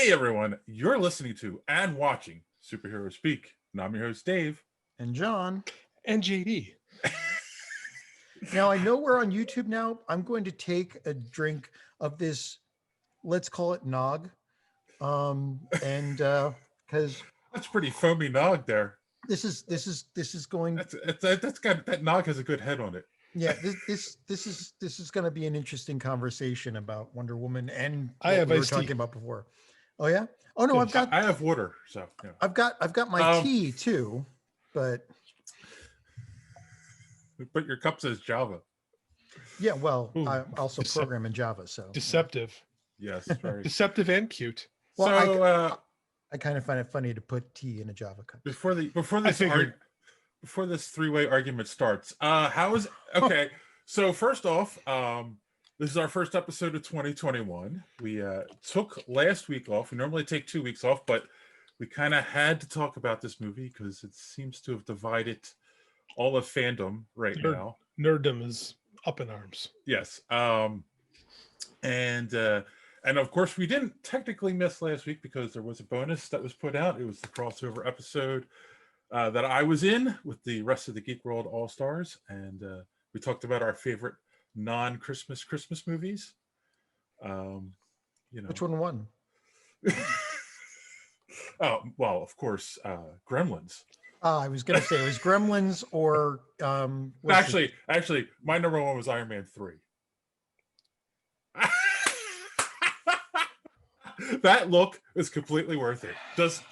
Hey everyone, you're listening to and watching Superhero Speak. And I'm your host, Dave. And John. And JD. Now, I know we're on YouTube now. I'm going to take a drink of this, let's call it nog. And because That's pretty foamy nog there. this is going. That's got that nog has a good head on it. Yeah, this is going to be an interesting conversation about Wonder Woman and I have we were iced talking tea. about before. Oh yeah. Oh no, I have water, so yeah. I've got my tea too, but your cup says Java. yeah. Well, Ooh, I also program in Java, so Deceptive. Yes, very. Deceptive and cute. Well, So I kind of find it funny to put tea in a Java cup. before this three-way argument starts, okay? So first off, this is our first episode of 2021. We took last week off. We normally take 2 weeks off, but we kind of had to talk about this movie because it seems to have divided all of fandom right now. Nerddom is up in arms. Yes. And of course, we didn't technically miss last week because there was a bonus that was put out. It was the crossover episode that I was in with the rest of the Geek World All-Stars. And we talked about our favorite non-Christmas movies. Which one won? Oh, well, of course, Gremlins. I was going to say it was Gremlins or actually, my number one was Iron Man 3. That look is completely worth it. Just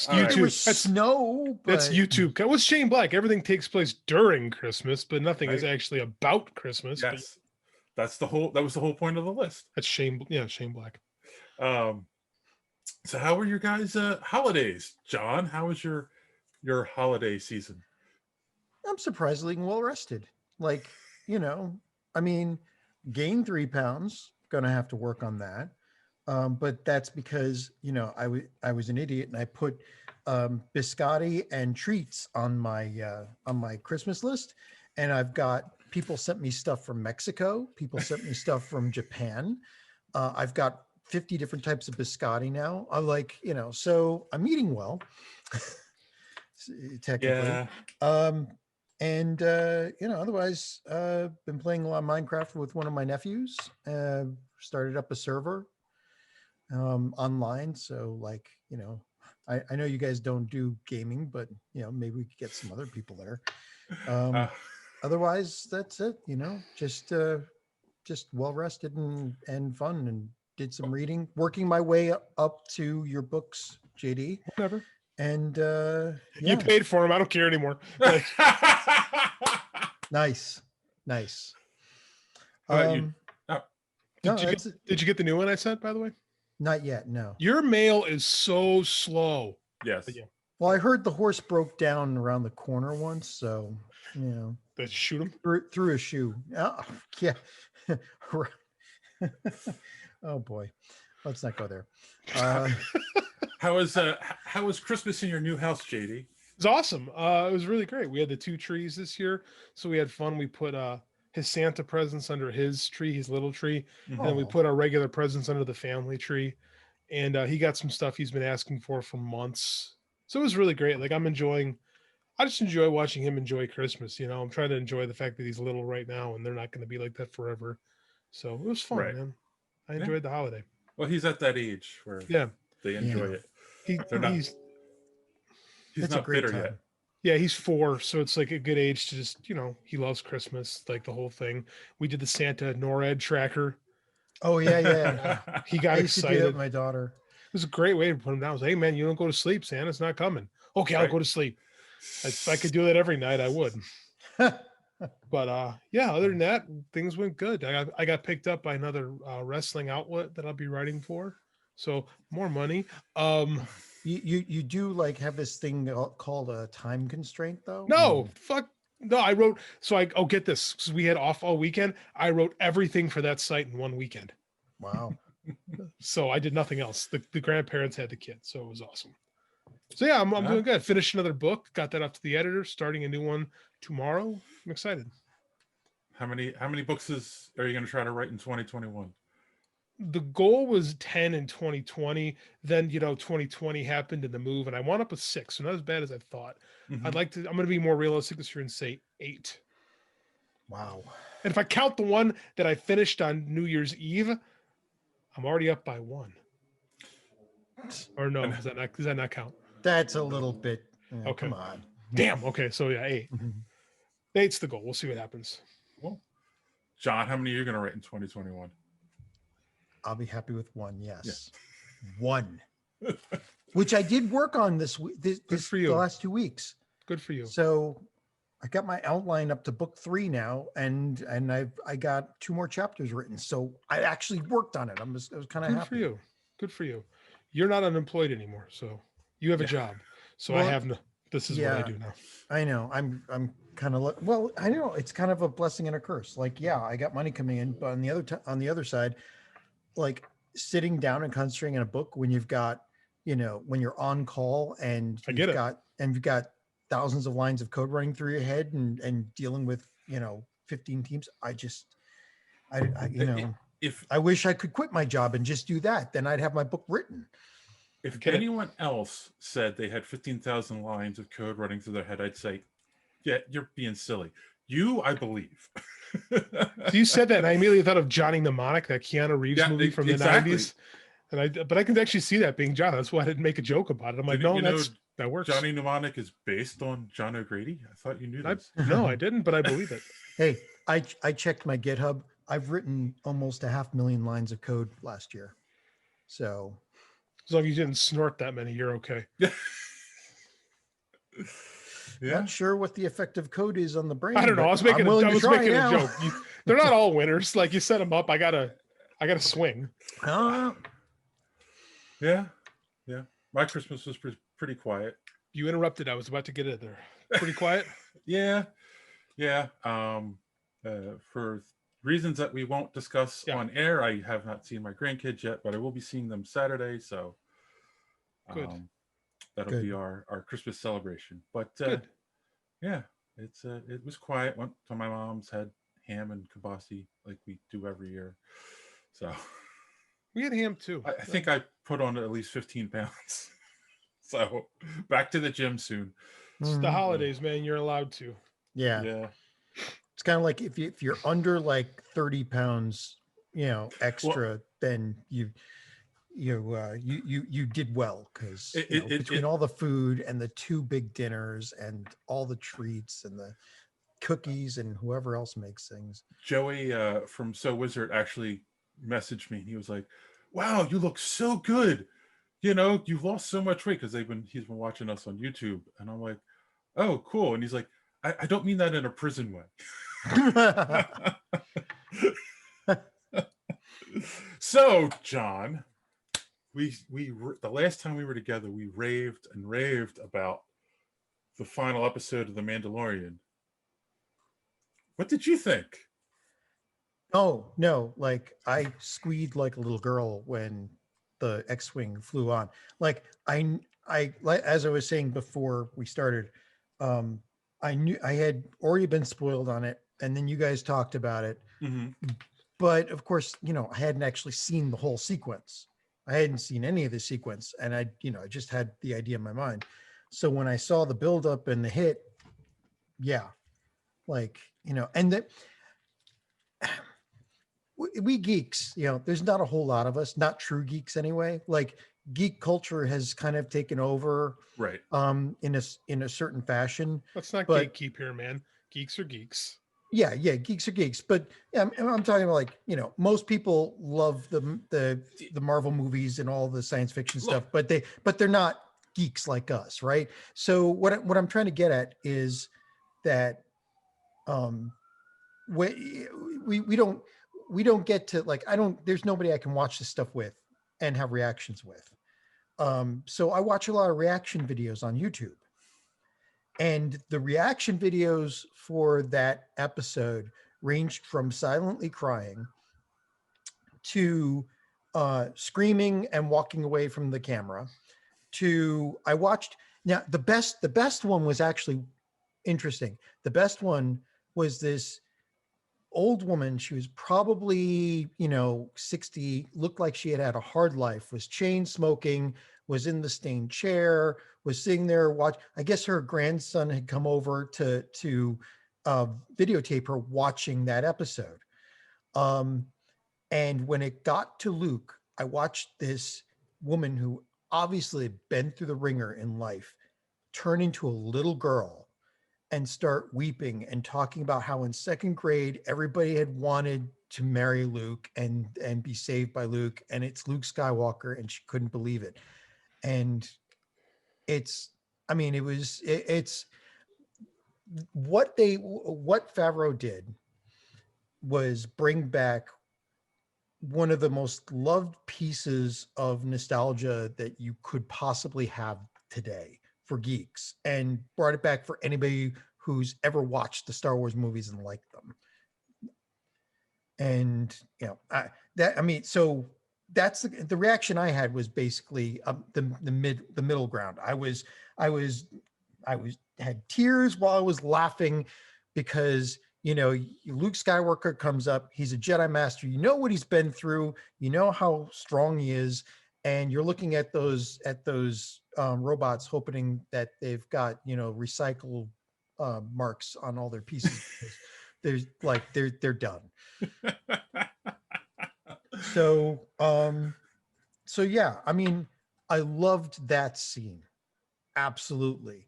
YouTube. It was snow. But... That's YouTube. What's Shane Black? Everything takes place during Christmas, but nothing is actually about Christmas. Yes, that was the whole point of the list. That's Shane. Yeah, Shane Black. So how were your guys' holidays, John? How was your holiday season? I'm surprisingly well rested. Like, I mean, gained 3 pounds. Gonna have to work on that. But that's because I was an idiot and I put biscotti and treats on my Christmas list, and I've got people sent me stuff from Mexico. People sent me stuff from Japan. I've got 50 different types of biscotti now. I'm like, so I'm eating well, technically. Yeah. And otherwise, been playing a lot of Minecraft with one of my nephews. Started up a server online. So I know you guys don't do gaming, but maybe we could get some other people there. Otherwise, that's it. Just well rested and fun, and did some reading, working my way up to your books, JD. Whatever. And you paid for them. I don't care anymore. Nice. Did you get the new one I sent, by the way? Not yet. No. Your mail is so slow. Yes. Yeah. Well, I heard the horse broke down around the corner once, so Did you shoot him through a shoe? Oh, yeah. Oh boy, let's not go there. How was Christmas in your new house, JD? It was awesome. It was really great. We had the 2 trees this year, so we had fun. We put his Santa presents under his tree, his little tree, and then we put our regular presents under the family tree. And he got some stuff he's been asking for months. So it was really great. Like I just enjoy watching him enjoy Christmas. I'm trying to enjoy the fact that he's little right now, and they're not going to be like that forever. So it was fun, man. I enjoyed the holiday. Well, he's at that age where they enjoy it. He's not bitter yet. Yeah, he's 4, so it's like a good age to just, he loves Christmas, like the whole thing. We did the Santa NORAD tracker. Oh yeah. He got excited. To do that with my daughter. It was a great way to put him down. I was like, hey man, you don't go to sleep. Santa's not coming. Okay, I'll go to sleep. If I could do that every night, I would. But other than that, things went good. I got picked up by another wrestling outlet that I'll be writing for, so more money. You do have this thing called a time constraint though? No, fuck no. I wrote get this, because we had off all weekend. I wrote everything for that site in one weekend. Wow. So I did nothing else. The grandparents had the kids, so it was awesome. So yeah, I'm doing good. Finished another book, got that up to the editor, starting a new one tomorrow. I'm excited. How many books are you going to try to write in 2021? the goal was 10 in 2020. Then 2020 happened in the move, and I wound up with 6, so not as bad as I thought. Mhm. I'm going to be more realistic this year and say 8. Wow. And if I count the one that I finished on New Year's Eve, I'm already up by 1. Or no, And- does that not count? That's a little bit. Okay. Come on. Damn. Okay. So yeah, 8. Mhm. 8's the goal. We'll see what happens. Cool. John, how many are you going to write in 2021? I'll be happy with 1. Yes. 1. Which I did work on this week. Good for you. The last 2 weeks. Good for you. So I got my outline up to book 3 now, and I got 2 more chapters written. So I actually worked on it. I was kind of Good happy. for you. Good for you. You're not unemployed anymore, so you have a Yeah. job. So Well, I have no. This is what I do now. I know. I'm kind of well. I know it's kind of a blessing and a curse. Like, yeah, I got money coming in, but on the other side, like sitting down and concentrating on a book when you've got, when you're on call and I get you've got thousands of lines of code running through your head and dealing with 15 teams. I wish I could quit my job and just do that. Then I'd have my book written. If anyone else said they had 15,000 lines of code running through their head, I'd say, yeah, you're being silly. You, I believe. So you said that, and I immediately thought of Johnny Mnemonic, that Keanu Reeves movie from the 90s. But I can actually see that being John. That's why I didn't make a joke about it. I'm like, that works. Johnny Mnemonic is based on John O'Grady. I thought you knew this. No, I didn't, but I believe it. Hey, I checked my GitHub. I've written almost 500,000 lines of code last year. So as long as you didn't snort that many, you're okay. Yeah. Not sure what the effect of code is on the brain. I don't know. I was making a joke. They're not all winners. Like, you set them up. I gotta swing. Yeah. My Christmas was pretty quiet. You interrupted. I was about to get it there. Pretty quiet. Yeah. For reasons that we won't discuss on air, I have not seen my grandkids yet, but I will be seeing them Saturday. So good. That'll be our Christmas celebration. But yeah, it was quiet. Went to my mom's, had ham and kibasi like we do every year. So we had ham too. I think I put on at least 15 pounds. So back to the gym soon. It's the holidays, man. You're allowed to. Yeah. It's kind of like if you're under like 30 pounds, extra, then you did well, because between all the food and the 2 big dinners and all the treats and the cookies and whoever else makes things. Joey from So Wizard actually messaged me. He was like, "Wow, you look so good. You've lost so much weight," because he's been watching us on YouTube. And I'm like, "Oh, cool." And he's like, I don't mean that in a prison way. So, John, we the last time we were together, we raved about the final episode of The Mandalorian. What did you think? Oh, no, like I squealed like a little girl when the X-Wing flew on. Like I as I was saying before we started, I knew I had already been spoiled on it, and then you guys talked about it. Mm-hmm. But of course, I hadn't actually seen the whole sequence. I hadn't seen any of the sequence, and I just had the idea in my mind. So when I saw the buildup and the hit, and that we geeks, there's not a whole lot of us, not true geeks anyway. Like, geek culture has kind of taken over, right? In a certain fashion. Let's not gatekeep here, man. Geeks are geeks. Yeah, geeks are geeks. But I'm talking about, like, most people love the Marvel movies and all the science fiction stuff, but they're not geeks like us, right? So what I'm trying to get at is that we don't get to, like, there's nobody I can watch this stuff with and have reactions with. So I watch a lot of reaction videos on YouTube, and the reaction videos for that episode ranged from silently crying to screaming and walking away from the camera to now the best one was actually interesting. The best one was this old woman. She was probably, 60, looked like she had had a hard life, was chain smoking, was in the stained chair, was sitting there I guess her grandson had come over to videotape her watching that episode. And when it got to Luke, I watched this woman who obviously had been through the ringer in life turn into a little girl and start weeping and talking about how in second grade everybody had wanted to marry Luke and be saved by Luke, and it's Luke Skywalker, and she couldn't believe it. And it's what Favreau did was bring back one of the most loved pieces of nostalgia that you could possibly have today for geeks, and brought it back for anybody who's ever watched the Star Wars movies and liked them. And so that's the reaction I had, was basically the middle ground. I had tears while I was laughing, because Luke Skywalker comes up, he's a Jedi Master, what he's been through, how strong he is, and you're looking at those robots, hoping that they've got recycle marks on all their pieces. They're done. So yeah, I loved that scene, absolutely.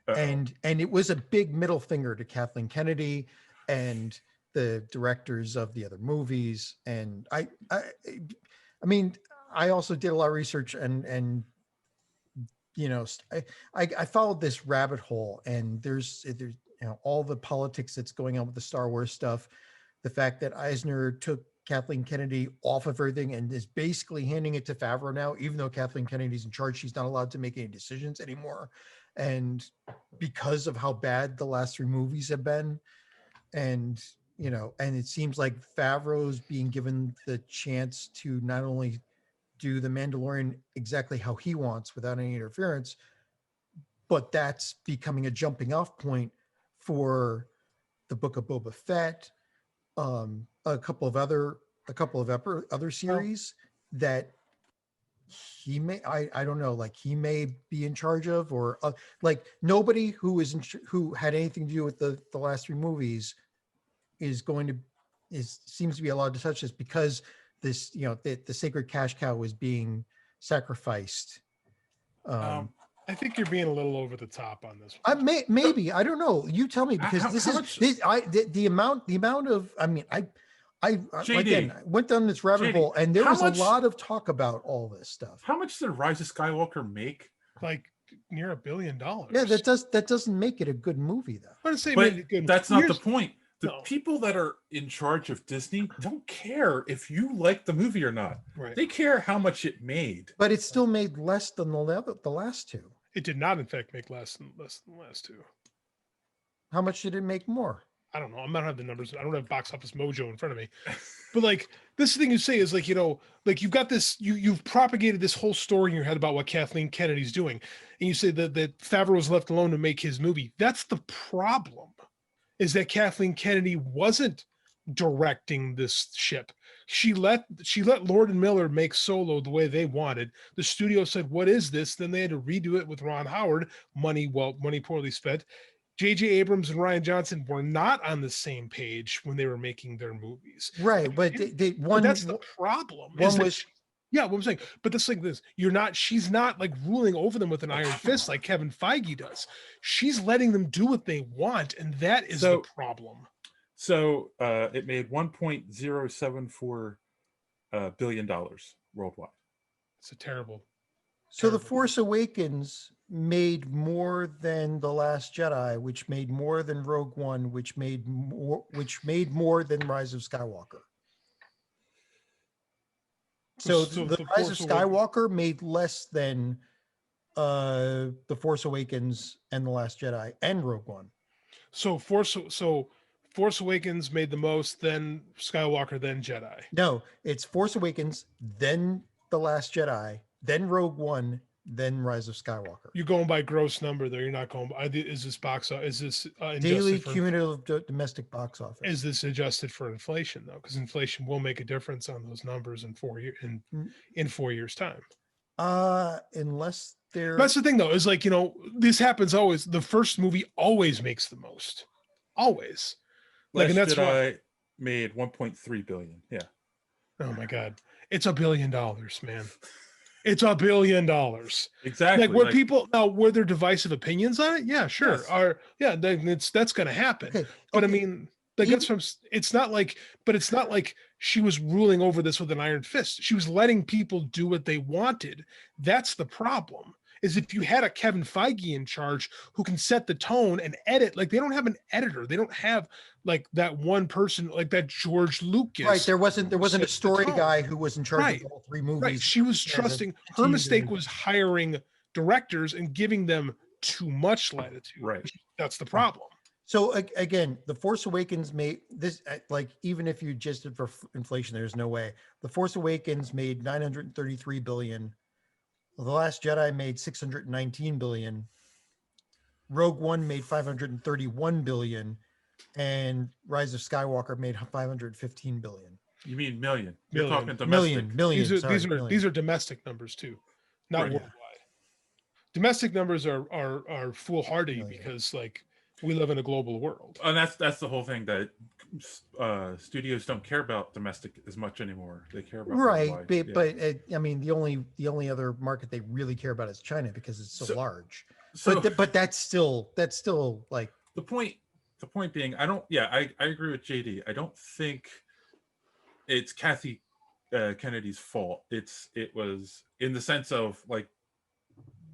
And it was a big middle finger to Kathleen Kennedy and the directors of the other movies. And I also did a lot of research, and I followed this rabbit hole, and there's all the politics that's going on with the Star Wars stuff. The fact that Eisner took Kathleen Kennedy off of everything and is basically handing it to Favreau now, even though Kathleen Kennedy's in charge, she's not allowed to make any decisions anymore. And because of how bad the last three movies have been, and it seems like Favreau's being given the chance to not only do the Mandalorian exactly how he wants without any interference, but that's becoming a jumping off point for the Book of Boba Fett, a couple of other series that he may, I don't know, like he may be in charge of, or like nobody who had anything to do with the last three movies seems to be allowed to touch this, because this, the sacred cash cow was being sacrificed. I think you're being a little over the top on this one. Maybe, I don't know. You tell me, because the amount of, I again went down this rabbit hole, and there was a lot of talk about all this stuff. How much did Rise of Skywalker make? Like near $1 billion. Yeah, that doesn't make it a good movie, though. I would say, but that's not the point. The people that are in charge of Disney don't care if you like the movie or not. Right. They care how much it made. But it still made less than the last two. It did not, in fact, make less than the last two. How much did it make more? I don't know. I don't have the numbers. I don't have Box Office Mojo in front of me. But like, this thing you say is like, like you've got this, you've propagated this whole story in your head about what Kathleen Kennedy's doing. And you say that Favreau was left alone to make his movie. That's the problem, is that Kathleen Kennedy wasn't directing this ship. She let Lord and Miller make Solo the way they wanted. The studio said, "What is this?" Then they had to redo it with Ron Howard. Money poorly spent. J.J. Abrams and Rian Johnson were not on the same page when they were making their movies. Right, but that's the problem. What I'm saying. But this like this, she's not like ruling over them with an iron fist like Kevin Feige does. She's letting them do what they want, and that is the problem. So it made $1.074 billion worldwide. It's a terrible. So The Force Awakens made more than The Last Jedi, which made more than Rogue One, which made more than Rise of Skywalker. So the Rise of Skywalker made less than The Force Awakens and The Last Jedi and Rogue One. So Force Awakens made the most, then Skywalker, then Jedi. No, it's Force Awakens, then The Last Jedi, then Rogue One, then Rise of Skywalker. You're going by gross number there. You're not going by, is this Daily adjusted for, cumulative domestic box office. is this adjusted for inflation though? Because inflation will make a difference on those numbers in 4 years in 4 years time. Unless they're That's the thing though, is like, you know, this happens always. The first movie always makes the most. Always. Like, and Last that's why. Jedi made 1.3 billion. Yeah. Oh my God. It's $1 billion, man. It's $1 billion. Exactly. Like where people now where their divisive opinions on it, yeah, sure. Yes. That's gonna happen. Okay, But I okay. mean, like that's from it's not like she was ruling over this with an iron fist. She was letting people do what they wanted. That's the problem. Is if you had a Kevin Feige in charge who can set the tone and edit, like they don't have an editor. They don't have like that one person like that George Lucas. Right. There wasn't a sets the story tone. guy who was in charge Right. of all three movies. Right. She was as a trusting. Her teaser. mistake was hiring directors and giving them too much latitude. Right. That's the problem. So again, The Force Awakens made this, like, even if you just did for inflation, there's no way. The Force Awakens made 933 billion. The Last Jedi made 619 billion. Rogue One made 531 billion, and Rise of Skywalker made 515 billion. You mean million? You're Million. talking domestic. Million. These are domestic numbers too, not Right. worldwide. Domestic numbers are foolhardy because like we live in a global world. And that's the whole thing, that studios don't care about domestic as much anymore. They care about Right, worldwide. but I mean, the only other market they really care about is China because it's so large. So, But that's still like the point being, I agree with JD. I don't think it's Kathy Kennedy's fault. It was in the sense of like,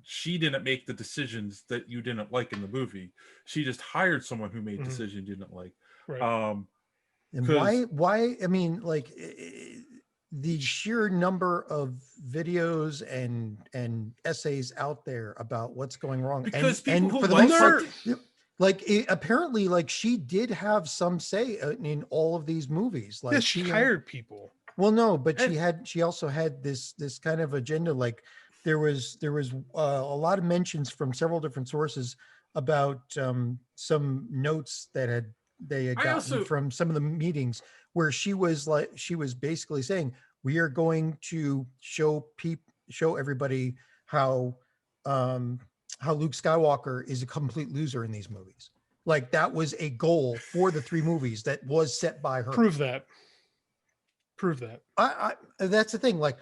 she didn't make the decisions that you didn't like in the movie. She just hired someone who made decisions you didn't like. Right. And why I mean, like, the sheer number of videos and essays out there about what's going wrong, because and people for the who most like part, like, apparently, like, she did have some say in all of these movies. Like, yeah, she hired people. Well, no, but she also had this kind of agenda. Like, there was a lot of mentions from several different sources about some notes that they had gotten from some of the meetings where she was basically saying, we are going to show everybody how Luke Skywalker is a complete loser in these movies. Like, that was a goal for the three movies that was set by her. Prove that. I that's the thing. Like,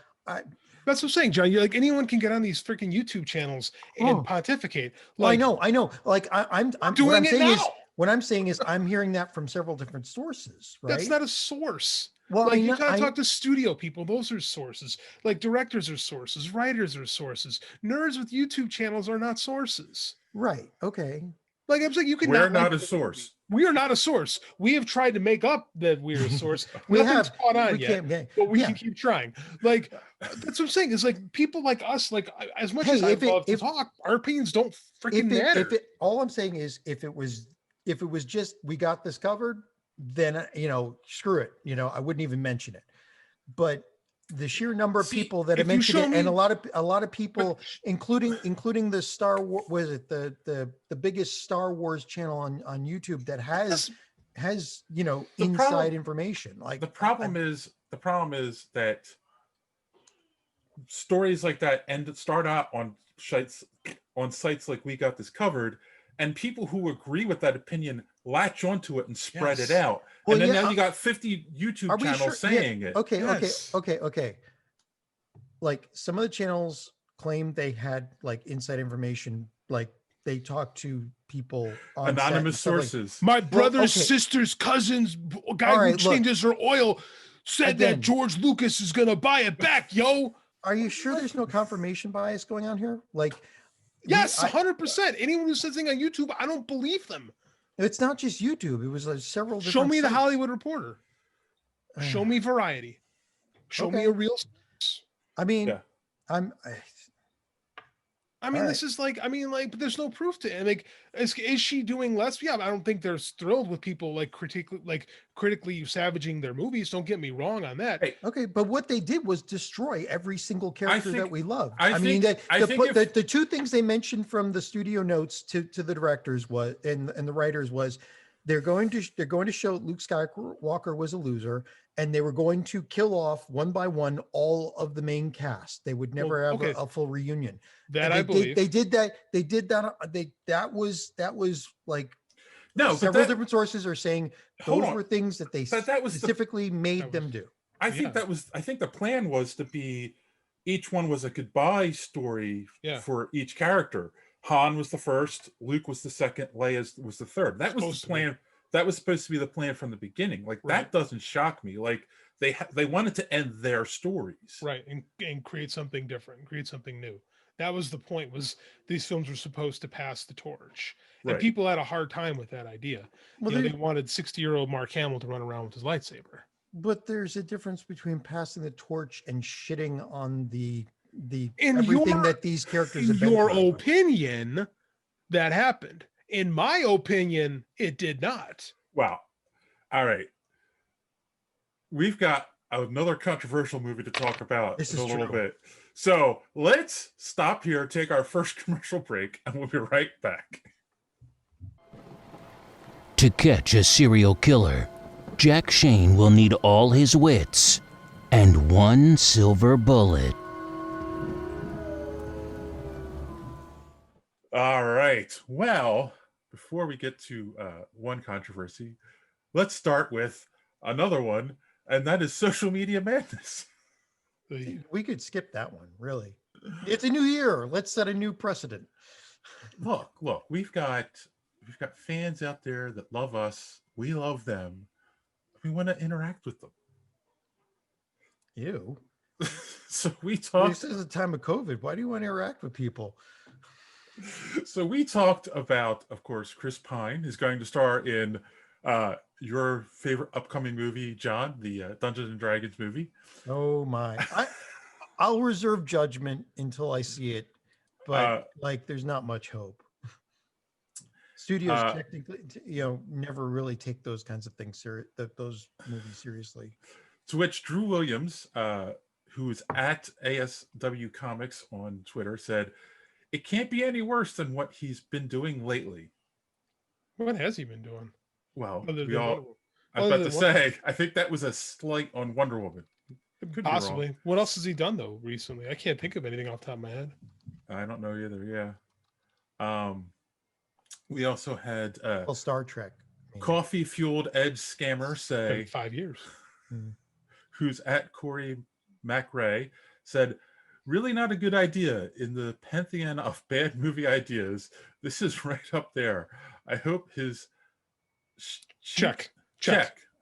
that's what I'm saying, John. You're like, anyone can get on these freaking YouTube channels and pontificate. Like, I know. Like, I'm doing it now. What I'm saying is I'm hearing that from several different sources, right? That's not a source. Well, like, you gotta talk to studio people. Those are sources. Like, directors are sources. Writers are sources. Nerds with YouTube channels are not sources. Right. Okay. Like, I'm saying, you can. We're not a source. We are not a source. We have tried to make up that we're a source. Nothing's caught on yet, but we can keep trying. Like, that's what I'm saying. Is like, people like us, like, as much as I love to talk, our opinions don't freaking matter. All I'm saying is, if it was just, we got this covered, then, screw it. I wouldn't even mention it. But the sheer number of people that have mentioned it, and a lot of people, including the Star Wars, was it the biggest Star Wars channel on YouTube that has inside information. Like, the problem is that stories like that start out on sites like We Got This Covered, and people who agree with that opinion latch onto it and spread it out. Well, and then now you got 50 YouTube channels saying it. Okay. Like, some of the channels claim they had like inside information, like they talked to people on anonymous sources. Like, my brother's sister's cousin's guy who changes her oil said that George Lucas is gonna buy it back, yo. Are you sure there's no confirmation bias going on here? Like, yes, 100%. Anyone who says anything on YouTube, I don't believe them. It's not just YouTube. It was like several different Show me sites. The Hollywood Reporter. Show me Variety. Show me a real source. I mean, I mean, All this is like, I mean, like, but there's no proof to it. Like, is she doing less? Yeah, I don't think they're thrilled with people like critically savaging their movies. Don't get me wrong on that. Hey, Okay, but what they did was destroy every single character that think- we loved. I I mean, think- I think if- the two things they mentioned from the studio notes to the directors was and the writers was they're going to show Luke Skywalker was a loser, and they were going to kill off one by one all of the main cast. They would never have okay. a full reunion. That And I believe they did that. They did that. That was like No, several but different sources are saying hold those on. were things that they That was specifically made that them was- do. I think Yeah. I think the plan was to be each one was a goodbye story Yeah. for each character. Han was the first, Luke was the second, Leia was the third. That was Supposed the to be. plan. That was supposed to be the plan from the beginning. Like Right. that doesn't shock me. Like they wanted to end their stories. Right, and create something different, create something new. That was the point. Was these films were supposed to pass the torch, and Right. people had a hard time with that idea. Well, They wanted 60-year-old Mark Hamill to run around with his lightsaber. but there's a difference between passing the torch and shitting on the In everything your- that these characters In have been your through. opinion, that happened. In my opinion, it did not. Wow. All right. We've got another controversial movie to talk about This in a is little true. bit. So let's stop here, take our first commercial break, and we'll be right back. To catch a serial killer, Jack Shane will need all his wits and one silver bullet. All right. Well, before we get to one controversy, let's start with another one, and that is social media madness. We could skip that one, really. It's a new year. Let's set a new precedent. Look, we've got fans out there that love us. We love them. We want to interact with them. Ew. So we This talked. is a time of COVID. Why do you want to interact with people? So we talked about, of course, Chris Pine is going to star in your favorite upcoming movie, John, the Dungeons and Dragons movie. Oh my. I'll reserve judgment until I see it, but like there's not much hope. Studios technically, never really take those kinds of things those movies seriously. To which Drew Williams, who is at ASW Comics on Twitter, said, "It can't be any worse than what he's been doing lately." What has he been doing? Well, Other we than all. Wonder Woman? I was Other about to than Wonder say, I think that was a slight on Wonder Woman. Could be wrong. Possibly. What else has he done though recently? I can't think of anything off the top of my head. I don't know either. Yeah. We also had Well, Star Trek. maybe. coffee fueled edge scammer Been say, 5 years. who's at Corey MacRae, said, "Really not a good idea in the pantheon of bad movie ideas. This is right up there. I hope his Check.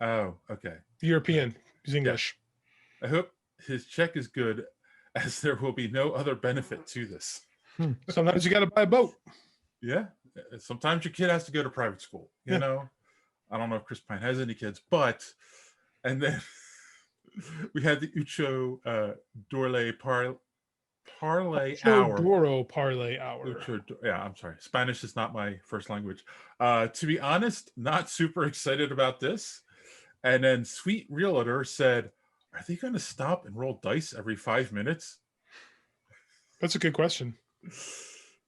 Oh, okay. European. He's English. I hope his check is good, as there will be no other benefit to this." Sometimes you got to buy a boat. Yeah. Sometimes your kid has to go to private school, you Yeah. know? I don't know if Chris Pine has any kids, but, and then we had the Ucho Dorle Parlay Hour. Doro Parlay Hour. Yeah, I'm sorry. Spanish is not my first language. To be honest, not super excited about this. And then Sweet Realtor said, "Are they going to stop and roll dice every 5 minutes?" That's a good question.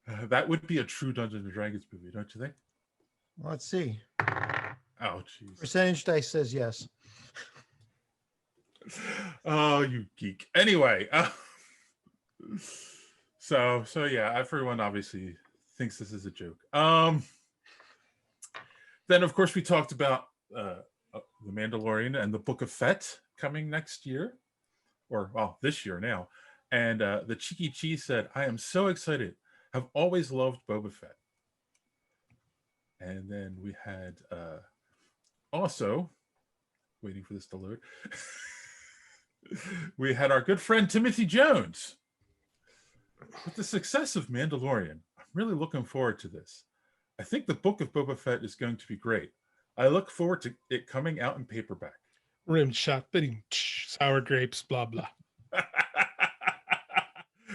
That would be a true Dungeons and Dragons movie, don't you think? Let's see. Oh, jeez. Percentage dice says yes. Oh, you geek. Anyway, so yeah, everyone obviously thinks this is a joke. Then of course we talked about The Mandalorian and the Book of Fett coming next year, or well, this year now. And the Cheeky Cheese said, "I am so excited. Have always loved Boba Fett." And then we had also, waiting for this to load, we had our good friend Timothy Jones. With the success of Mandalorian, I'm really looking forward to this. I think the Book of Boba Fett is going to be great. I look forward to it coming out in paperback. Rim shot, sour grapes, blah blah.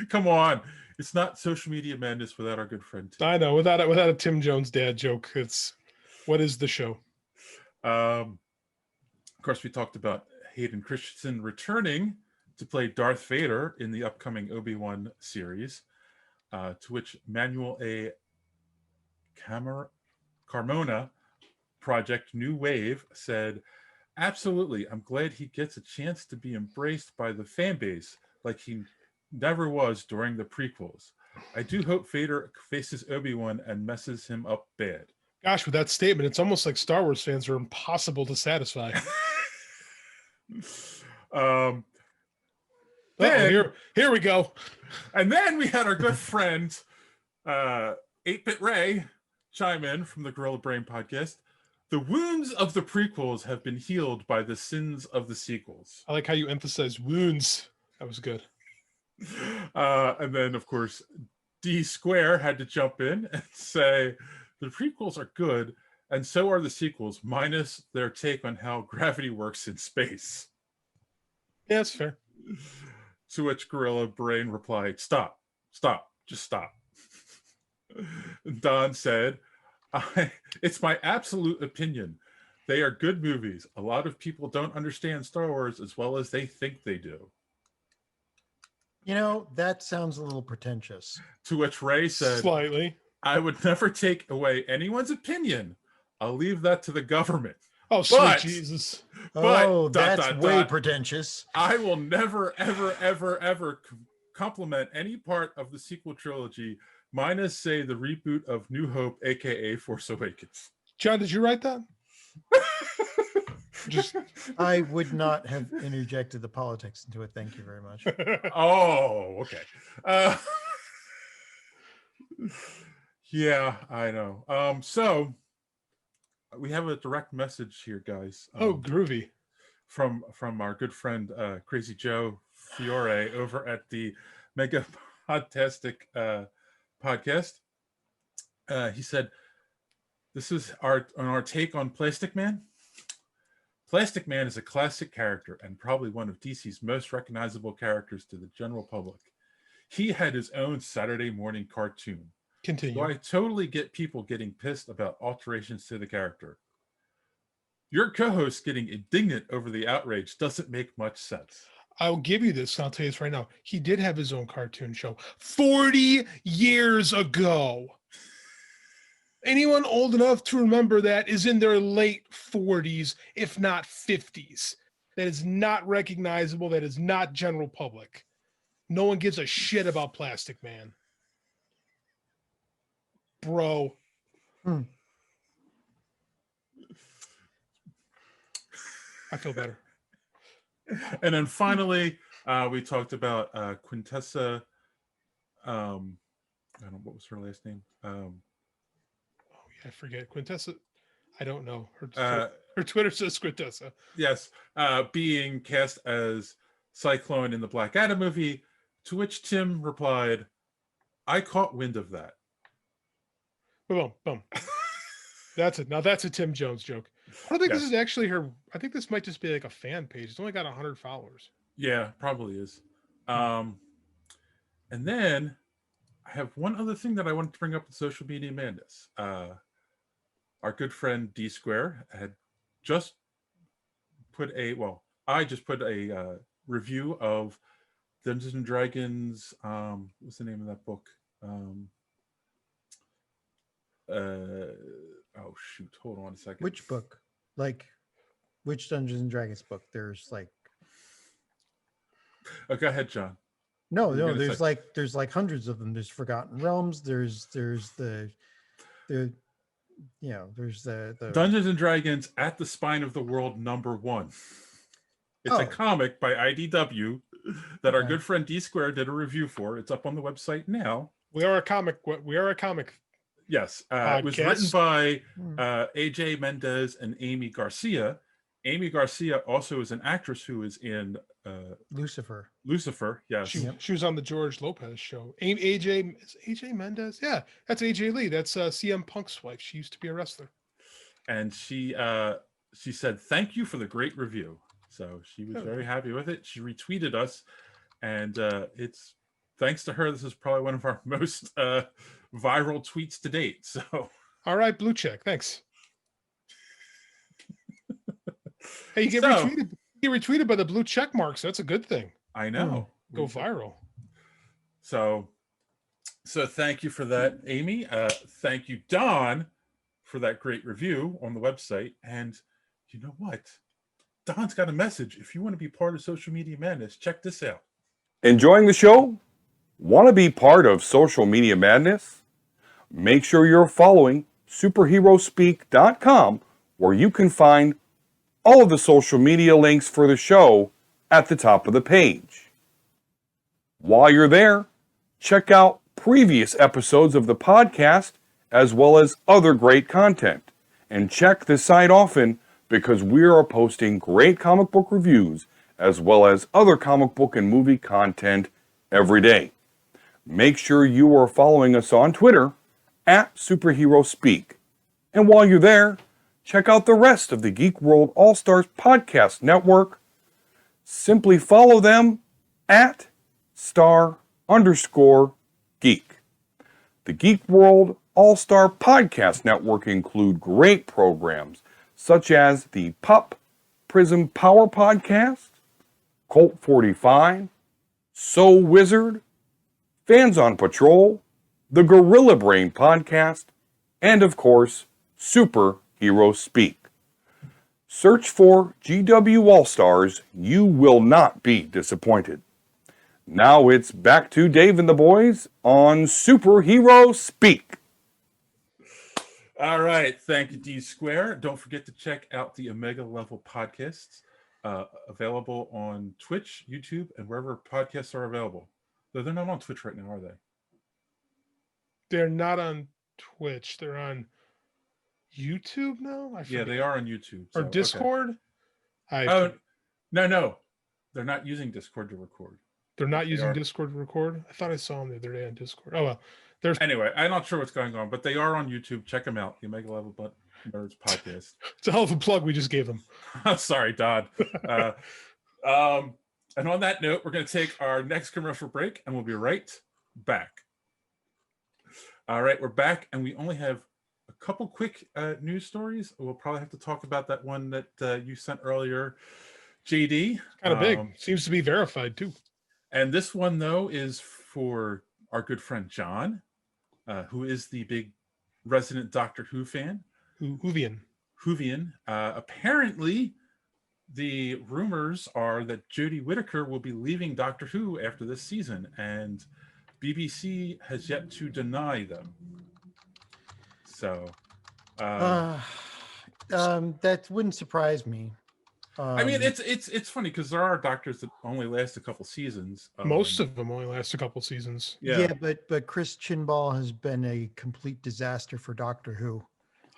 Come on. It's not social media madness without our good friend Tim. I know, without a Tim Jones dad joke, it's what is the show? Of course, we talked about Hayden Christensen returning to play Darth Vader in the upcoming Obi-Wan series, to which Manuel A. Carmona, Project New Wave, said, "Absolutely, I'm glad he gets a chance to be embraced by the fan base like he never was during the prequels. I do hope Vader faces Obi-Wan and messes him up bad." Gosh, with that statement, it's almost like Star Wars fans are impossible to satisfy. Then, here we go. And then we had our good friend 8-Bit Ray chime in from the Gorilla Brain podcast. "The wounds of the prequels have been healed by the sins of the sequels." I like how you emphasize wounds. That was good. And then, of course, D Square had to jump in and say, "The prequels are good, and so are the sequels, minus their take on how gravity works in space." Yeah, that's fair. To which Gorilla Brain replied, "Stop, just stop." Don said, "It's my absolute opinion. They are good movies. A lot of people don't understand Star Wars as well as they think they do." That sounds a little pretentious. To which Ray said, Slightly. "I would never take away anyone's opinion. I'll leave that to the government. Oh, sweet Jesus. Oh, that's way pretentious. I will never, ever, ever, ever compliment any part of the sequel trilogy, minus, say, the reboot of New Hope, aka Force Awakens." John, did you write that? I would not have interjected the politics into it. Thank you very much. Oh, okay. Yeah, I know. So we have a direct message here, guys. Groovy. From our good friend Crazy Joe Fiore over at the Mega Podtastic podcast. He said, "This is our take on Plastic Man. Plastic Man is a classic character and probably one of DC's most recognizable characters to the general public. He had his own Saturday morning cartoon. Continue. So I totally get people getting pissed about alterations to the character. Your co-host getting indignant over the outrage doesn't make much sense." I'll give you this. I'll tell you this right now. He did have his own cartoon show 40 years ago. Anyone old enough to remember that is in their late 40s, if not 50s. That is not recognizable. That is not general public. No one gives a shit about Plastic Man. Bro. I feel better. And then finally, we talked about Quintessa. I don't know, what was her last name? I forget. Quintessa. I don't know. Her Twitter says Quintessa. Yes. Being cast as Cyclone in the Black Adam movie, to which Tim replied, "I caught wind of that." Boom, boom. That's it. Now that's a Tim Jones joke. I don't think this is actually her. I think this might just be like a fan page. It's only got 100 followers. Yeah, probably is. And then I have one other thing that I wanted to bring up with social media madness. Our good friend D Square had just put I just put a review of Dungeons and Dragons. What's the name of that book? Oh shoot! Hold on a second. Which book? Like, which Dungeons and Dragons book? There's like. Oh, go ahead, John. No. There's like hundreds of them. There's Forgotten Realms. There's the there's the Dungeons and Dragons at the Spine of the World #1. It's a comic by IDW that our good friend D Square did a review for. It's up on the website now. We are a comic. Yes. It was written by AJ Mendez and Amy Garcia. Amy Garcia also is an actress who is in Lucifer. Yes. She was on the George Lopez show. AJ Mendez? Yeah, that's AJ Lee. That's CM Punk's wife. She used to be a wrestler. And she said, "Thank you for the great review." So she was very happy with it. She retweeted us, and it's thanks to her, this is probably one of our most viral tweets to date. So, all right, blue check. Thanks. Hey, you get So- retweeted. You get retweeted by the blue check marks. So that's a good thing. I know. Go viral. So thank you for that, Amy. Thank you, Don, for that great review on the website. And you know what? Don's got a message. If you want to be part of Social Media Madness, check this out. Enjoying the show? Want to be part of Social Media Madness? Make sure you're following superheroespeak.com, where you can find all of the social media links for the show at the top of the page. While you're there, check out previous episodes of the podcast as well as other great content. And check the site often because we are posting great comic book reviews as well as other comic book and movie content every day. Make sure you are following us on Twitter at SuperheroSpeak. And while you're there, check out the rest of the Geek World All-Stars Podcast Network. Simply follow them at *_geek. The Geek World All-Star Podcast Network include great programs such as the Pop Prism Power Podcast, Colt 45, So Wizard, Fans on Patrol, the Gorilla Brain Podcast, and of course, Superhero Speak. Search for GW All-Stars. You will not be disappointed. Now it's back to Dave and the boys on Superhero Speak. All right. Thank you, D Square. Don't forget to check out the Omega Level podcasts available on Twitch, YouTube, and wherever podcasts are available. Though they're not on Twitch right now, are they? They're not on Twitch. They're on YouTube now? Yeah, they are on YouTube. Or so, Discord? Okay. No. They're not using Discord to record. They're not using Discord to record? I thought I saw them the other day on Discord. Oh, well. Anyway, I'm not sure what's going on, but they are on YouTube. Check them out. The Omega Level Nerds podcast. It's a hell of a plug we just gave them. Sorry, Dodd. And on that note, we're going to take our next commercial break, and we'll be right back. All right, we're back, and we only have a couple quick news stories. We'll probably have to talk about that one that you sent earlier, JD. Kind of big. Seems to be verified, too. And this one, though, is for our good friend John, who is the big resident Doctor Who fan. Whovian. Apparently, the rumors are that Judy Whittaker will be leaving Doctor Who after this season, and BBC has yet to deny them. So, that wouldn't surprise me. I mean, it's funny because there are doctors that only last a couple seasons. Most of them only last a couple seasons. Yeah, but Chris Chinball has been a complete disaster for Doctor Who.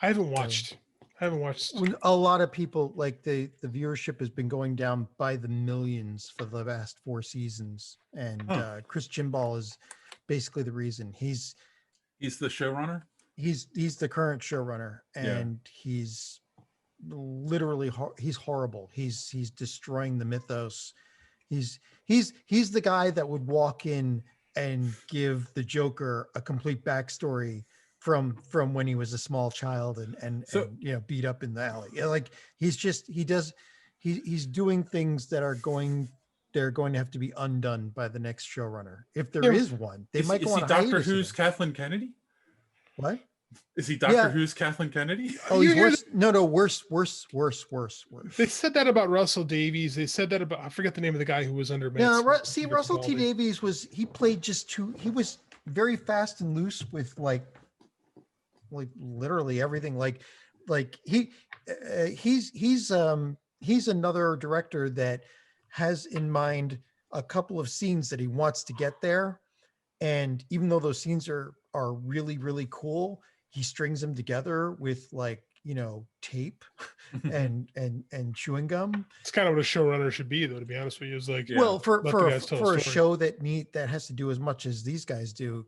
I haven't watched. A lot of people, like the viewership has been going down by the millions for the last 4 seasons, and Chris Chinball is basically the reason. He's the showrunner. He's the current showrunner, and he's literally he's horrible. He's destroying the mythos. He's the guy that would walk in and give the Joker a complete backstory from when he was a small child and beat up in the alley. Like he's doing things that are going to have to be undone by the next showrunner, if there is one. They might go on. Is he Doctor Who's Kathleen Kennedy? What? Is he Doctor Who's Kathleen Kennedy? Oh, he's worse. No, worse. They said that about Russell Davies. They said that about, I forget the name of the guy who was under. Russell T Davies he played he was very fast and loose with like literally everything. Like he's another director that has in mind a couple of scenes that he wants to get there, and even though those scenes are really, really cool, he strings them together with tape and chewing gum. It's kind of what a showrunner should be, though, to be honest with you. It's like, well, for a show that has to do as much as these guys do,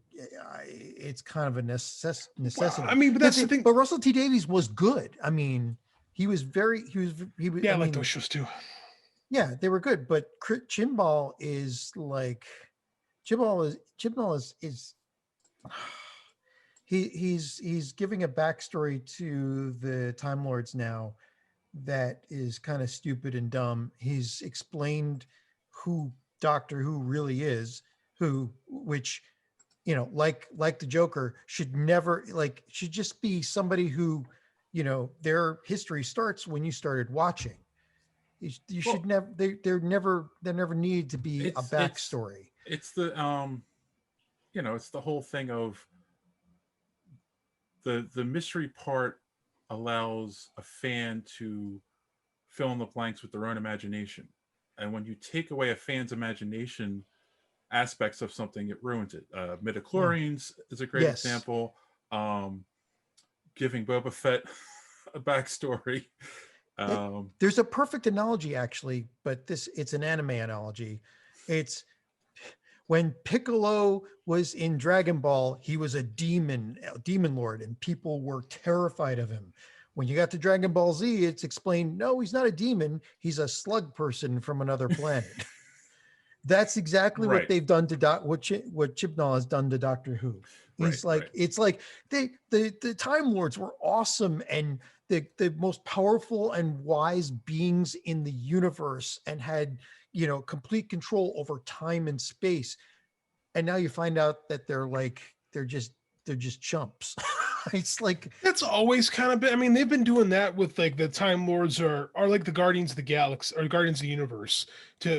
it's kind of a necessity. Well, I mean, but that's the thing. But Russell T Davies was good. I mean, he was. Yeah, I like those shows too. Yeah, they were good. But Chinball is like, Chibnall is he's giving a backstory to the Time Lords now that is kind of stupid and dumb. He's explained who Doctor Who really is, which like the Joker should never should just be somebody who, their history starts when you started watching. You should never there never needed to be a backstory. It's the it's the whole thing of the mystery part allows a fan to fill in the blanks with their own imagination. And when you take away a fan's imagination aspects of something, it ruins it. Midichlorians is a great example. Giving Boba Fett a backstory. There's a perfect analogy, actually, but it's an anime analogy. It's when Piccolo was in Dragon Ball, he was a demon lord, and people were terrified of him. When you got to Dragon Ball Z, it's explained, no, he's not a demon. He's a slug person from another planet. That's exactly what they've done to what Chibnall has done to Doctor Who. It's like the Time Lords were awesome and the most powerful and wise beings in the universe and had, complete control over time and space. And now you find out that they're just chumps. It's like that's always kind of been. I mean, they've been doing that with the Time Lords are like the Guardians of the Galaxy or Guardians of the Universe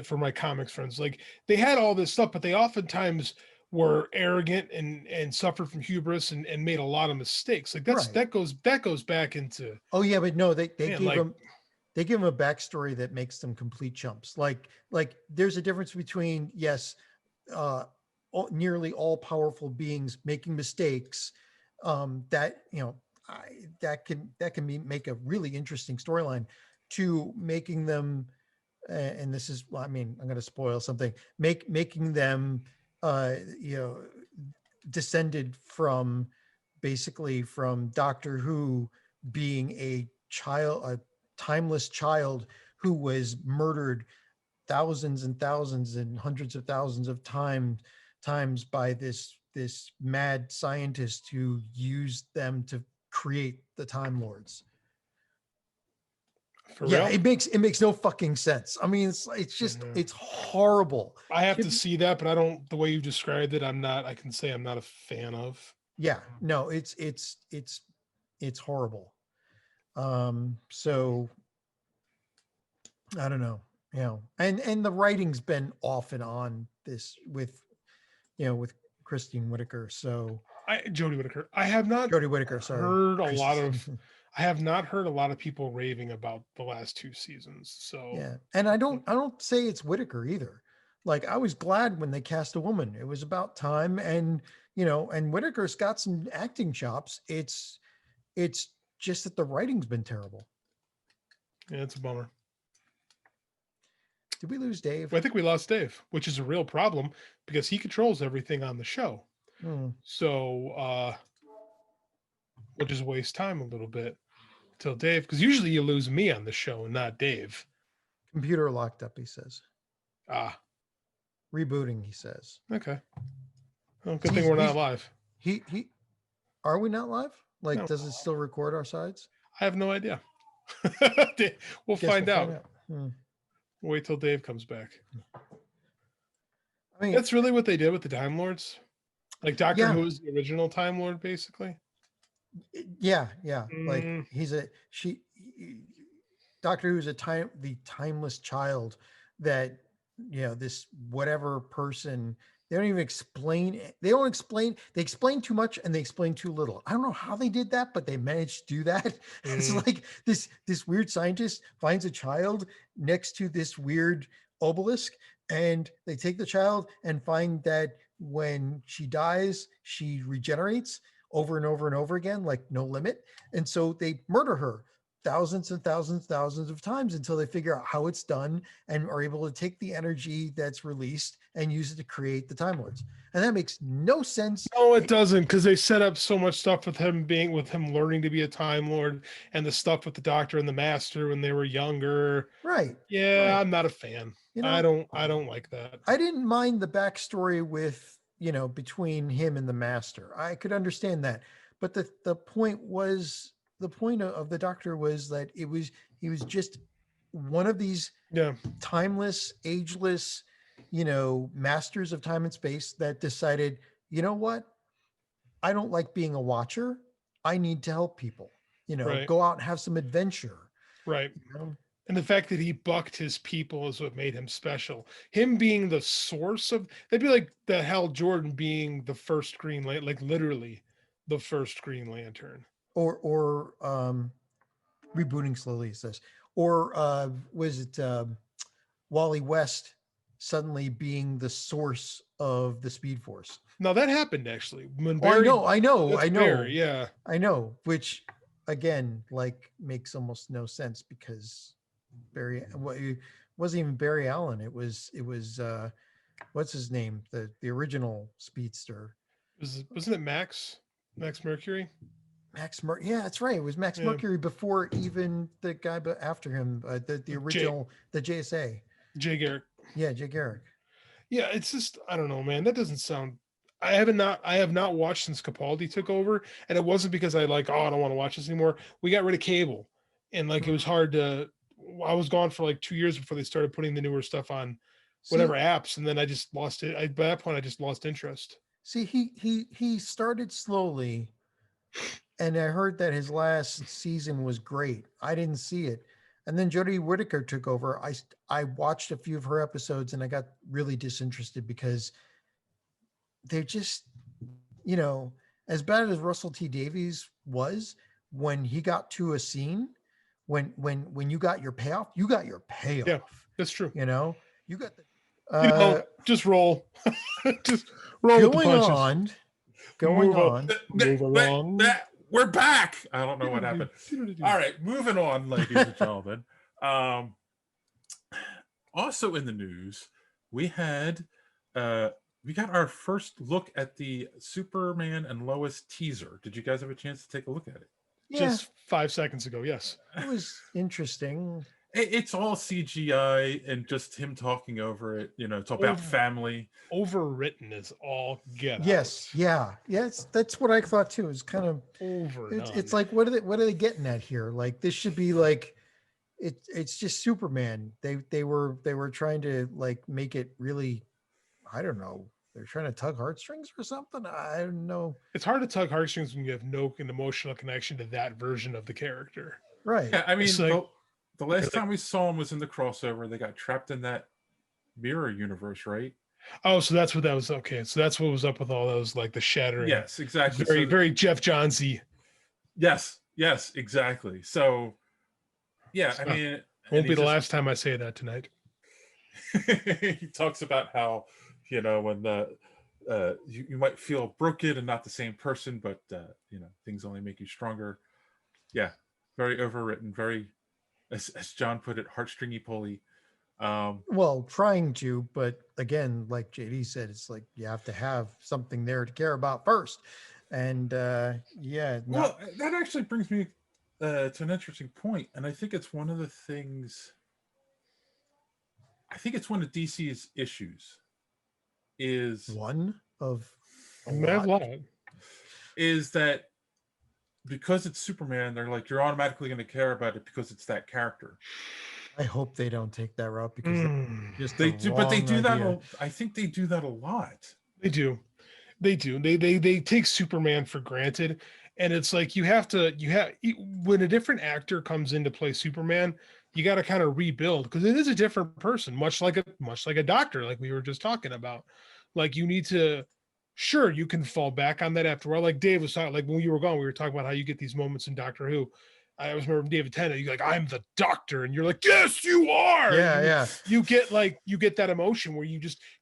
for my comics friends. Like they had all this stuff, but they oftentimes were arrogant and suffered from hubris and made a lot of mistakes. Like that goes back into. Oh yeah, but no, they gave them a backstory that makes them complete chumps. Like there's a difference between nearly all powerful beings making mistakes. That can make a really interesting storyline to making them, and this is, I'm going to spoil something, making them, descended from Doctor Who being a timeless child who was murdered thousands and thousands and hundreds of thousands of times by this mad scientist who used them to create the Time Lords. For real? It makes no fucking sense. I mean, it's just it's horrible. I have to see that, but I don't. The way you described it, I can say I'm not a fan of. Yeah, no, it's horrible. So I don't know, and the writing's been off and on this with Christine Whittaker. So Jodie Whittaker. I have not Jodie Whittaker. Sorry, heard a lot of. I have not heard a lot of people raving about the last two seasons. So yeah, and I don't say it's Whittaker either. Like I was glad when they cast a woman. It was about time, and and Whittaker's got some acting chops. It's just that the writing's been terrible. Yeah, it's a bummer. Did we lose Dave? Well, I think we lost Dave, which is a real problem because he controls everything on the show. So we'll just waste time a little bit till Dave, because usually you lose me on the show and not Dave. Computer locked up, he says. Rebooting, he says. Okay. Well, good thing we're not live. Are we not live? No. Does it still record our sides? I have no idea. We'll find out. Wait till Dave comes back. I mean, that's really what they did with the Time Lords. Like Doctor Who is the original Time Lord, basically. Yeah. Like Doctor Who is the timeless child that this whatever person. They don't even explain it. They explain too much and they explain too little. I don't know how they did that, but they managed to do that. It's like this weird scientist finds a child next to this weird obelisk, and they take the child and find that when she dies, she regenerates over and over and over again, like no limit. And so they murder her. thousands and thousands of times until they figure out how it's done and are able to take the energy that's released and use it to create the Time Lords. And that makes no sense. No, it doesn't, because they set up so much stuff with him learning to be a Time Lord, and the stuff with the Doctor and the Master when they were younger. Right. Yeah, right. I'm not a fan. You know, I don't like that. I didn't mind the backstory with, between him and the Master. I could understand that. But the point of the Doctor was that he was just one of these timeless, ageless, masters of time and space that decided, you know what? I don't like being a watcher. I need to help people, Right. go out and have some adventure. Right. And the fact that he bucked his people is what made him special. Him being the source of, that'd be like the Hal Jordan being the first Green Lantern, like literally the first Green Lantern. Or rebooting slowly, it says. Or was it Wally West suddenly being the source of the Speed Force? No, that happened actually. When Barry, Barry, I know. Barry, yeah. I know, which again, like, makes almost no sense because Barry, it wasn't even Barry Allen. It was what's his name? The original speedster. Wasn't it Max Mercury? Yeah, that's right. It was Max Mercury before even the guy after him, the original, the JSA. Jay Garrick. Yeah, Jay Garrick. Yeah, it's just, I don't know, man. That doesn't sound. I have not watched since Capaldi took over, and it wasn't because I don't want to watch this anymore. We got rid of cable, and like it was hard to. I was gone for like 2 years before they started putting the newer stuff on whatever apps, and then I just lost it. By that point, I just lost interest. See, he started slowly, and I heard that his last season was great. I didn't see it, and then Jodie Whittaker took over. I watched a few of her episodes, and I got really disinterested because they're just, as bad as Russell T Davies was when he got to a scene. When you got your payoff, you got your payoff. Yeah, that's true. You got the just roll. Just roll with the punches. Going on. Move along. We're back. I don't know what happened. All right, moving on, ladies and gentlemen. Also in the news, we got our first look at the Superman and Lois teaser. Did you guys have a chance to take a look at it? Yeah, just 5 seconds ago. Yes, it was interesting. It's all CGI and just him talking over it. Talk about family. Overwritten is all get. Yes, out. Yes, that's what I thought too. It's kind of overdone. It's like what are they getting at here? Like this should be like it's just Superman. They were trying to like make it really, I don't know. They're trying to tug heartstrings or something. I don't know. It's hard to tug heartstrings when you have no emotional connection to that version of the character. Right. Yeah, I mean, like, the last time we saw him was in the crossover. They got trapped in that mirror universe, right? Oh, so that's what that was. Okay, so that's what was up with all those, like the shattering. Yes, exactly. Very Jeff Johns-y. Yes, exactly. So, yeah, I mean, won't be the last time I say that tonight. He talks about how, when you might feel broken and not the same person, but things only make you stronger. Yeah, very overwritten, very, as John put it, heartstringy pulley. Well, trying to, but again, like JD said, it's like you have to have something there to care about first. And well, that actually brings me to an interesting point, and I think it's one of the things. I think it's one of DC's issues. Is one of a lot. Is that because it's Superman, they're like, you're automatically going to care about it because it's that character. I hope they don't take that route because they do, but they do that. I think they do that a lot. They do. They take Superman for granted, and it's like you have when a different actor comes in to play Superman, you got to kind of rebuild because it is a different person, much like a doctor, like we were just talking about. Like you need to, sure, you can fall back on that after a while. Like Dave was talking, like when you were gone, we were talking about how you get these moments in Doctor Who. I always remember David Tennant. You're like, I'm the doctor, and you're like, yes, you are. Yeah, You get that emotion where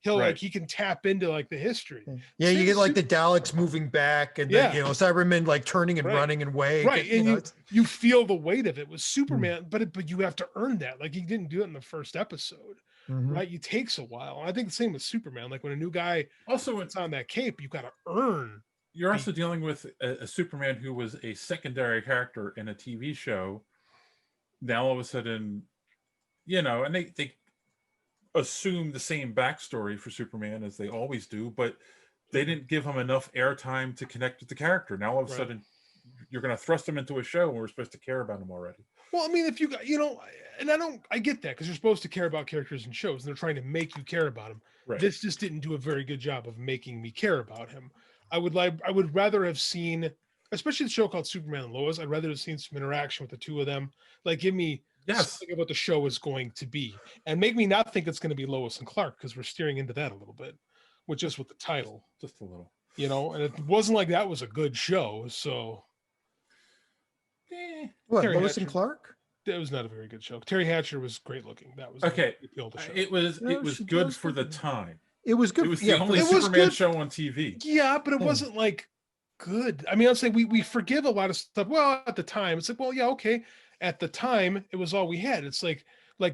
he'll Right. he can tap into like the history. yeah. You Same get like the Super- Daleks moving back, and Yeah. then Cybermen like turning and Right. running away. right, and it's- you feel the weight of it with Superman, but you have to earn that. Like he didn't do it in the first episode, Mhm. right? It takes a while. I think the same with Superman. Like when a new guy Also, puts on that cape, you got to earn. you're also dealing with a Superman who was a secondary character in a TV show. Now all of a sudden, and they assume the same backstory for Superman as they always do, but they didn't give him enough airtime to connect with the character. Now all of a sudden, you're going to thrust him into a show and we're supposed to care about him already. Well, I mean, if you got, and I get that because you're supposed to care about characters in shows and they're trying to make you care about him. Right. This just didn't do a very good job of making me care about him. I would rather have seen, especially the show called Superman and Lois. I'd rather have seen some interaction with the two of them. Like, give me something about the show is going to be, and make me not think it's going to be Lois and Clark because we're steering into that a little bit, with the title, just a little. And it wasn't like that was a good show. So, what Terry Lois and Hatcher. Clark? That was not a very good show. Terry Hatcher was great looking. That was Okay. the appeal of the show. It was good for the time. It was good. It was yeah, the only it was Superman good. show on TV. Yeah, but it wasn't like good. I mean, I'll say we forgive a lot of stuff. Well, at the time, it's like, well, yeah, okay. At the time, it was all we had. It's like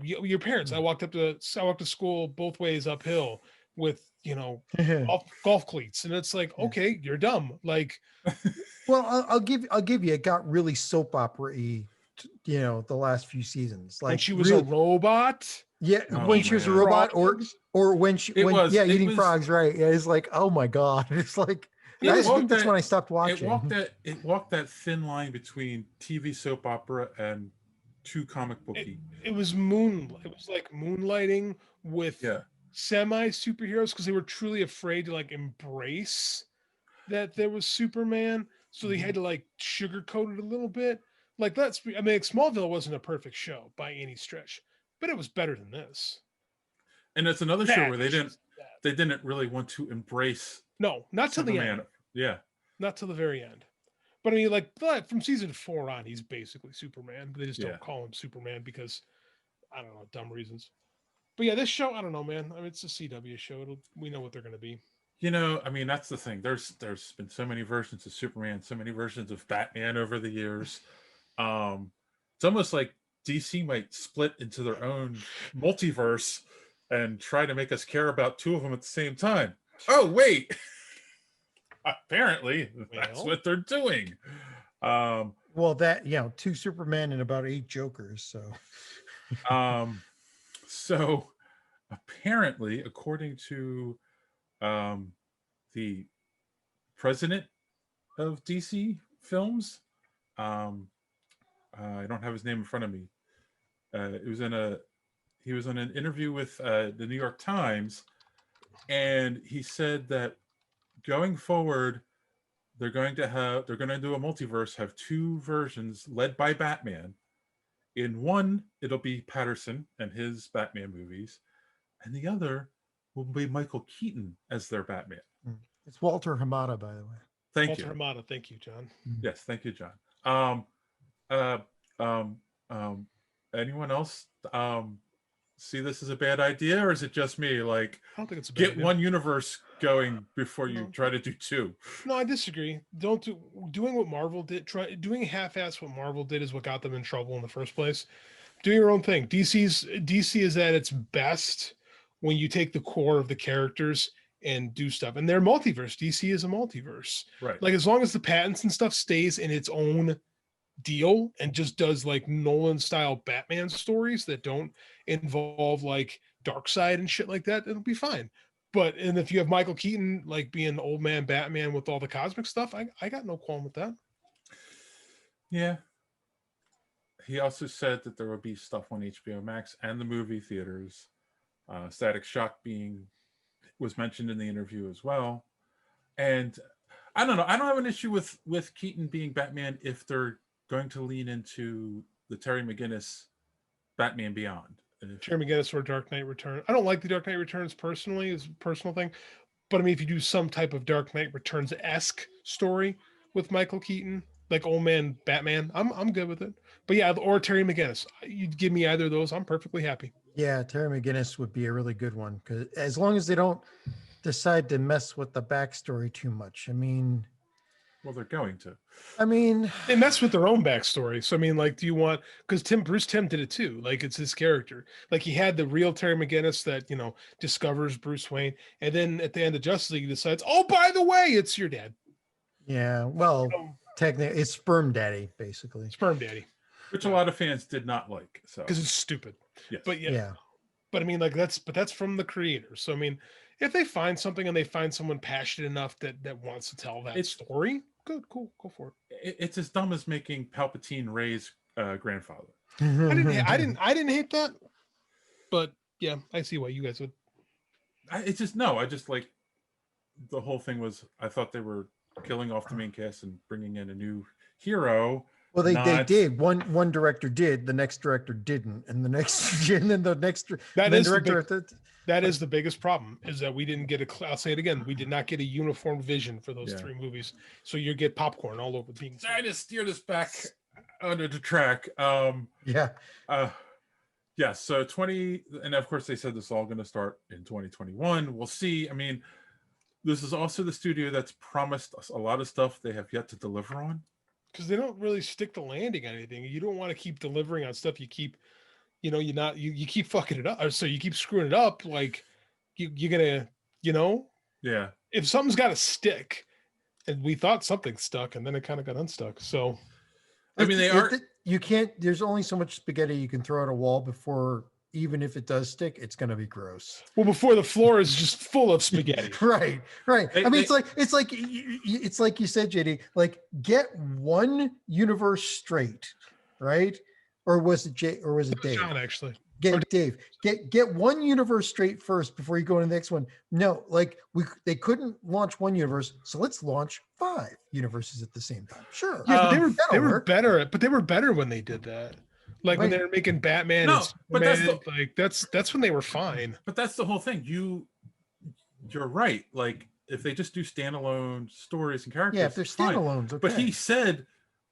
your parents. I walked to school both ways uphill with golf cleats, and it's like, okay, you're dumb. Like, well, I'll give you. It got really soap opera-y, the last few seasons. Like when she was a robot. Yeah, Oh, when she was a man. robot, Frogs. or when eating was- frogs, right? Yeah, it's like, oh my god, it's like I think that's when I stopped watching. It walked that thin line between TV soap opera and too comic booky. It was moonlight. It was like moonlighting with semi superheroes because they were truly afraid to like embrace that there was Superman, so they had to like sugarcoat it a little bit. Like Smallville wasn't a perfect show by any stretch, but it was better than this. And it's another show where they didn't really want to embrace. No, not till the end. Yeah, not till the very end. But I mean, like from season 4 on, he's basically Superman. But they just don't call him Superman because I don't know, dumb reasons. But yeah, this show, I don't know, man. I mean, it's a CW show. We know what they're going to be. I mean, that's the thing. There's been so many versions of Superman, so many versions of Batman over the years. It's almost like DC might split into their own multiverse and try to make us care about two of them at the same time. Oh, wait. Apparently, that's what they're doing. Well, that 2 Superman and about 8 Jokers. So, so apparently, according to the president of DC Films, I don't have his name in front of me. He was in an interview with the New York Times, and he said that going forward, they're going to do a multiverse, have 2 versions led by Batman. In one, it'll be Patterson and his Batman movies, and the other will be Michael Keaton as their Batman. it's Walter Hamada, by the way. Thank you. Walter Hamada, thank you, John. Yes, thank you, John. Anyone else see this as a bad idea, or is it just me? Like, I don't think it's a bad get idea. one universe going before you try to do 2. No, I disagree. Doing what Marvel did. Doing half-ass what Marvel did is what got them in trouble in the first place. Do your own thing. DC is at its best when you take the core of the characters and do stuff. And they're multiverse. DC is a multiverse. Right. Like as long as the patents and stuff stays in its own deal and just does like Nolan style Batman stories that don't involve like Darkseid and shit like that, it'll be fine. And if you have Michael Keaton like being old man Batman with all the cosmic stuff, I got no qualm with that. Yeah. He also said that there will be stuff on HBO Max and the movie theaters. Static Shock was mentioned in the interview as well. And I don't know. I don't have an issue with Keaton being Batman if they're going to lean into the Terry McGinnis Batman Beyond. Terry McGinnis or Dark Knight Returns. I don't like the Dark Knight Returns personally, it's a personal thing. But I mean, if you do some type of Dark Knight Returns-esque story with Michael Keaton, like old man Batman, I'm good with it. But yeah, or Terry McGinnis. You'd give me either of those, I'm perfectly happy. Yeah, Terry McGinnis would be a really good one, because as long as they don't decide to mess with the backstory too much. Well, they're going to. They mess with their own backstory. So I mean, like, do you want, because Bruce Timm did it too. Like, it's his character. Like, he had the real Terry McGinnis that, you know, discovers Bruce Wayne, and then at the end of Justice League, he decides, oh, by the way, it's your dad. Yeah, well, technically, it's sperm daddy, basically. Sperm daddy. Which a lot of fans did not like. So because it's stupid. yes. But yeah. But I mean, like, that's from the creator. So I mean, if they find something and they find someone passionate enough that wants to tell that story, good, cool, go for it. It's as dumb as making Palpatine Rey's grandfather. I didn't hate that, but yeah, I see why you guys would. I just like the whole thing was. I thought they were killing off the main cast and bringing in a new hero. Well, they did. One director did, the next director didn't, and the next and then the next director. That is the biggest problem, is that we didn't get I'll say it again, we did not get a uniform vision for those three movies. So you get popcorn all over things. I just steered us back under the track. So 20, and of course they said this is all going to start in 2021. We'll see. I mean, this is also the studio that's promised us a lot of stuff they have yet to deliver on. Because they don't really stick the landing on anything. You don't want to keep delivering on stuff you keep, you know, you keep fucking it up, or so you keep screwing it up. Like you're gonna, you know, if something's got to stick, and we thought something stuck, and then it kind of got unstuck. So I mean, you can't. There's only so much spaghetti you can throw at a wall before, even if it does stick, it's going to be gross. Well, before the floor is just full of spaghetti. Right. It's like you said, JD, like, get one universe straight, right? Or was it Dave? John, actually. Get one universe straight first before you go into the next one. No, like they couldn't launch one universe, so let's launch 5 universes at the same time. Sure. Yeah, they were better, but they were better when they did that. Like when they were making Batman and Superman, that's when they were fine. But that's the whole thing. You're right. Like, if they just do standalone stories and characters, if they're standalones, okay. But he said,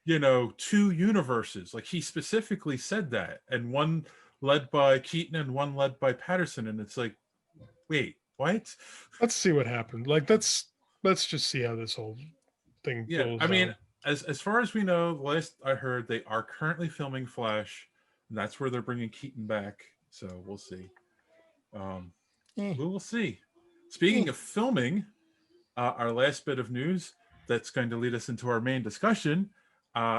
2 universes. Like, he specifically said that, and one led by Keaton and one led by Patterson, and it's like, wait, what? Let's see what happened. Like, let's just see how this whole thing goes. I mean, as far as we know, the last I heard, they are currently filming Flash, and that's where they're bringing Keaton back. So we'll see. We will see. Speaking of filming, our last bit of news that's going to lead us into our main discussion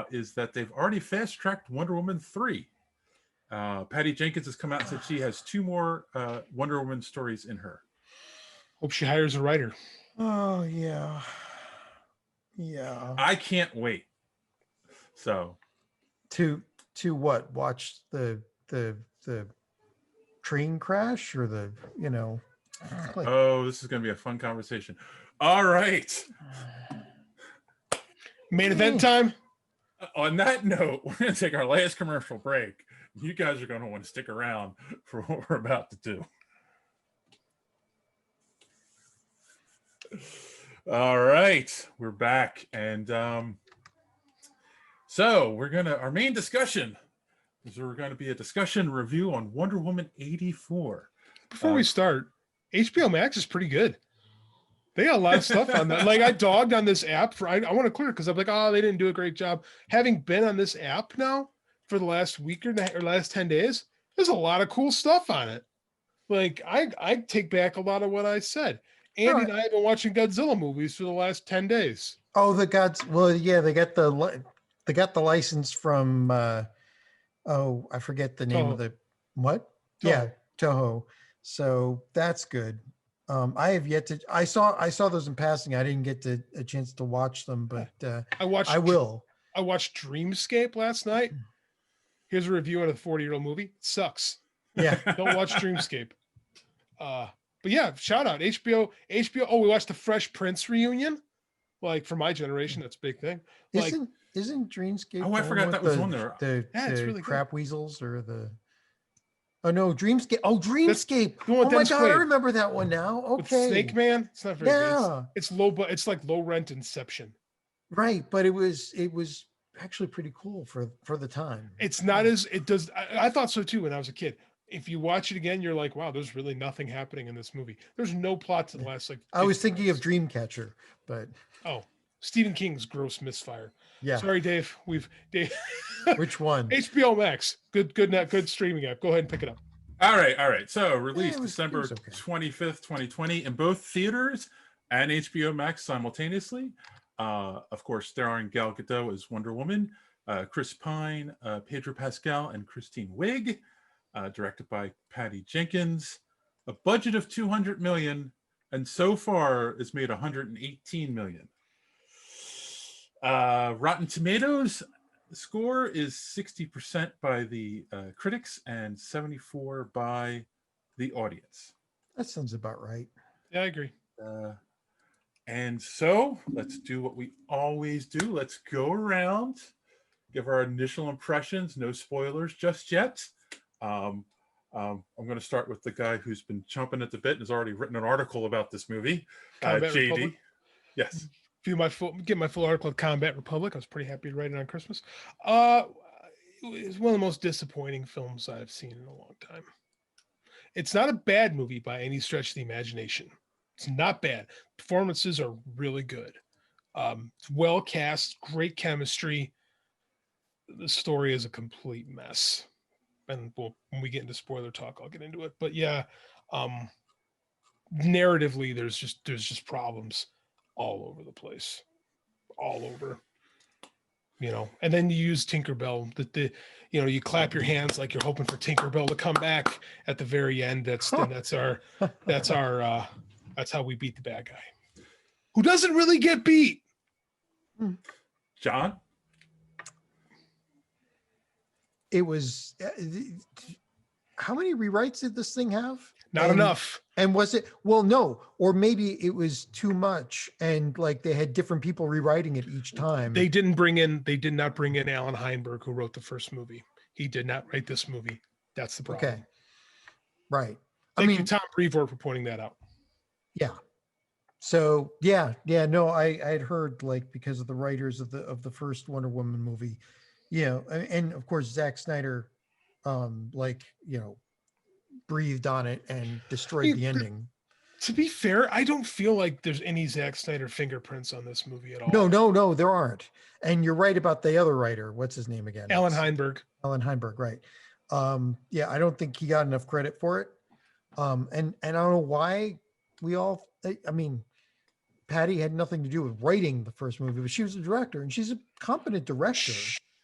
is that they've already fast-tracked Wonder Woman 3. Patty Jenkins has come out and said she has 2 more Wonder Woman stories in her. Hope she hires a writer. Oh, yeah. Yeah. I can't wait. So to what? Watch the train crash, or the, like... Oh, this is going to be a fun conversation. All right. Main event time. On that note, we're going to take our last commercial break. You guys are going to want to stick around for what we're about to do. All right, we're back, and so our main discussion is we're going to be a discussion review on Wonder Woman 84. Before we start, HBO Max is pretty good. They got a lot of stuff on that. Like, I dogged on this app I want to clear it because I'm like, oh, they didn't do a great job. Having been on this app now for the last week or last 10 days, there's a lot of cool stuff on it. Like, I take back a lot of what I said. Andy and I have been watching Godzilla movies for the last 10 days. Oh, they got the license from I forget the name of the what? Toho. Yeah, Toho. So that's good. I have yet to. I saw those in passing. I didn't get a chance to watch them, but I will. I watched Dreamscape last night. Here's a review on a 40-year-old movie. It sucks. Yeah, don't watch Dreamscape. But yeah, shout out HBO. Oh, we watched the Fresh Prince reunion. Like, for my generation, that's a big thing. Like, isn't Dreamscape? Oh, I forgot that was on there. It's really crap good. weasels, or the. Oh no, Dreamscape! Oh, Dreamscape! Oh my God, I remember that one now. Okay, with Snake Man. It's not very good. Yeah, It's low, but it's like low rent Inception. Right, but it was actually pretty cool for the time. It's not as it does. I thought so too when I was a kid. If you watch it again, you're like, wow, there's really nothing happening in this movie. There's no plot to the last like. I was 50 thinking of minutes. Dreamcatcher, but Oh, Stephen King's gross misfire. yeah. Sorry, Dave. Dave. Which one? HBO Max. Good streaming app. Go ahead and pick it up. All right. So Yeah, released it December was okay. 25th, 2020 in both theaters and HBO Max simultaneously. Of course, starring Gal Gadot as Wonder Woman, Chris Pine, Pedro Pascal, and Christine Wiig. Directed by Patty Jenkins. A budget of 200 million, and so far it's made 118 million. Rotten Tomatoes score is 60% by the critics and 74% by the audience. That sounds about right. Yeah, I agree. And so let's do what we always do. Let's go around, give our initial impressions. No spoilers just yet. I'm going to start with the guy who's been chomping at the bit and has already written an article about this movie, Combat JD. Republic. Yes. Get my full article of Combat Republic. I was pretty happy to write it on Christmas. It's one of the most disappointing films I've seen in a long time. It's not a bad movie by any stretch of the imagination. It's not bad. Performances are really good. It's well cast, great chemistry. The story is a complete mess. And when we get into spoiler talk, I'll get into it. But yeah, narratively, there's just problems all over the place, all over. And then you use Tinkerbell. You clap your hands like you're hoping for Tinkerbell to come back at the very end. That's how we beat the bad guy, who doesn't really get beat. John? It was how many rewrites did this thing have? Not enough. And was it, well, no, or maybe it was too much and like they had different people rewriting it each time. They did not bring in Alan Heinberg, who wrote the first movie. He did not write this movie. That's the problem. Okay. Right. Thank you, Tom Brevoort, for pointing that out. Yeah. So no, I had heard like because of the writers of the first Wonder Woman movie, and of course Zack Snyder, breathed on it and destroyed the ending. To be fair, I don't feel like there's any Zack Snyder fingerprints on this movie at all. No, there aren't. And you're right about the other writer. What's his name again? Alan Heinberg. Alan Heinberg, right. I don't think he got enough credit for it. And I don't know why Patty had nothing to do with writing the first movie, but she was a director and she's a competent director.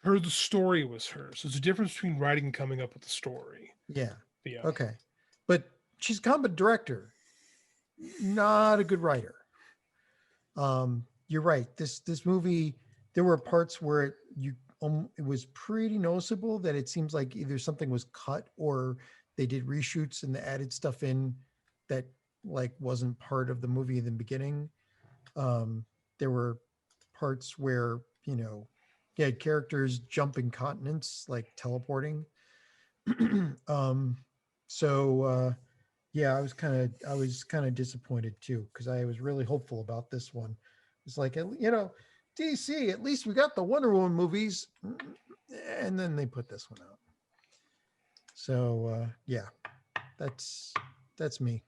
The story was hers. There's a difference between writing and coming up with the story. Yeah. Yeah. Okay. But she's a competent director, not a good writer. You're right. This movie, there were parts where it was pretty noticeable that it seems like either something was cut or they did reshoots and they added stuff in that like wasn't part of the movie in the beginning. There were parts where, you had characters jumping continents, like teleporting. I was kind of disappointed too, because I was really hopeful about this one. It's like, DC, at least we got the Wonder Woman movies, and then they put this one out. So that's me.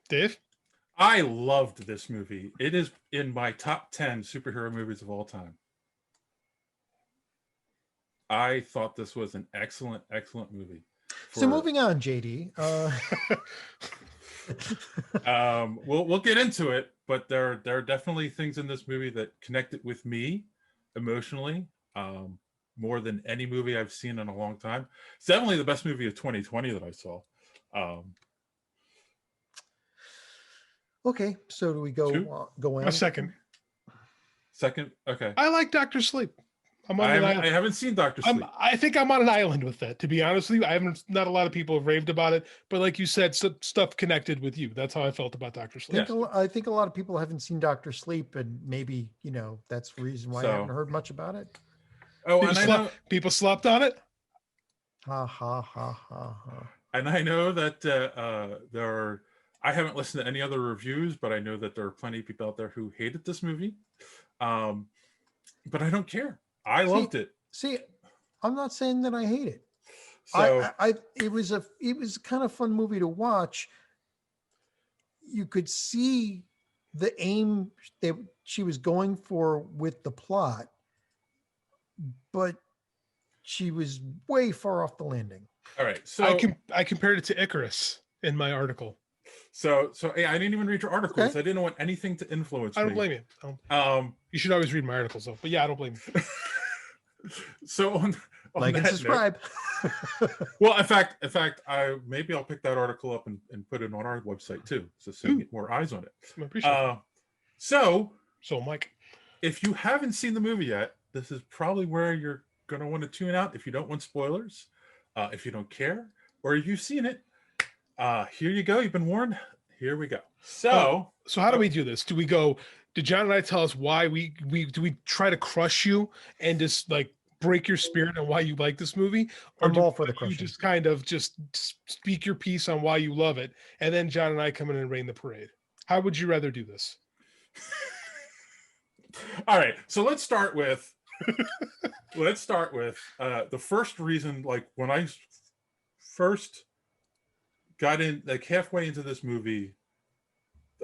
Dave? I loved this movie. It is in my top 10 superhero movies of all time. I thought this was an excellent movie. So moving on, JD. We'll get into it, but there are definitely things in this movie that connected with me emotionally more than any movie I've seen in a long time. It's definitely the best movie of 2020 that I saw. Okay, so do we go on? A second. Okay. I like Dr. Sleep. I haven't seen Dr. Sleep. I think I'm on an island with that, to be honest with you. Not a lot of people have raved about it, but like you said, stuff connected with you. That's how I felt about Dr. Sleep. I think a lot of people haven't seen Dr. Sleep, and maybe, that's the reason why I haven't heard much about it. Oh, people slept on it? Ha, ha, ha, ha, ha. And I know that I haven't listened to any other reviews, but I know that there are plenty of people out there who hated this movie. but I don't care. I loved it. See, I'm not saying that I hate it. So It was kind of fun movie to watch. You could see the aim that she was going for with the plot, but she was way far off the landing. all right. So I compared it to Icarus in my article. So yeah, I didn't even read your articles. Okay. I didn't want anything to influence me. I don't blame you. You should always read my articles though. But yeah, I don't blame you. So on Like and that subscribe. Well, in fact, maybe I'll pick that article up and put it on our website too, so we get more eyes on it. I appreciate it. So Mike, if you haven't seen the movie yet, this is probably where you're going to want to tune out if you don't want spoilers, if you don't care, or if you've seen it. Here you go. You've been warned. Here we go. So how do we do this? Do we go? Did John and I tell us why we try to crush you and just like break your spirit and why you like this movie, or I'm do all for the you crushing. just kind of just speak your piece on why you love it, and then John and I come in and rain the parade? How would you rather do this? All right. So let's start with the first reason. Like when I first got in, like halfway into this movie,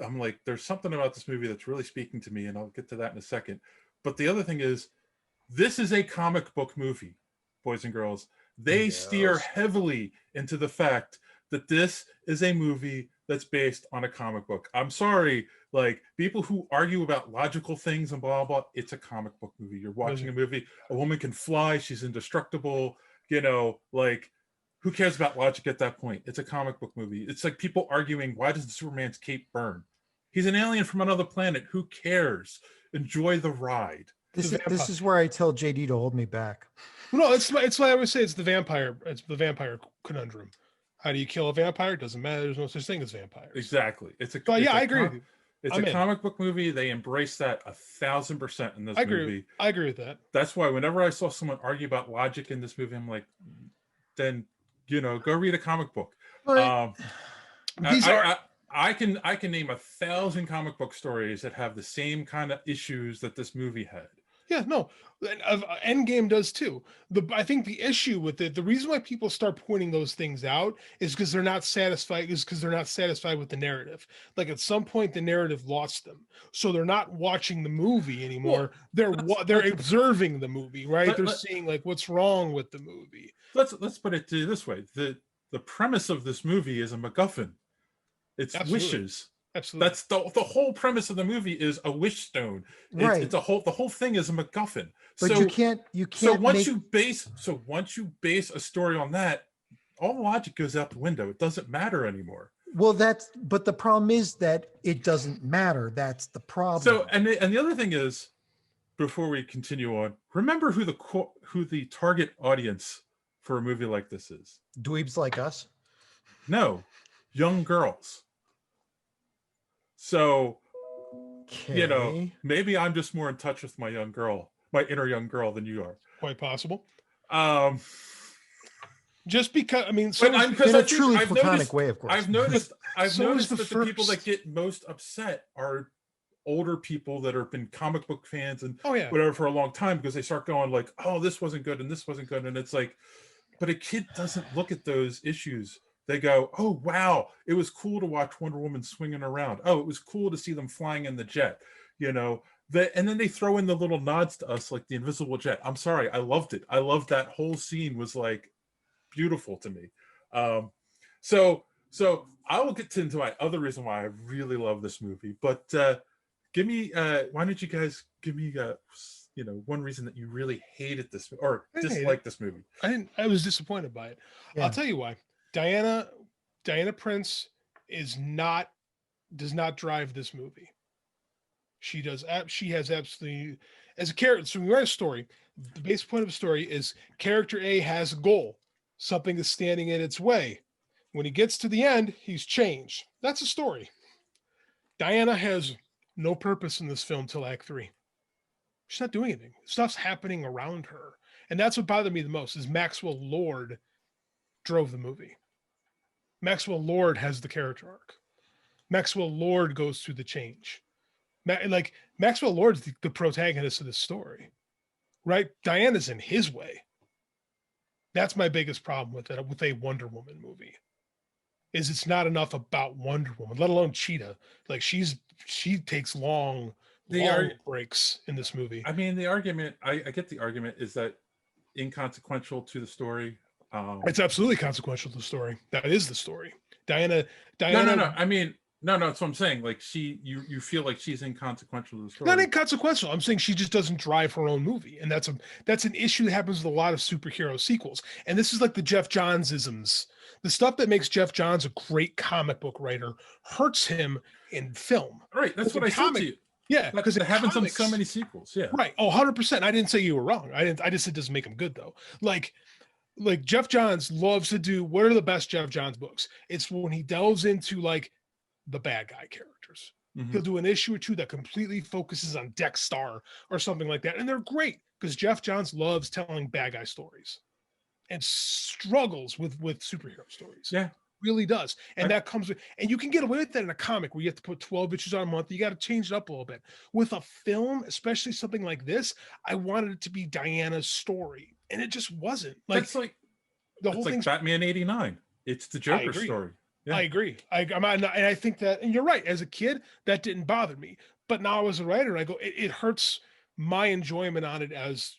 I'm like, there's something about this movie that's really speaking to me, and I'll get to that in a second. But the other thing is, this is a comic book movie, boys and girls. They steer heavily into the fact that this is a movie that's based on a comic book. I'm sorry, like people who argue about logical things and blah, blah, it's a comic book movie. You're watching a movie, a woman can fly, she's indestructible, like who cares about logic at that point? It's a comic book movie. It's like people arguing, why doesn't Superman's cape burn? He's an alien from another planet. Who cares? Enjoy the ride. This is where I tell JD to hold me back. No, it's why I would say it's the vampire conundrum. How do you kill a vampire? It doesn't matter. There's no such thing as vampires. Exactly. I agree with you. It's a comic book movie. They embrace that 1,000% in this movie. I agree with that. That's why whenever I saw someone argue about logic in this movie, I'm like, then go read a comic book. But I can name 1,000 comic book stories that have the same kind of issues that this movie had. Yeah, no, Endgame does too. I think the issue with it, the reason why people start pointing those things out is because they're not satisfied. Is because they're not satisfied with the narrative. Like at some point, the narrative lost them, so they're not watching the movie anymore. Well, they're observing the movie, right? They're seeing like what's wrong with the movie. Let's put it this way: the premise of this movie is a MacGuffin. It's wishes. Absolutely. That's the whole premise of the movie is a wish stone. It's the whole thing is a MacGuffin. But so, you can't. So once you base a story on that, all the logic goes out the window. It doesn't matter anymore. Well, but the problem is that it doesn't matter. That's the problem. So and the other thing is, before we continue on, remember who the target audience for a movie like this is. Dweebs like us? No, young girls. So, maybe I'm just more in touch with my inner young girl than you are. Quite possible. Just because, I mean, so in a truly platonic way, of course. I've noticed that the people that get most upset are older people that have been comic book fans and whatever for a long time, because they start going like, oh, this wasn't good and this wasn't good. And it's like, but a kid doesn't look at those issues. They go, oh, wow, it was cool to watch Wonder Woman swinging around. Oh, it was cool to see them flying in the jet, and then they throw in the little nods to us, like the invisible jet. I'm sorry, I loved it. I loved that whole scene, was like beautiful to me. So I will get into my other reason why I really love this movie. But why don't you guys give me one reason that you really hated this or disliked this movie? I was disappointed by it. Yeah. I'll tell you why. Diana Prince does not drive this movie. She has absolutely, as a character. So when we write a story, the base point of a story is character A has a goal. Something is standing in its way. When he gets to the end, he's changed. That's a story. Diana has no purpose in this film till Act 3. She's not doing anything. Stuff's happening around her. And that's what bothered me the most, is Maxwell Lord drove the movie. Maxwell Lord has the character arc. Maxwell Lord goes through the change. Like Maxwell Lord's the protagonist of this story, right? Diana's in his way. That's my biggest problem with it, with a Wonder Woman movie, is it's not enough about Wonder Woman, let alone Cheetah. Like she takes long breaks in this movie. I mean, the argument, I get the argument, is that inconsequential to the story. It's absolutely consequential to the story. That is the story. Diana. No. I mean, no. That's what I'm saying. Like you feel like she's inconsequential to the story. Not inconsequential. I'm saying she just doesn't drive her own movie, and that's an issue that happens with a lot of superhero sequels. And this is like the Jeff Johns-isms. The stuff that makes Jeff Johns a great comic book writer hurts him in film. Right. That's what I said to you. Yeah, because it happens on so many sequels. Yeah. Right. Oh, 100%. I didn't say you were wrong. I just said it doesn't make him good though. Like Jeff Johns loves to do, what are the best Jeff Johns books? It's when he delves into like the bad guy characters. Mm-hmm. He'll do an issue or two that completely focuses on Dexter or something like that. And they're great because Jeff Johns loves telling bad guy stories and struggles with superhero stories. Yeah. Really does. And that comes with, and you can get away with that in a comic where you have to put 12 issues on a month. You got to change it up a little bit. With a film, especially something like this, I wanted it to be Diana's story. And it just wasn't. Like, that's like the whole thing. Batman 89. It's the Joker story. Yeah. I agree. And I think that, and you're right. As a kid, that didn't bother me. But now as a writer, I go, it hurts my enjoyment on it as,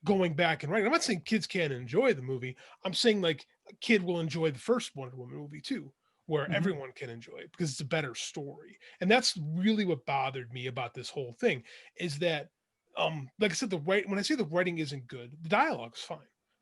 going back and writing. I'm not saying kids can't enjoy the movie. I'm saying like a kid will enjoy the first Wonder Woman movie too, where everyone can enjoy it because it's a better story. And that's really what bothered me about this whole thing is that, like I said, when I say the writing isn't good, the dialogue's fine.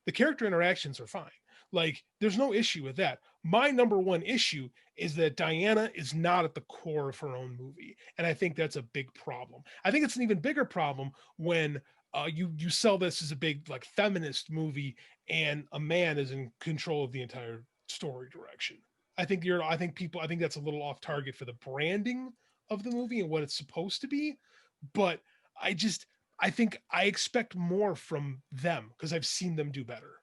The character interactions are fine. Like there's no issue with that. My number one issue is that Diana is not at the core of her own movie. And I think that's a big problem. I think it's an even bigger problem when you sell this as a big like feminist movie and a man is in control of the entire story direction. I think that's a little off target for the branding of the movie and what it's supposed to be. But I think I expect more from them because I've seen them do better.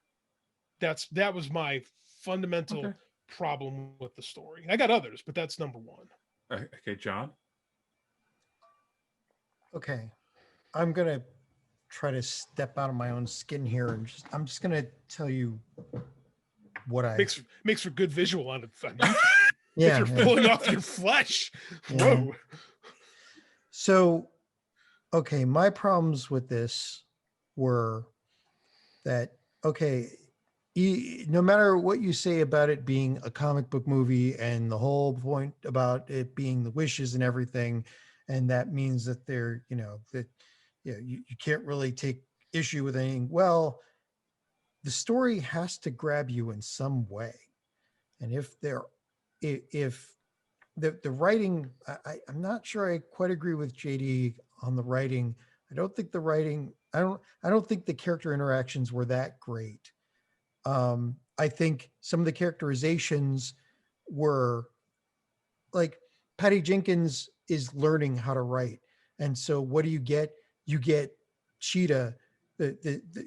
That was my fundamental problem with the story. I got others, but that's number one. Okay, John. Okay. I'm going to try to step out of my own skin here and I'm just going to tell you what makes for good visual on it. Yeah, you're pulling off your flesh. Yeah. Whoa. So, okay, my problems with this were that, no matter what you say about it being a comic book movie and the whole point about it being the wishes and everything, and that means that they're, you can't really take issue with anything. Well, the story has to grab you in some way. And if the writing, I'm not sure I quite agree with JD on the writing. I don't think the character interactions were that great. I think some of the characterizations were like Patty Jenkins is learning how to write. And so what do you get? You get Cheetah,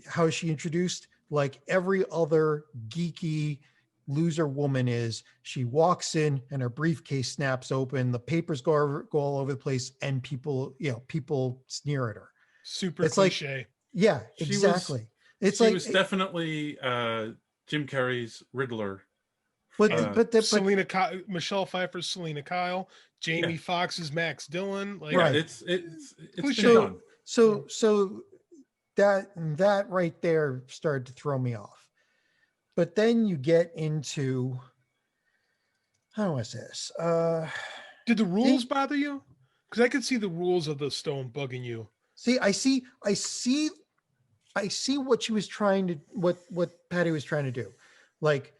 how is she introduced? Like every other geeky loser woman is. She walks in and her briefcase snaps open, the papers go all over the place, and people sneer at her. Super it's cliche. Like, yeah, exactly. She was definitely Jim Carrey's Riddler. But Michelle Pfeiffer's Selena Kyle, Jamie Foxx's Max Dillon. Like, right. It's been done. So that right there started to throw me off. But then you get into, how do I say this? Did the rules bother you? Because I could see the rules of the stone bugging you. See, I see what she was trying to, what Patty was trying to do. Like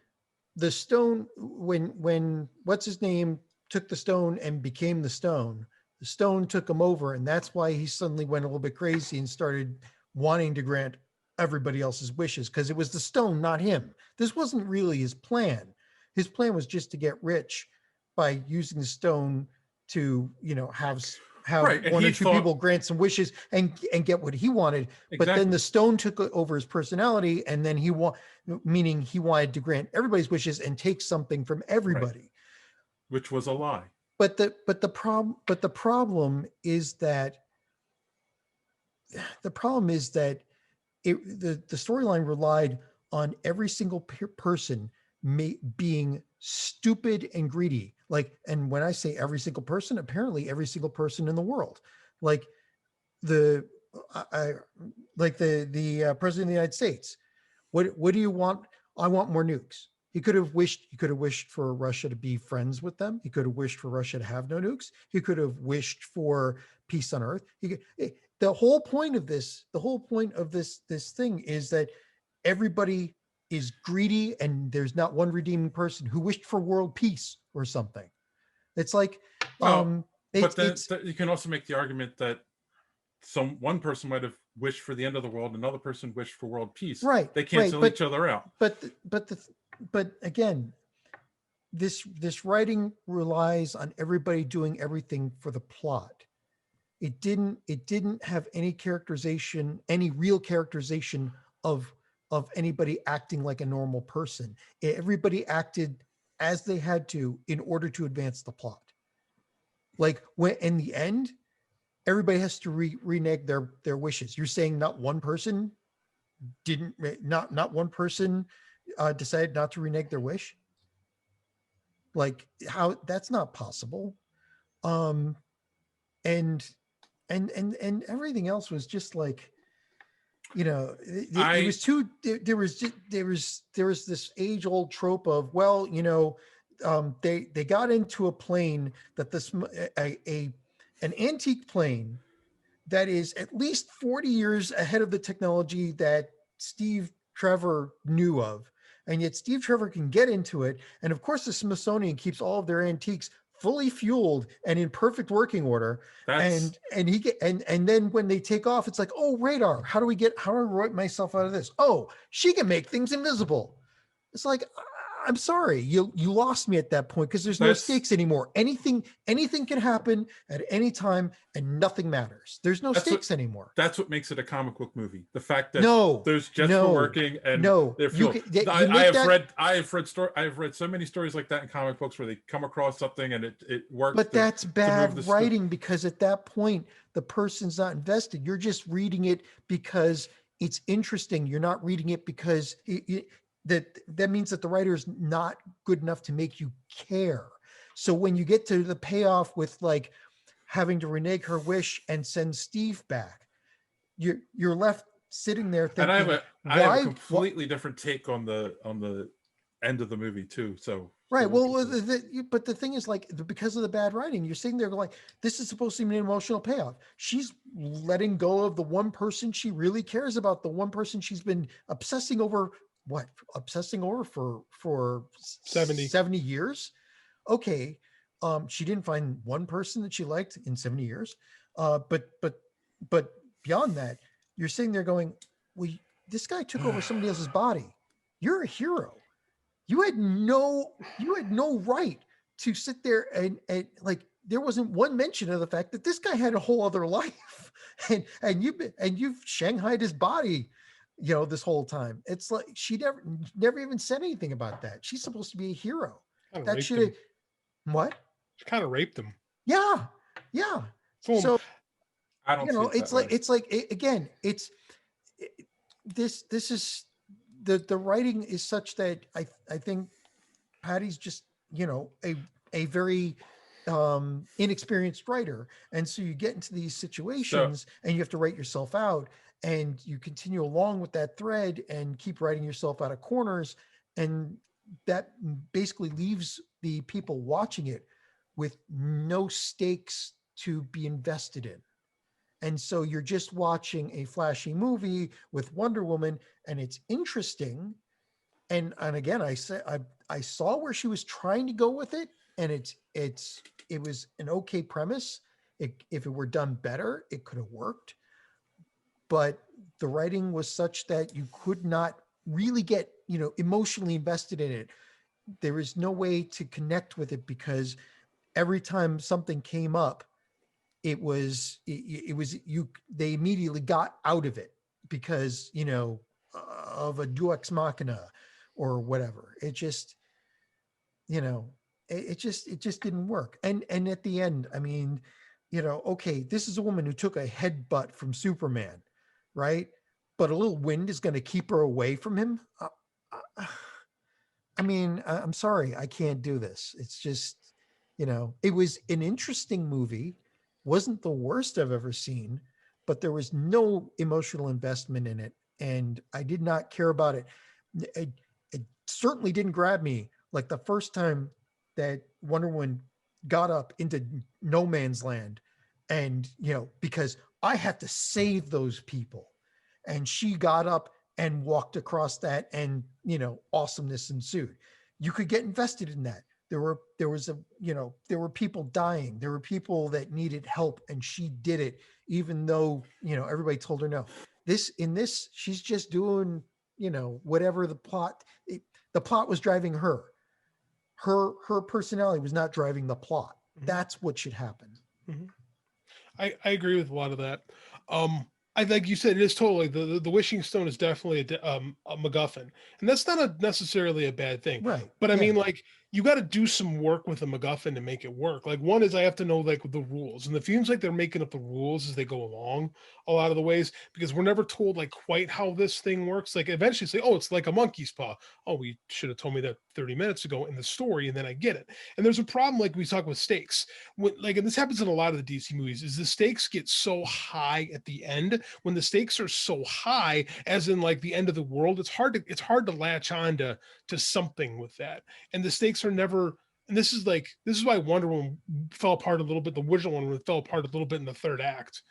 the stone, when what's his name took the stone and became the stone took him over. And that's why he suddenly went a little bit crazy and started wanting to grant everybody else's wishes, because it was the stone, not him. This wasn't really his plan. His plan was just to get rich by using the stone to, have one or two people grant some wishes and get what he wanted. Exactly. But then the stone took over his personality, and then he wanted to grant everybody's wishes and take something from everybody. Right. Which was a lie. but the problem is that the storyline relied on every single person being stupid and greedy. Like, and when I say every single person, apparently every single person in the world, like the president of the United States. What do you want? I want more nukes. He could have wished for Russia to be friends with them. He could have wished for Russia to have no nukes. He could have wished for peace on earth. The whole point of this thing is that everybody is greedy and there's not one redeeming person who wished for world peace or something. It's like, but then you can also make the argument that one person might have wished for the end of the world, another person wished for world peace. Right. They cancel each other out. But again, this writing relies on everybody doing everything for the plot. It didn't have any real characterization of anybody acting like a normal person. Everybody acted as they had to in order to advance the plot. Like, when in the end, everybody has to renege their wishes. You're saying not one person decided not to renege their wish? Like, how? That's not possible. And everything else was just like, it was too. There was this age old trope of, well, they got into a plane that an antique plane that is at least 40 years ahead of the technology that Steve Trevor knew of. And yet Steve Trevor can get into it. And of course, the Smithsonian keeps all of their antiques fully fueled and in perfect working order. And then when they take off, it's like, oh, radar. How do I write myself out of this? Oh, she can make things invisible. It's like, I'm sorry, you lost me at that point, because there's no stakes anymore. Anything can happen at any time and nothing matters. There's no stakes anymore. That's what makes it a comic book movie. The fact that there's jets for working and they're fueled. I have read so many stories like that in comic books where they come across something and it works. But that's bad writing, because at that point the person's not invested. You're just reading it because it's interesting. You're not reading it because that means that the writer is not good enough to make you care. So when you get to the payoff with like having to renege her wish and send Steve back, you're left sitting there thinking. And I have a completely different take on the end of the movie too. So right. But the thing is, like, because of the bad writing, you're sitting there going, this is supposed to be an emotional payoff. She's letting go of the one person she really cares about, the one person she's been obsessing over for 70 years. Okay. She didn't find one person that she liked in 70 years. But beyond that, you're sitting there going, well, this guy took over somebody else's body. You're a hero. You had no right to sit there and like, there wasn't one mention of the fact that this guy had a whole other life, and you've shanghaied his body, this whole time. It's like she never even said anything about that. She's supposed to be a hero. That should have. What? She kind of raped him. Yeah. So I don't. It's like again. This is the writing is such that I think Patty's just a very inexperienced writer, and so you get into these situations and you have to write yourself out. And you continue along with that thread and keep writing yourself out of corners. And that basically leaves the people watching it with no stakes to be invested in. And so you're just watching a flashy movie with Wonder Woman, and it's interesting. And again, I saw where she was trying to go with it, and it was an okay premise. If it were done better, it could have worked. But the writing was such that you could not really get, emotionally invested in it. There is no way to connect with it, because every time something came up, they immediately got out of it because, of a deus ex machina or whatever. It just, it just didn't work. And at the end, I mean, okay, this is a woman who took a headbutt from Superman, right? But a little wind is going to keep her away from him. I mean, I'm sorry, I can't do this. It's just, it was an interesting movie. Wasn't the worst I've ever seen, but there was no emotional investment in it. And I did not care about it. It certainly didn't grab me like the first time that Wonder Woman got up into no man's land. And, because I had to save those people. And she got up and walked across that, and, awesomeness ensued. You could get invested in that. There were people dying. There were people that needed help, and she did it, even though, everybody told her no. She's just doing, whatever the plot was driving her. Her personality was not driving the plot. That's what should happen. Mm-hmm. I agree with a lot of that. I like you said, it is totally the wishing stone is definitely a MacGuffin, and that's not necessarily a bad thing, right? But I mean, like, you got to do some work with a MacGuffin to make it work. Like, one is I have to know like the rules, and it seems like they're making up the rules as they go along a lot of the ways, because we're never told like quite how this thing works. Like, eventually say, oh, it's like a monkey's paw. Oh, we should have told me that 30 minutes ago in the story, and then I get it. And there's a problem, like we talk with stakes, and this happens in a lot of the DC movies, is the stakes get so high at the end. When the stakes are so high, as in like the end of the world, it's hard to latch on to something with that. And the stakes are never, and this is why Wonder Woman fell apart a little bit. The original one fell apart a little bit in the third act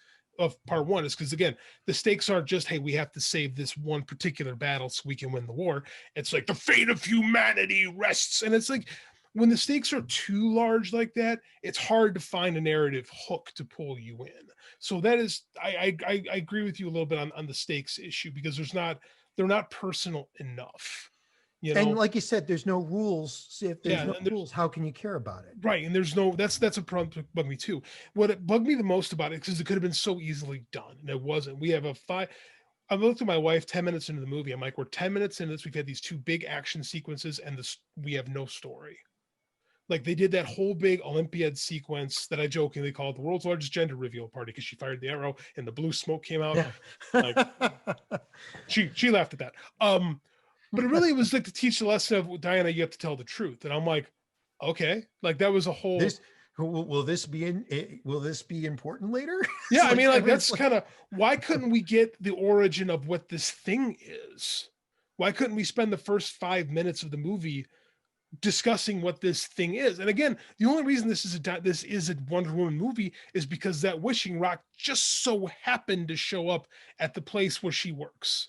of part one, is because, again, the stakes aren't just, hey, we have to save this one particular battle so we can win the war. It's like the fate of humanity rests. And it's like, when the stakes are too large like that, it's hard to find a narrative hook to pull you in. So that is, I agree with you a little bit on the stakes issue, because they're not personal enough. And like you said, there's no rules. So if there's no rules, how can you care about it? Right. And there's no, that's a problem that bugged me too. What it bugged me the most about it, because it could have been so easily done, and it wasn't. We have I looked at my wife 10 minutes into the movie. I'm like, we're 10 minutes into this. We've had these two big action sequences, and we have no story. Like, they did that whole big Olympiad sequence that I jokingly called the world's largest gender reveal party, because she fired the arrow and the blue smoke came out. Yeah. Like, she laughed at that. But it really was like to teach the lesson of, Diana, you have to tell the truth. And I'm like, okay, like that was a whole. Will this be important later? Yeah, I mean, like, that's kind of, why couldn't we get the origin of what this thing is? Why couldn't we spend the first 5 minutes of the movie discussing what this thing is? And again, the only reason this is a Wonder Woman movie is because that wishing rock just so happened to show up at the place where she works.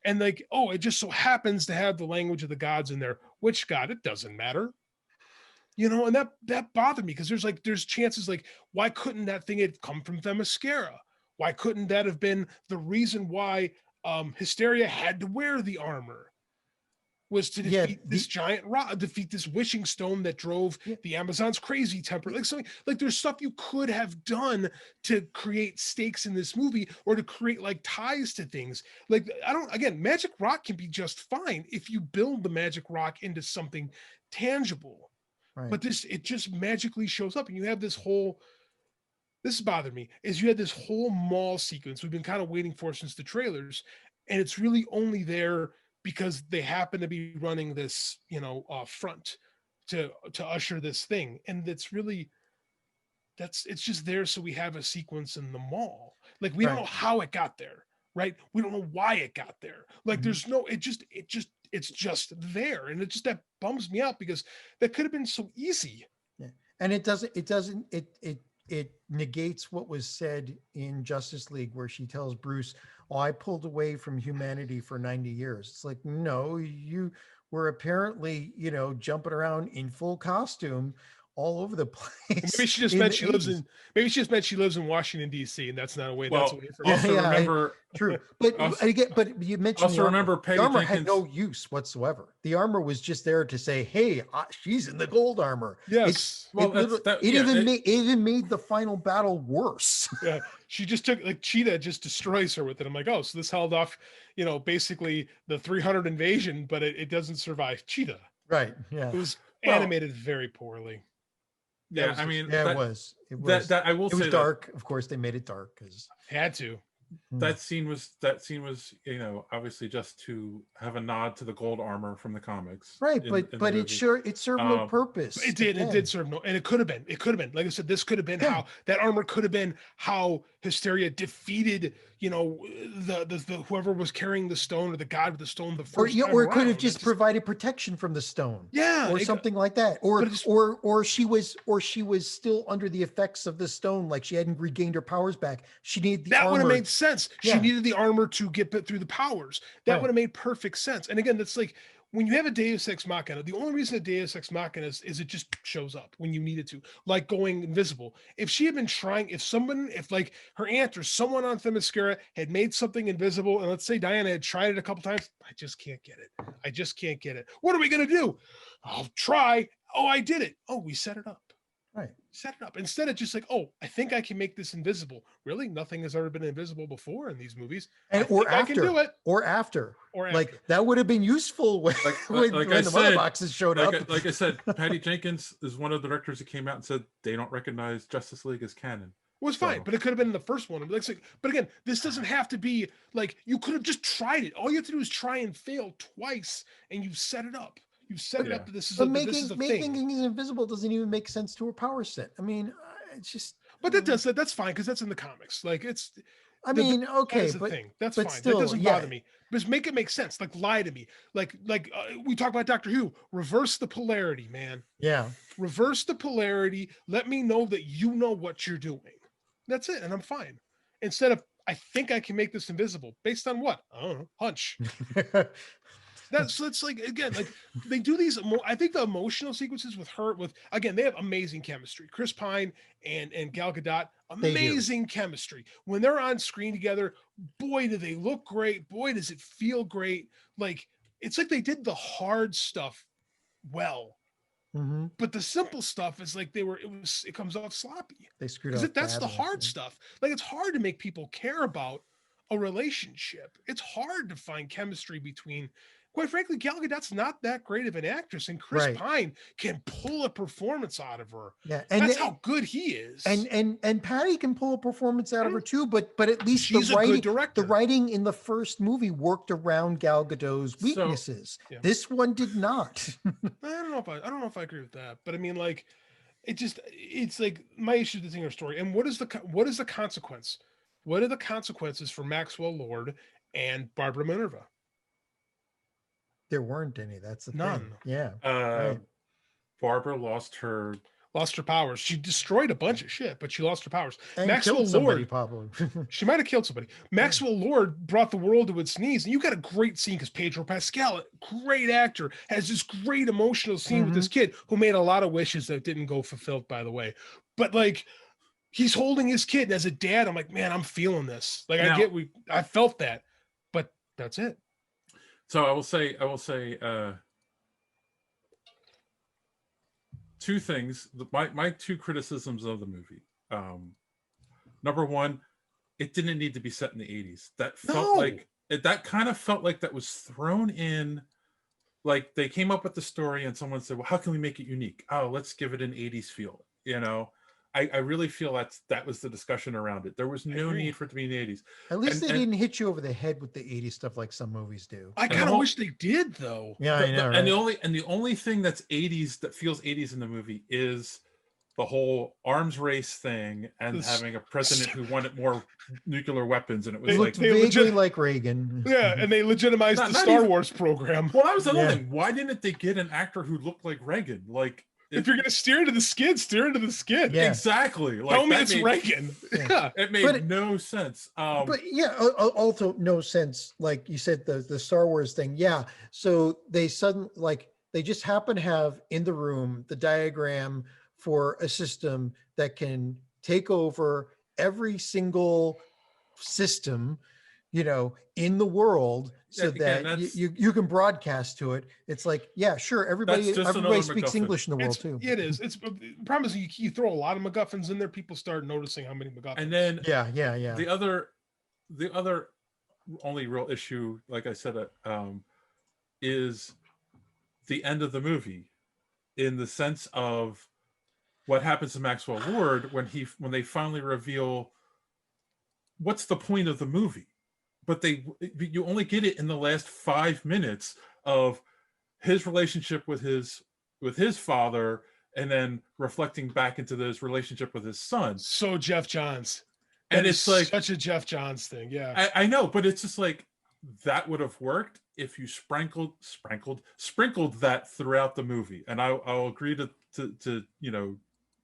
And like, oh, it just so happens to have the language of the gods in there. Which god? It doesn't matter. And that bothered me, because there's chances, like, why couldn't that thing have come from Themyscira? Why couldn't that have been the reason why Hysteria had to wear the armor? Was to defeat this giant rock, defeat this wishing stone that drove the Amazons crazy temper. Like, something like, there's stuff you could have done to create stakes in this movie, or to create like ties to things. Like, magic rock can be just fine if you build the magic rock into something tangible. Right. But it just magically shows up, and you have this bothered me, is you had this whole mall sequence we've been kind of waiting for since the trailers, and it's really only there because they happen to be running this, front to usher this thing. And it's just there so we have a sequence in the mall. Like, we don't know how it got there, right? We don't know why it got there. Like, there's no, it's just there. And that bums me out, because that could have been so easy. Yeah. And it negates what was said in Justice League, where she tells Bruce, "Oh, I pulled away from humanity for 90 years. It's like, no, you were apparently, jumping around in full costume all over the place. Maybe she just meant she lives in Washington, D.C., and that's not a way. Well, that's a way for also remember, true. But but you mentioned also remember the armor had no use whatsoever. The armor was just there to say, "Hey, she's in the gold armor." Yes. It even made the final battle worse. Yeah, she just took, like, Cheetah just destroys her with it. I'm like, oh, so this held off, basically the 300 invasion, but it doesn't survive Cheetah. Right. Yeah. It was animated very poorly. Yeah, I mean, Yeah, that, it was. that I will It say was that dark. Of course, they made it dark because Had to. that scene was obviously just to have a nod to the gold armor from the comics, right. in the But it movie. served no Um, purpose. It did. It again. did serve no, and it could have been. It could have been. Like I said, this could have been Yeah. how that armor could have been how Hysteria defeated, the whoever was carrying the stone or the god with the stone the Or first yeah, time or it could have around. just provided protection from the stone. Yeah, Or it- something like that. Or but it just- or she was still under the effects of the stone, like she hadn't regained her powers back. She needed the that would have armor. made sense. She Yeah. needed the armor to get through the powers. That Right. would have made perfect sense. And again, that's like when you have a Deus Ex Machina, the only reason a Deus Ex Machina is it just shows up when you need it to, like going invisible. If she had been trying, if like her aunt or someone on Themyscira had made something invisible, and let's say Diana had tried it a couple times, I just can't get it. I just can't get it. What are we gonna do? I'll try. Oh, I did it. Oh, we set it up. Right. Set it up instead of just like, oh, I think I can make this invisible. Really, nothing has ever been invisible before in these movies. And I think I can do it. Or after. Or Like after. that would have been useful when, when like the I mother said, boxes showed up. like I said, Patty Jenkins is one of the directors who came out and said they don't recognize Justice League as canon. Was So- fine, but it could have been in the first one. But again, this doesn't have to be like you could have just tried it. All you have to do is try and fail twice, and you've set it up. You've set it up that this is But this is a making thing. things invisible doesn't even make sense to her power set. I mean, it's just. But that's fine because that's in the comics. Like it's. I the- mean, that okay, is a but thing. That's but fine. still, that doesn't yeah. bother me. Just make it make sense. Like lie to me. Like we talk about Doctor Who. Reverse the polarity, man. Yeah. Reverse the polarity. Let me know that you know what you're doing. That's it, and I'm fine. Instead of I think I can make this invisible based on what? I don't know, hunch. That's like again, like they do these. I think the emotional sequences with her, again, they have amazing chemistry. Chris Pine and Gal Gadot, They do. amazing chemistry. When they're on screen together, boy, do they look great. Boy, does it feel great. Like it's like they did the hard stuff well, hmm but the simple stuff is like it comes off sloppy. They screwed Because up. that's the badly, hard yeah. stuff. Like it's hard to make people care about a relationship. It's hard to find chemistry between. Quite frankly, Gal Gadot's not that great of an actress, and Chris Right. Pine can pull a performance out of her. Yeah, and That's then- how good he is. and Patty can pull a performance out of her too, but at least She's the a writing, good director. the writing in the first movie worked around Gal Gadot's So- weaknesses. Yeah. This one did not. I don't know if I agree with that, but I mean, like, it's like my issue with the Singer story. And what is the consequence? What are the consequences for Maxwell Lord and Barbara Minerva? There weren't any. That's the None. thing. Yeah. Uh, Barbara lost her. Powers. She destroyed a bunch of shit, but she lost her powers. And Maxwell killed somebody Lord, probably. she might have killed somebody. Maxwell Lord brought the world to its knees, and you got a great scene because Pedro Pascal, great actor, has this great emotional scene with this kid who made a lot of wishes that didn't go fulfilled, by the way. But like, he's holding his kid, and as a dad, I'm like, man, I'm feeling this. Like, Now- I felt that, but that's it. So I will say two things. My two criticisms of the movie. Number one, it didn't need to be set in the 80s. That felt No. like that kind of felt like that was thrown in. Like they came up with the story and someone said, well, how can we make it unique? Oh, let's give it an 80s feel. I really feel that was the discussion around it. There was no agree. need for it to be in the 80s. At least And- they and- didn't hit you over the head with the 80s stuff like some movies do. I the kind of whole- wish they did, though. Yeah, I know. And Right? the only thing that's 80s that feels 80s in the movie is the whole arms race thing and This- having a president who wanted more nuclear weapons, and it was They- like, Looked they vaguely legit- like Reagan. Yeah, and they legitimized Not- the not Star even- Wars program. well, that was another Yeah. thing. Why didn't they get an actor who looked like Reagan? Like, If you're gonna steer into the skid, steer into the skid. Yeah. exactly. Like Tell me that it's made, Reagan. Yeah. Yeah. It made But- no sense. But yeah, also no sense. Like you said, the Star Wars thing. Yeah. So they they just happen to have in the room the diagram for a system that can take over every single system, in the world, so Again, that that's- you can broadcast to it. It's like, yeah, sure, everybody just another everybody speaks MacGuffin. English in the world too. It is. It's the problem is you throw a lot of MacGuffins in there, people start noticing how many MacGuffins. and then Yeah. the other only real issue, like I said, is the end of the movie in the sense of what happens to Maxwell Lord when they finally reveal what's the point of the movie, but you only get it in the last 5 minutes of his relationship with his father, and then reflecting back into his relationship with his son. So Jeff Johns. And it's like such a Jeff Johns thing. Yeah. I know, but it's just like that would have worked if you sprinkled that throughout the movie. And I'll agree to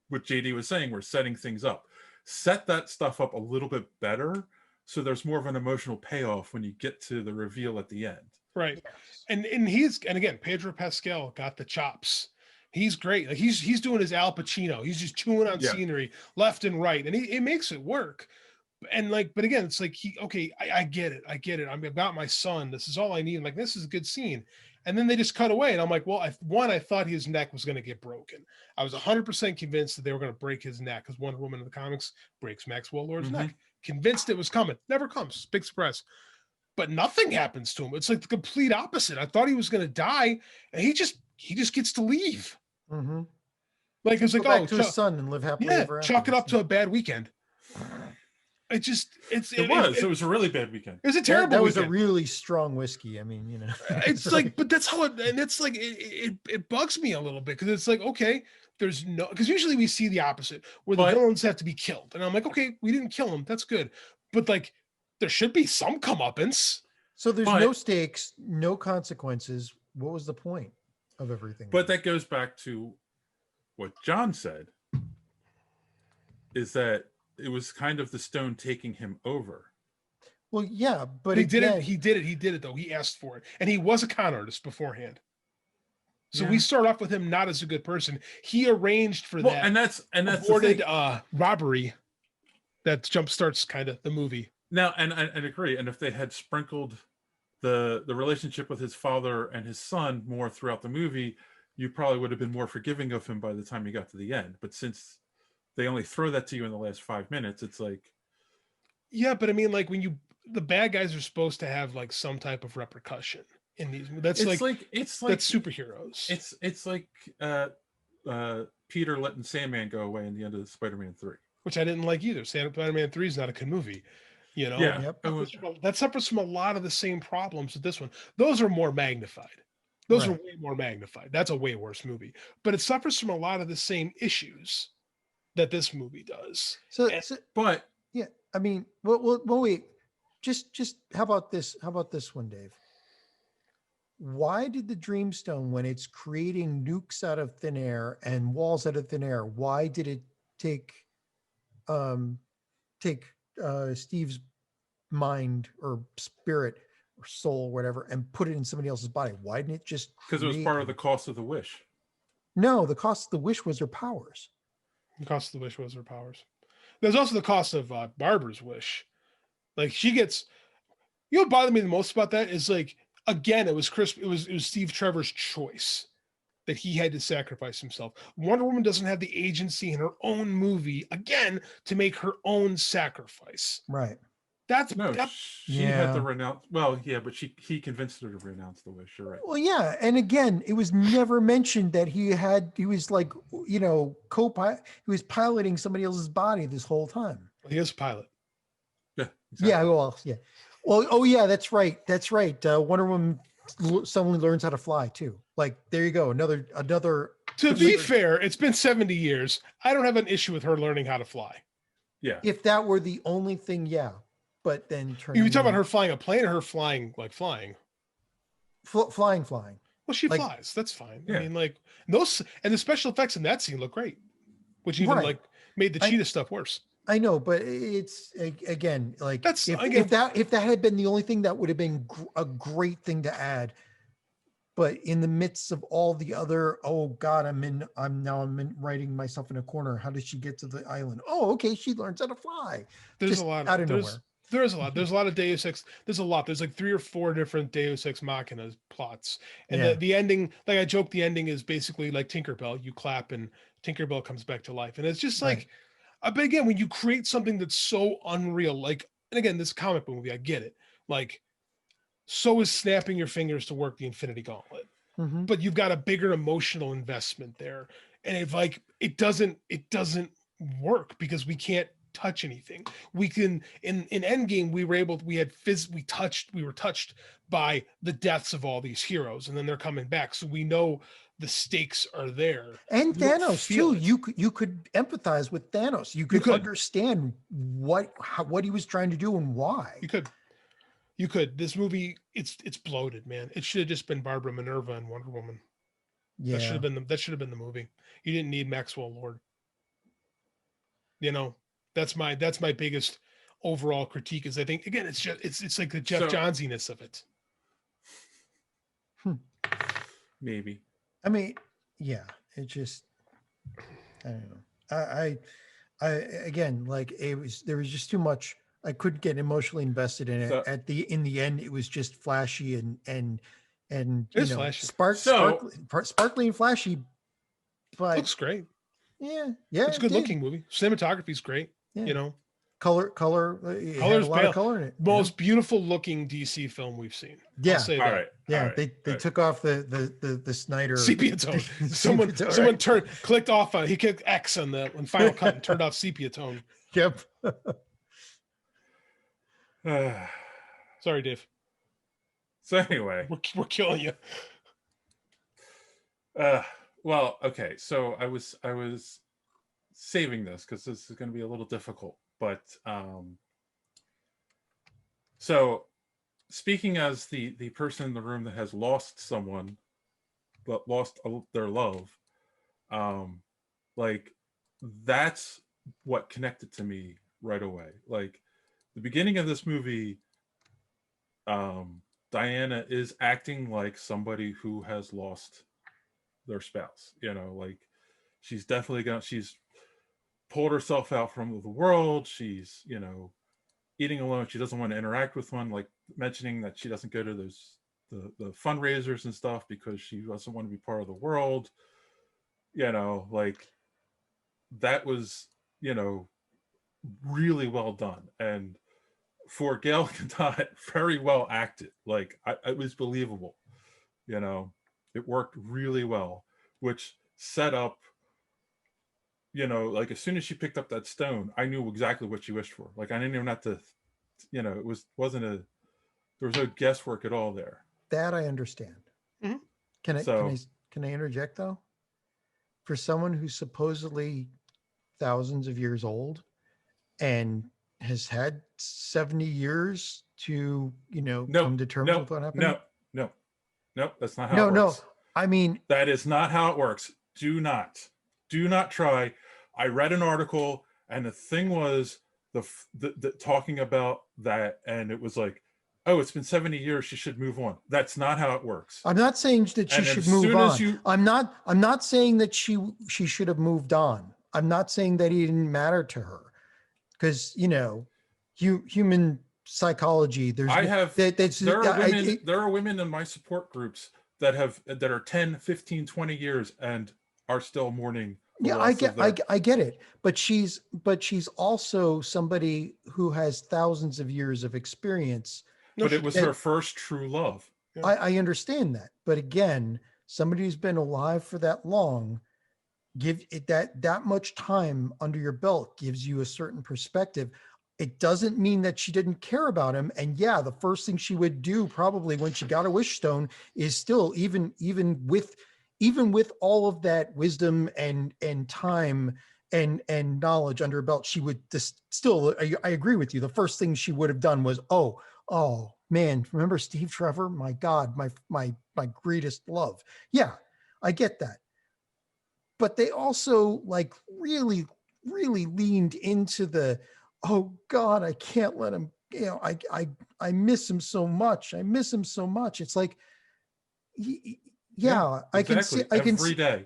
what JD was saying, we're setting things up. Set that stuff up a little bit better so there's more of an emotional payoff when you get to the reveal at the end. Right. And again, Pedro Pascal got the chops. He's great. Like he's doing his Al Pacino. He's just chewing on scenery left and right, and it makes it work. And but again, it's like I get it. I'm about my son. This is all I need. I'm like, this is a good scene. And then they just cut away, and I'm like, well, I thought his neck was going to get broken. I was 100% convinced that they were going to break his neck because Wonder Woman in the comics breaks Maxwell Lord's neck. Convinced it was coming. Never comes. Big surprise. But nothing happens to him. It's like the complete opposite. I thought he was going to die, and he just gets to leave. Mm-hmm. Like it's like, go back to his son and live happily ever after. Chalk it up to a bad weekend. It was a really bad weekend. It was a terrible that was weekend. a really strong whiskey. I mean, it's like, but that's how it, and it's like it bugs me a little bit because it's like, okay, there's no, because usually we see the opposite where the villains have to be killed, and I'm like, okay, we didn't kill him, that's good, but like there should be some comeuppance. So there's no stakes, no consequences. What was the point of everything? But that goes back to what John said, is that it was kind of the stone taking him over. Well, yeah, but he did it though. He asked for it, and he was a con artist beforehand. So we start off with him not as a good person. He arranged for that, and that's aborted robbery that jumpstarts kind of the movie. Now, and I agree. And if they had sprinkled the relationship with his father and his son more throughout the movie, you probably would have been more forgiving of him by the time you got to the end. But since they only throw that to you in the last 5 minutes, it's like, yeah, but I mean, like when the bad guys are supposed to have like some type of repercussion in these. That's superheroes. It's like Peter letting Sandman go away in the end of Spider-Man 3, which I didn't like either. Spider-Man 3 is not a good movie. Yeah. That suffers from a lot of the same problems with this one. Those are more magnified. Those are way more magnified. That's a way worse movie, but it suffers from a lot of the same issues that this movie does. But yeah, I mean, well, wait, just how about this one, Dave? Why did the Dreamstone, when it's creating nukes out of thin air and walls out of thin air, why did it take Steve's mind or spirit or soul, whatever, and put it in somebody else's body? Why didn't it just? Because it was part of the cost of the wish. No, the cost of the wish was her powers. The cost of the wish was her powers. There's also the cost of Barbara's wish. Like she gets, what bothered me the most about that is like, again, it was Steve Trevor's choice that he had to sacrifice himself. Wonder Woman doesn't have the agency in her own movie, again, to make her own sacrifice. Right. She had to renounce. Well, yeah, but he convinced her to renounce the wish. You're right. Well, yeah, and again, it was never mentioned that he was like, he was piloting somebody else's body this whole time. Well, he is a pilot. Yeah. Exactly. Yeah. Well, yeah. Well, oh yeah, that's right. Wonder Woman suddenly learns how to fly too. Like, there you go. Another. To be fair, it's been 70 years. I don't have an issue with her learning how to fly. Yeah. If that were the only thing, yeah. But then you talk about her flying a plane or her flying like flying? Flying. Well, she flies. That's fine. Yeah. I mean, like those, and the special effects in that scene look great, which even like made the cheetah stuff worse. I know, but it's again like that's if that had been the only thing, that would have been a great thing to add. But in the midst of all the other, oh God, I'm writing myself in a corner. How did she get to the island? Oh, okay, she learns how to fly. There's a lot out of nowhere. There is a lot. There's a lot of Deus Ex. There's a lot. There's like 3 or 4 different Deus Ex Machina plots. And the ending, like I joke, the ending is basically like Tinkerbell. You clap and Tinkerbell comes back to life. And it's just like, but again, when you create something that's so unreal, like, and again, this comic book movie, I get it. Like, so is snapping your fingers to work the Infinity Gauntlet. but you've got a bigger emotional investment there. And it doesn't work because we can't touch anything. We can in Endgame we were touched by the deaths of all these heroes, and then they're coming back, so we know the stakes are there. And You don't Thanos feel too. it. You could empathize with Thanos. You could understand what he was trying to do and why. You could. This movie, it's bloated, man. It should have just been Barbara Minerva and Wonder Woman. Yeah, that should have been the movie. You didn't need Maxwell Lord. You know, that's my biggest overall critique. Is I think again, it's like the Jeff Johnsiness of it. Maybe. I mean, yeah, it just, I don't know. I again, like there was just too much. I couldn't get emotionally invested in it. In the end, it was just flashy and flashy. Sparkly and flashy. But looks great. Yeah, it's a good looking movie. Cinematography's great. Yeah. You know, color's a lot of color in it. Most beautiful looking DC film we've seen. Yeah, I'll say that. All right. Yeah, they took off the Snyder sepia tone. Someone clicked off on he clicked X on Final Cut and turned off sepia tone. Yep. Sorry, Dave. So anyway, we're killing you. Well, okay. So I was saving this because this is going to be a little difficult, but so speaking as the person in the room that has lost someone, but lost their love, like that's what connected to me right away. Like the beginning of this movie, Diana is acting like somebody who has lost their spouse. You know, like she's pulled herself out from the world. She's, you know, eating alone. She doesn't want to interact with one, like mentioning that she doesn't go to the fundraisers and stuff because she doesn't want to be part of the world. You know, like that was, you know, really well done. And for Gail Gadot, very well acted. Like it was believable. You know, it worked really well, which set up, you know, like as soon as she picked up that stone, I knew exactly what she wished for. Like I didn't even have to, you know, there was no guesswork at all there. That I understand. Mm-hmm. Can I interject though? For someone who's supposedly thousands of years old and has had 70 years to, you know, come to terms with what happened. No, that's not how it works. No. I mean, that is not how it works. Do not try. I read an article and the thing was the talking about that, and it was like, oh, it's been 70 years, she should move on. That's not how it works. I'm not saying that she should move on. I'm not saying that she should have moved on. I'm not saying that he didn't matter to her, because, you know, human psychology. There are women in my support groups that are 10, 15, 20 years and are still mourning. Yeah, I get it. But she's also somebody who has thousands of years of experience. But it was her first true love. I understand that. But again, somebody who's been alive for that long, give it that much time under your belt gives you a certain perspective. It doesn't mean that she didn't care about him. And yeah, the first thing she would do probably when she got a wish stone is still, even with all of that wisdom and time and knowledge under her belt, she would just still, I agree with you. The first thing she would have done was, oh man, remember Steve Trevor? My God, my greatest love. Yeah, I get that. But they also like really, really leaned into the, oh God, I can't let him, you know, I miss him so much. I miss him so much. It's like, yeah, exactly. I can see every day.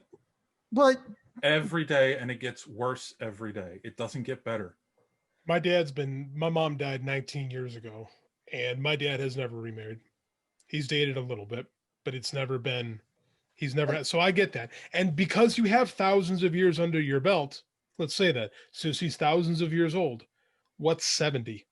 But every day, and it gets worse every day. It doesn't get better. My mom died 19 years ago, and my dad has never remarried. He's dated a little bit, but he's never had, so I get that. And because you have thousands of years under your belt, let's say that, so she's thousands of years old. What's 70?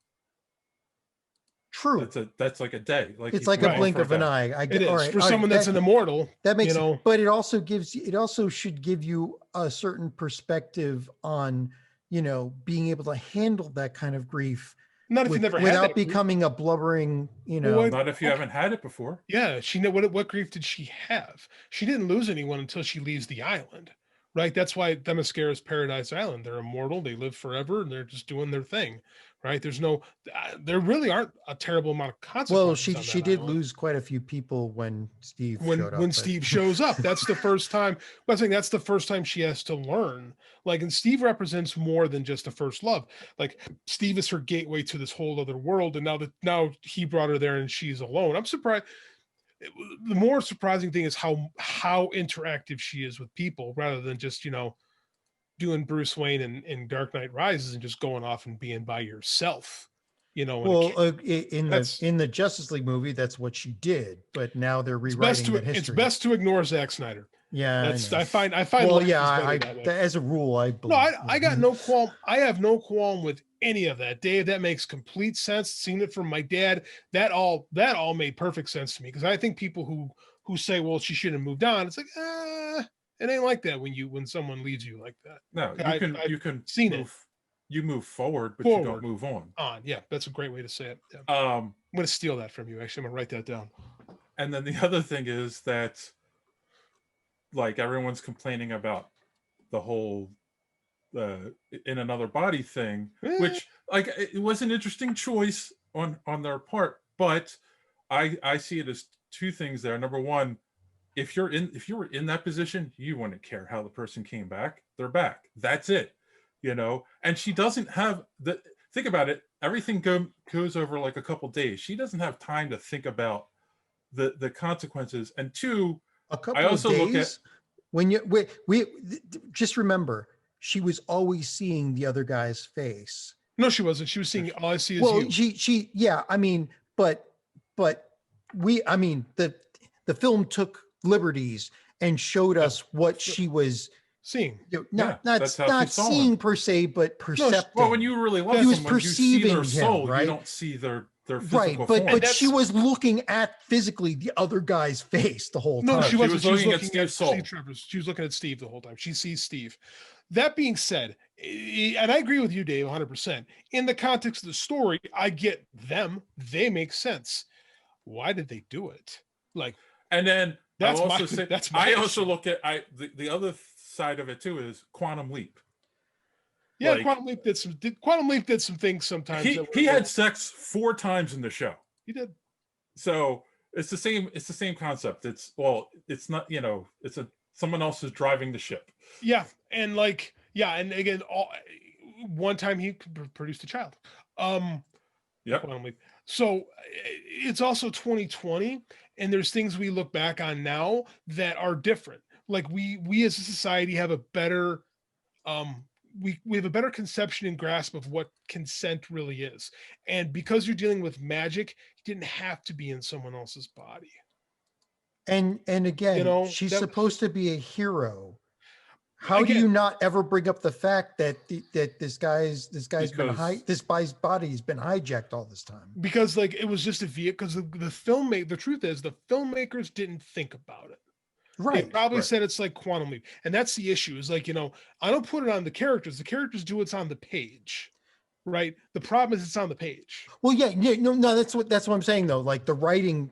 True. That's like a day. Like It's he's like a Right. gone blink for of an day. eye. I It get is all right. for all right, someone that's an immortal. that makes you know, it, but it also should give you a certain perspective on, being able to handle that kind of grief not if you never had without that. becoming a blubbering, Well, what- Not if you Okay. haven't had it before. Yeah, she know what grief did she have? She didn't lose anyone until she leaves the island, right? That's why Themyscira's Paradise Island. They're immortal, they live forever, and they're just doing their thing, right? There really aren't a terrible amount of well, consequences on she that did island. lose quite a few people when Steve when showed up. when but- Steve shows up. That's the first time. But I think that's the first time she has to learn. Like, and Steve represents more than just a first love. Like, Steve is her gateway to this whole other world, and now he brought her there, and she's alone. I'm surprised. The more surprising thing is how interactive she is with people, rather than just doing Bruce Wayne in Dark Knight Rises and just going off and being by yourself. Well, in that's- the Justice League movie, that's what she did. But now they're it's rewriting that history. it's best to ignore Zack Snyder. Yeah, That's know. I find Well, life yeah, is better that way. as a rule, I believe. No, I got no qualm. I have no qualm with any of that, Dave. That makes complete sense. Seeing it from my dad, that all made perfect sense to me. Because I think people who say, "Well, she shouldn't have moved on," it's like, it ain't like that when someone leaves you like that. No, I've you can seen move, it. You move forward, but you Forward. don't move on. Yeah, that's a great way to say it. Yeah. Um, I'm gonna steal that from you. Actually, I'm gonna write that down. and then the other thing is that, like, everyone's complaining about the whole in another body thing, which, like, it was an interesting choice on their part, but I see it as two things there. Number one, if you were in that position, you wouldn't care how the person came back. They're back. That's it. And she doesn't have think about it. Everything goes over like a couple days. She doesn't have time to think about the consequences. And two, a couple I also of look days at when we just remember she was always seeing the other guy's face. No, she wasn't. She was seeing all I see is Well, you. she yeah. I mean, but the film took liberties and showed us what she was Seeing. not that's how she not saw seeing him. per se, but perceptive. well, when you really love He was someone, you see their perceiving him, soul. right? You don't see their physical right, form. but she was looking at physically the other guy's face the whole time. No, she wasn't. was She was looking at looking Steve's soul. Steve Trevor's. She was looking at Steve the whole time. She sees Steve. That being said, and I agree with you, Dave, 100%. In the context of the story, I get them. They make sense. Why did they do it? Like, and then that's I'll my, also say, that's my I also issue. look at the other side of it too is Quantum Leap. Yeah, like, Quantum Leap did some things sometimes. He had sex 4 times in the show. He did. So it's the same concept. It's not, it's someone else is driving the ship. Yeah, and and again, one time he produced a child. Yep. Quantum Leap. So it's also 2020, and there's things we look back on now that are different. Like we as a society have a better we have a better conception and grasp of what consent really is. And because you're dealing with magic, you didn't have to be in someone else's body. And again, she's supposed to be a hero. How do you not ever bring up the fact that this guy's body's been hijacked all this time? Because it was just a vehicle. Because the truth is the filmmakers didn't think about it. Right. They probably said it's like Quantum Leap. And that's the issue is I don't put it on the characters. The characters do what's on the page. Right. The problem is it's on the page. Well, yeah, no, that's what I'm saying though. Like the writing,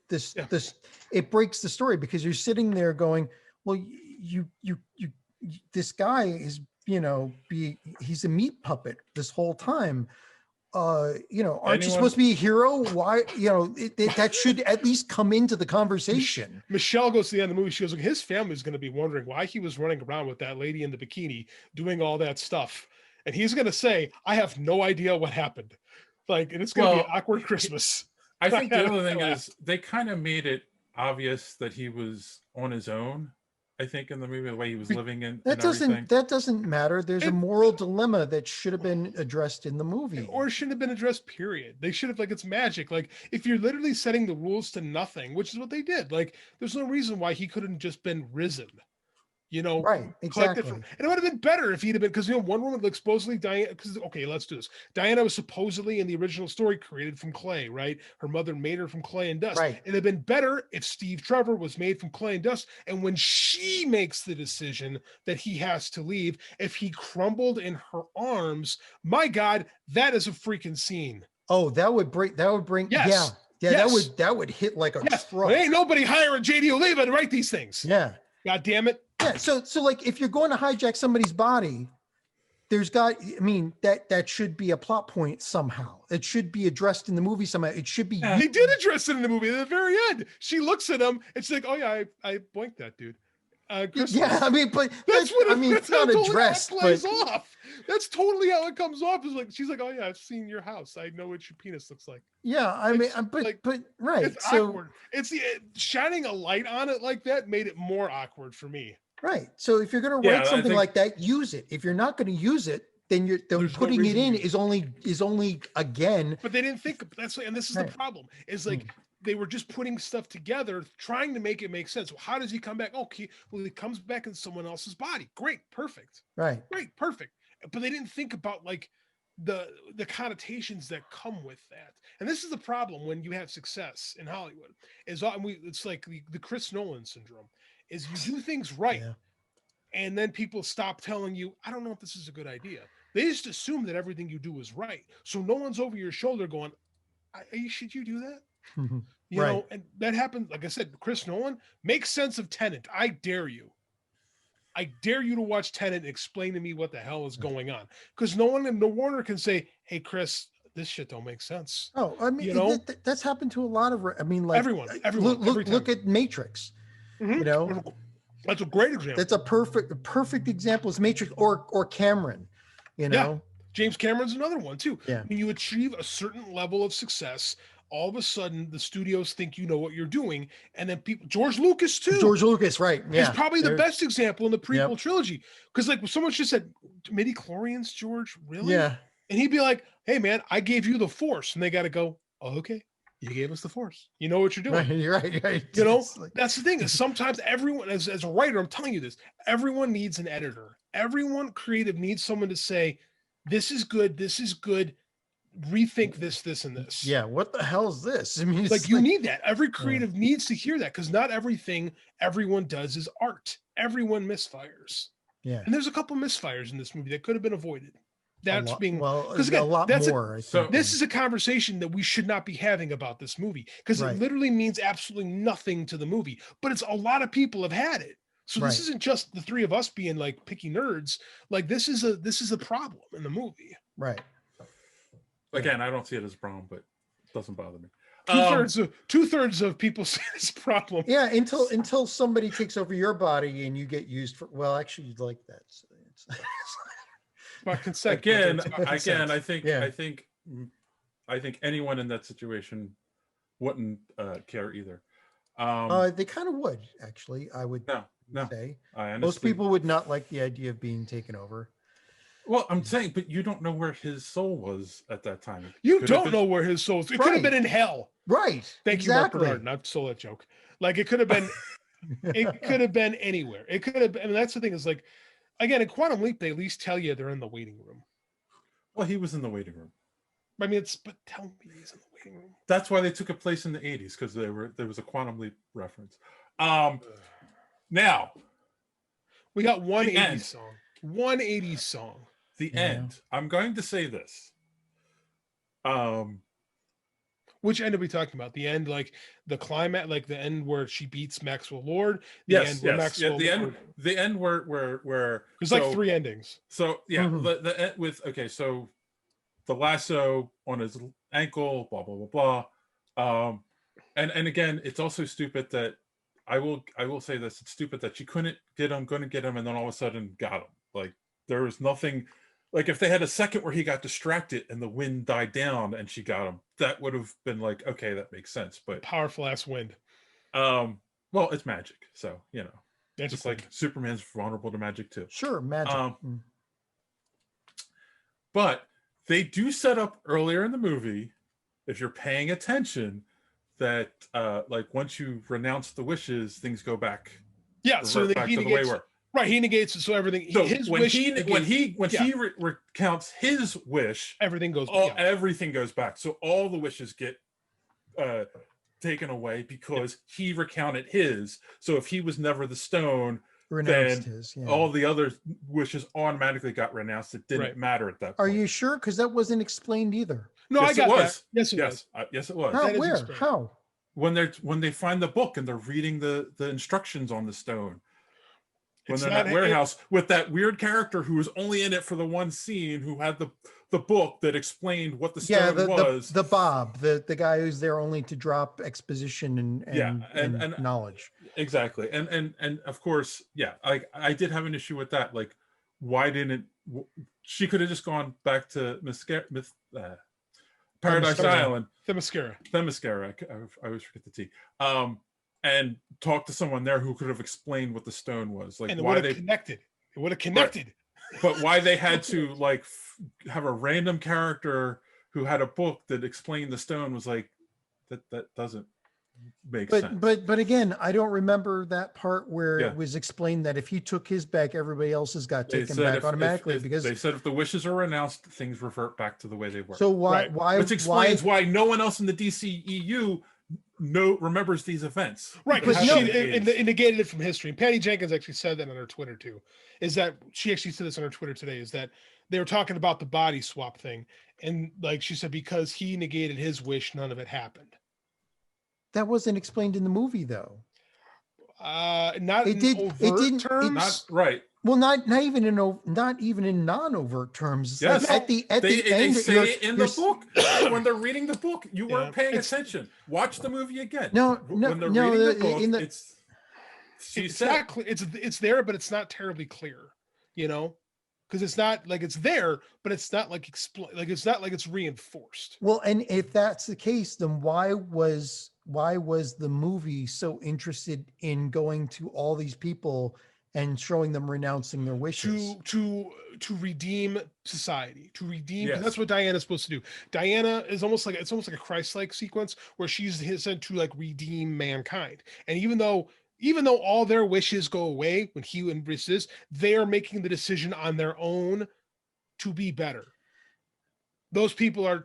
this it breaks the story because you're sitting there going, well, you this guy is, he's a meat puppet this whole time. Aren't you supposed to be a hero? Why, that should at least come into the conversation. Michelle goes to the end of the movie. She goes, look, his family's going to be wondering why he was running around with that lady in the bikini doing all that stuff. And he's going to say, I have no idea what happened. And it's going to be an awkward Christmas. I think the other thing is they kind of made it obvious that he was on his own. I think in the movie, the way he was living in that doesn't matter. There's a moral dilemma that should have been addressed in the movie, or shouldn't have been addressed. Period. They should have it's magic. If you're literally setting the rules to nothing, which is what they did. There's no reason why he couldn't just been risen. you know, Right, exactly. and it would have been better if he'd have been, because, you know, Wonder Woman, like, supposedly Diana, because, okay, let's do this. Diana was supposedly in the original story created from clay, right? Her mother made her from clay and dust. Right. It'd have been better if Steve Trevor was made from clay and dust, and when she makes the decision that he has to leave, if he crumbled in her arms, my God, that is a freaking scene. Oh, that would bring. Yes. Yeah. Yes. That would hit like a Yes, truck. but ain't nobody hiring JD Oliva to write these things. Yeah. God damn it. Yeah. So like, if you're going to hijack somebody's body, that should be a plot point somehow. It should be addressed in the movie somehow. It should be. They did address it in the movie at the very end. She looks at him and she's like, "Oh yeah, I boinked that dude." Yeah, I mean, but that's what it's not addressed. But off. That's totally how it comes off. Is like, she's like, "Oh yeah, I've seen your house. I know what your penis looks like." Yeah, I mean, but right. It's awkward. It's shining a light on it like that made it more awkward for me. Right. So if you're going to write something like that, use it. If you're not going to use it, then putting it in is only again. But they didn't think that's, and this is the problem. Is like they were just putting stuff together, trying to make it make sense. Well, how does he come back? Okay, well, he comes back in someone else's body. Great, perfect. Right. Great, perfect. But they didn't think about like the connotations that come with that. And this is the problem when you have success in Hollywood. It's like the Chris Nolan syndrome. Is you do things right, and then people stop telling you, I don't know if this is a good idea. They just assume that everything you do is right. So no one's over your shoulder going, should you do that? You know, and that happened. Like I said, Chris Nolan makes sense of Tenet. I dare you to watch Tenet and explain to me what the hell is going on. Because no one in the Warner can say, hey, Chris, this shit don't make sense. Oh, I mean, that's happened to a lot of, like everyone. Look at Matrix. You know, that's a great example. That's a perfect example is Matrix or Cameron, you know. Yeah. James Cameron's another one too. Yeah. When you achieve a certain level of success, all of a sudden the studios think you know what you're doing. And then George Lucas too. Right. Yeah. He's probably the best example in the prequel trilogy. Because like someone just said, midi-chlorians, George, really? Yeah. And he'd be like, hey man, I gave you the Force. And they got to go, oh, okay. You gave us the Force. You know what you're doing. Right. You know, that's the thing is sometimes everyone, as a writer, I'm telling you this, everyone needs an editor. Everyone creative needs someone to say, this is good. Rethink this, and this. Yeah. What the hell is this? I mean, like you need that. Every creative needs to hear that because not everything everyone does is art. Everyone misfires. Yeah. And there's a couple misfires in this movie that could have been avoided. That's because again, a lot more. This is a conversation that we should not be having about this movie because it literally means absolutely nothing to the movie. But it's a lot of people have had it, so this isn't just the three of us being like picky nerds. Like this is a problem in the movie. Right. Again, I don't see it as a problem, but it doesn't bother me. Two-thirds of people see this problem. Yeah, until somebody takes over your body and you get used for. Well, actually, you'd like that. So it's Again, I think anyone in that situation wouldn't care either. They kind of would, actually. I would say most people would not like the idea of being taken over. Well, I'm saying, but you don't know where his soul was at that time. You don't know where his soul was. It could have been in hell. Right. Thank you, Mark Bernard. Not stole that joke. Like it could have been. It could have been anywhere. It could have. And that's the thing is like. Again, in Quantum Leap, they at least tell you they're in the waiting room. Well, he was in the waiting room. I mean, but tell me he's in the waiting room. That's why they took a place in the 80s because there was a Quantum Leap reference. Now we got one 80s song. One 80s song. The end. I'm going to say this. Which end are we talking about? The end, like the climax, like the end where she beats Maxwell Lord. The end where there's like three endings. So the end with so the lasso on his ankle, blah blah blah blah. And again, it's also stupid that I will say this: it's stupid that she couldn't get him, and then all of a sudden got him. Like there was nothing. Like if they had a second where he got distracted and the wind died down and she got him, that would have been like, okay, that makes sense. But powerful ass wind. Well, it's magic, so you know, it's just like Superman's vulnerable to magic too. Sure, magic. But they do set up earlier in the movie, if you're paying attention, that like once you renounce the wishes, things go back. Yeah, so they back to the way were. Right, he negates it, so everything. So His when wish he negates- recounts his wish, everything goes. everything goes back. So all the wishes get taken away because he recounted his. So if he was never the stone, Renounced then his, all the other wishes automatically got renounced. It didn't Right. matter at that Are point. you sure? Because that wasn't explained either. No, Yes, I got it was. that. Yes, it was. Yes, it was. How? That is Where? explained. How? When they find the book and they're reading the instructions on the stone. When It's they're in not- that warehouse with that weird character who was only in it for the one scene, who had the book that explained what the stone was. The Bob, the guy who's there only to drop exposition and knowledge. Exactly. And of course, yeah, I did have an issue with that. Like, why didn't she could have just gone back to Paradise Island, Themyscira. I always forget the T. And talk to someone there who could have explained what the stone was. Like, And it why would they have connected. It would have connected. but why they had to like have a random character who had a book that explained the stone was like that doesn't make sense. But again, I don't remember that part where Yeah. it was explained that if he took his back, everybody else's got They taken said back if automatically they said if the wishes are announced, things revert back to the way they were. So why Right. why Which explains why no one else in the DCEU remembers these events. Right, It because happened she in the 80s. it negated it from history. And Patty Jenkins actually said that on her Twitter too. Is that she actually said this on her Twitter today? Is that they were talking about the body swap thing, and like she said, because he negated his wish, none of it happened. that wasn't explained in the movie though? Not It in did- it overt didn't- terms. Not right. Well, not even in non-overt terms. It's Yes. like at the They end, say it in the book when they're reading the book. You weren't paying It's- attention. Watch the movie again. No, when they're no, reading the book, in the- it's she it's said not clear. It's there, but it's not terribly clear. You know, because it's not like it's there, but it's not like it's not like it's reinforced. Well, and if that's the case, then why was the movie so interested in going to all these people and showing them renouncing their wishes? To redeem society, to redeem, 'cause Yes. that's what Diana's supposed to do. Diana is almost like a Christ-like sequence where she's sent to like redeem mankind. And even though all their wishes go away when he embraces, they are making the decision on their own to be better. Those people are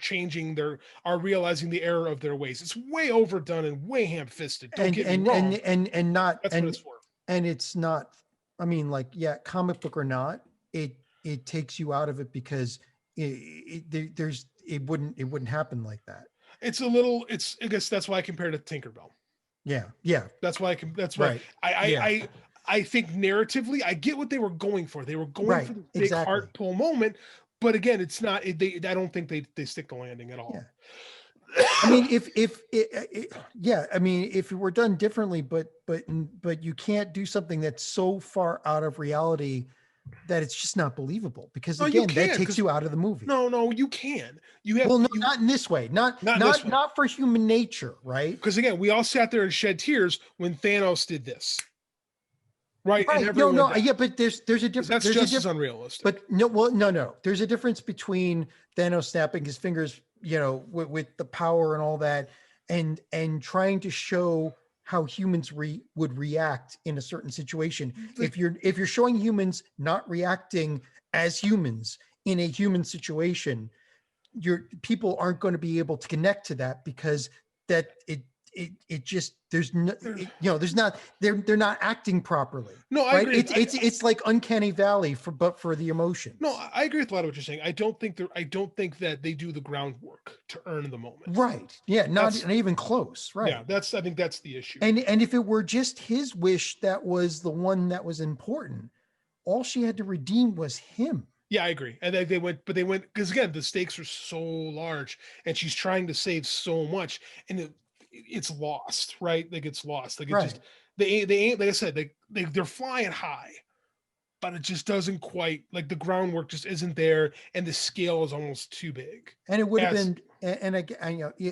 are realizing the error of their ways. It's way overdone and way ham-fisted. Don't get me wrong. And not That's what it's for. and it's not. I mean, like, yeah, comic book or not, it takes you out of it because it wouldn't happen like that. I guess that's why I compared it to Tinkerbell. Yeah. That's why Right. I think narratively, I get what they were going for. They were going Right, for the big exactly. heart pull moment, but again, it's not. I don't think they stick the landing at all. Yeah. I mean, if it were done differently, but you can't do something that's so far out of reality that it's just not believable, because No, you again, that can, takes 'cause- you out of the movie. No, you can. You have Well, no, you, not in this way. Not this way. not for human nature, right? because again, we all sat there and shed tears when Thanos did this. Right. And Right. No, everyone no, died. yeah, but there's a 'Cause difference. that's There's just a as difference. unrealistic. But no. There's a difference between Thanos snapping his fingers, with the power and all that, and trying to show how humans would react in a certain situation. If you're showing humans not reacting as humans in a human situation, your people aren't going to be able to connect to that, because that it just there's no there's not they're not acting properly. No, I right? agree. It's like uncanny valley for the emotions. No, I agree with a lot of what you're saying. I don't think that they do the groundwork to earn the moment. Right. Yeah, not That's- even close. Right. Yeah, I think that's the issue. And if it were just his wish that was the one that was important, all she had to redeem was him. Yeah, I agree. And they went because again, the stakes are so large, and she's trying to save so much, and it's lost, right? Like it's lost. Like it Right. just they ain't, like I said, they're flying high, but it just doesn't quite, like, the groundwork just isn't there, and the scale is almost too big. And it would have Yes. been, and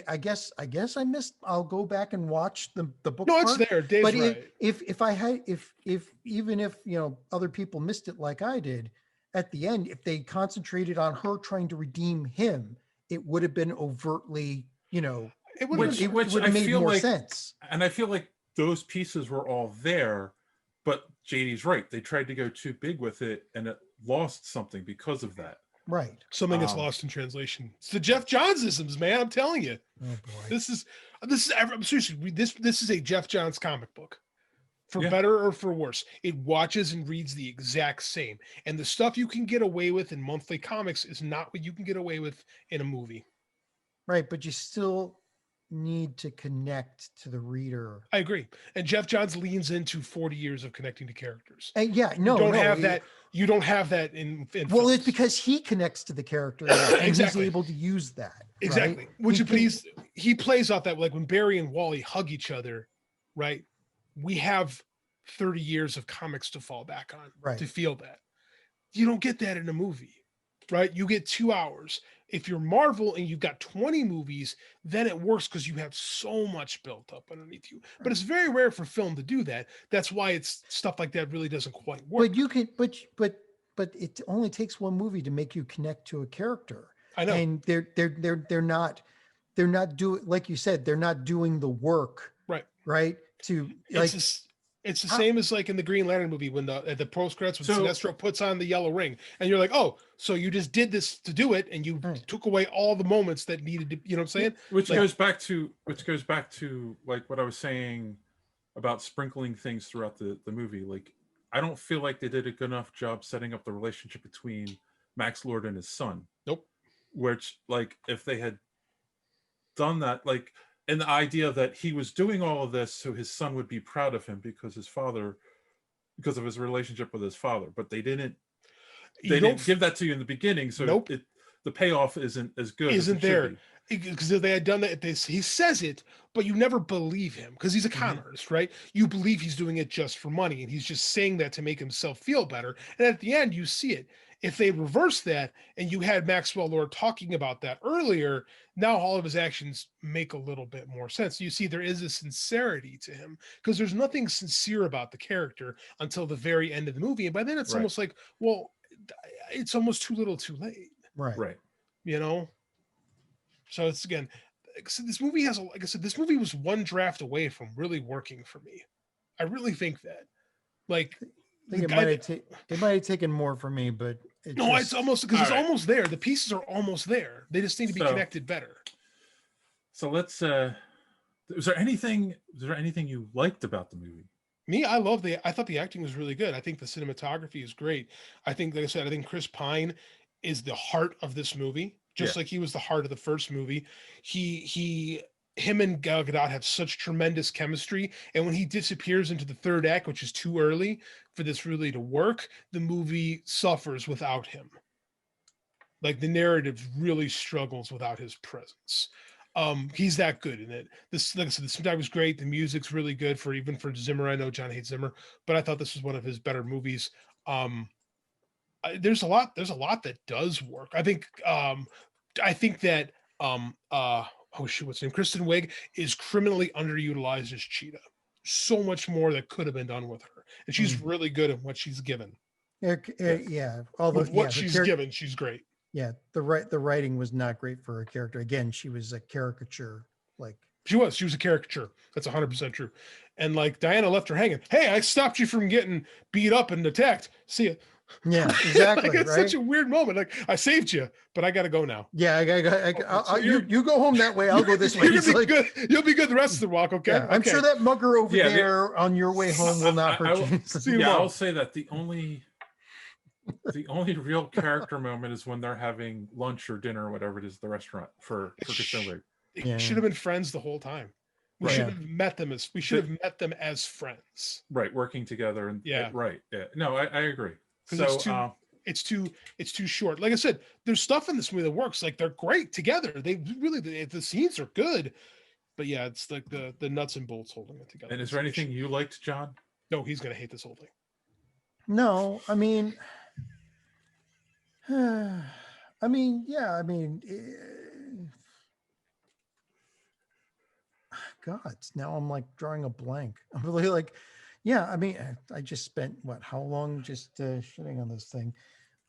I guess I missed. I'll go back and watch the book. No, it's part. there. Dave's But right. if even if other people missed it like I did, at the end, if they concentrated on her trying to redeem him, it would have been overtly, It would Which it would I have made feel more like- sense. and I feel like those pieces were all there, but JD's right. They tried to go too big with it, and it lost something because of that. Right. Something gets lost in translation. It's the Jeff Johns-isms, man. I'm telling you. Oh boy. This is I'm seriously, this is a Jeff Johns comic book. For Yeah. better or for worse, it watches and reads the exact same. And the stuff you can get away with in monthly comics is not what you can get away with in a movie. Right, but you still need to connect to the reader. I agree. And Jeff Johns leans into 40 years of connecting to characters. And yeah, You don't have that. You don't have that in well, films. it's because he connects to the character and Exactly. he's able to use that. Exactly. Right? He plays off that, like when Barry and Wally hug each other, right? We have 30 years of comics to fall back on Right. to feel that. You don't get that in a movie, right? You get 2 hours. If you're Marvel and you've got 20 movies, then it works because you have so much built up underneath you. But it's very rare for film to do that. That's why it's stuff like that really doesn't quite work. But you can, but it only takes one movie to make you connect to a character. I know. And they're not doing, like you said, they're not doing the work. Right. To like. It's the same as like in the Green Lantern movie when at the post credits when Sinestro puts on the yellow ring and you're like, oh, so you just did this to do it and you took away all the moments that needed to, you know what I'm saying? Which goes back to like what I was saying about sprinkling things throughout the movie. Like, I don't feel like they did a good enough job setting up the relationship between Max Lord and his son. Nope. Which, like, if they had done that, like, and the idea that he was doing all of this so his son would be proud of him because of his relationship with his father, but they didn't give that to you in the beginning, so nope. The payoff isn't as good. Isn't there? Because if they had done that, he says it, but you never believe him because he's a con artist, right? You believe he's doing it just for money, and he's just saying that to make himself feel better. And at the end, you see it. If they reverse that and you had Maxwell Lord talking about that earlier, now all of his actions make a little bit more sense. You see, there is a sincerity to him because there's nothing sincere about the character until the very end of the movie. And by then it's almost like, well, it's almost too little too late. Right. You know? So it's again, so this movie has, like I said, this movie was one draft away from really working for me. I really think that. Like, I think it might have taken more for me, but it's almost because it's almost there. The pieces are almost there. They just need to be connected better. So let's. Was there anything you liked about the movie? Me, I thought the acting was really good. I think the cinematography is great. I think, like I said, I think Chris Pine is the heart of this movie, just like he was the heart of the first movie. Him and Gal Gadot have such tremendous chemistry, and when he disappears into the third act, which is too early for this really to work, the movie suffers without him. Like, the narrative really struggles without his presence. He's that good in it. This, like I said, the cinematography was great. The music's really good for Zimmer. I know John hates Zimmer, but I thought this was one of his better movies. There's a lot that does work. I think that what's her name? Kristen Wiig is criminally underutilized as Cheetah. So much more that could have been done with her, and she's really good at what she's given. Yeah. Although with what she's given, she's great. Yeah, the writing was not great for her character. Again, she was a caricature. Like, she was a caricature. That's 100% true. And like, Diana left her hanging. Hey, I stopped you from getting beat up and attacked. See ya. Yeah, exactly. Like, it's right? such a weird moment. Like, I saved you, but I got to go now. Yeah, you go home that way. I'll go this way. Good. You'll be good the rest of the walk. Okay. Yeah, I'm sure that mugger over there on your way home will not hurt you. I'll say that the only real character moment is when they're having lunch or dinner or whatever it is at the restaurant for Kristen Wiig. It should have been friends the whole time. We should have met them as friends. Right, working together and right. Yeah. No, I agree. So it's too short. Like I said, there's stuff in this movie that works. Like, they're great together. They really, the scenes are good. But yeah, it's like the nuts and bolts holding it together. And is there anything you liked, John? No, he's gonna hate this whole thing. No, I mean, God, now I'm like drawing a blank. I'm really like, yeah, I mean, I just spent how long just shitting on this thing.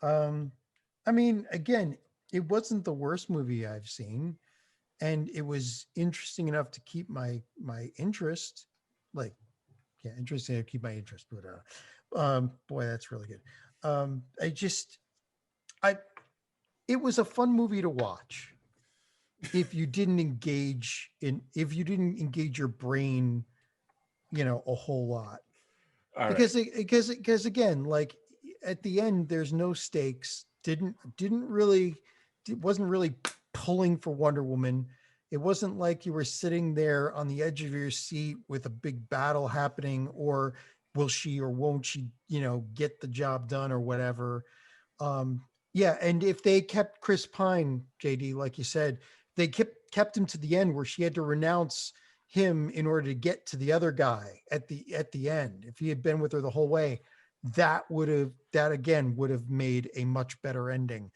I mean, again, it wasn't the worst movie I've seen, and it was interesting enough to keep my interest. Like, yeah, interesting to keep my interest, Boy, that's really good. I it was a fun movie to watch if you didn't engage your brain, a whole lot. All right. Because again, like at the end, there's no stakes. It wasn't really pulling for Wonder Woman. It wasn't like you were sitting there on the edge of your seat with a big battle happening, or will she or won't she, get the job done or whatever. Yeah, and if they kept Chris Pine, JD, like you said, they kept him to the end where she had to renounce him in order to get to the other guy at the end. If he had been with her the whole way, that again would have made a much better ending.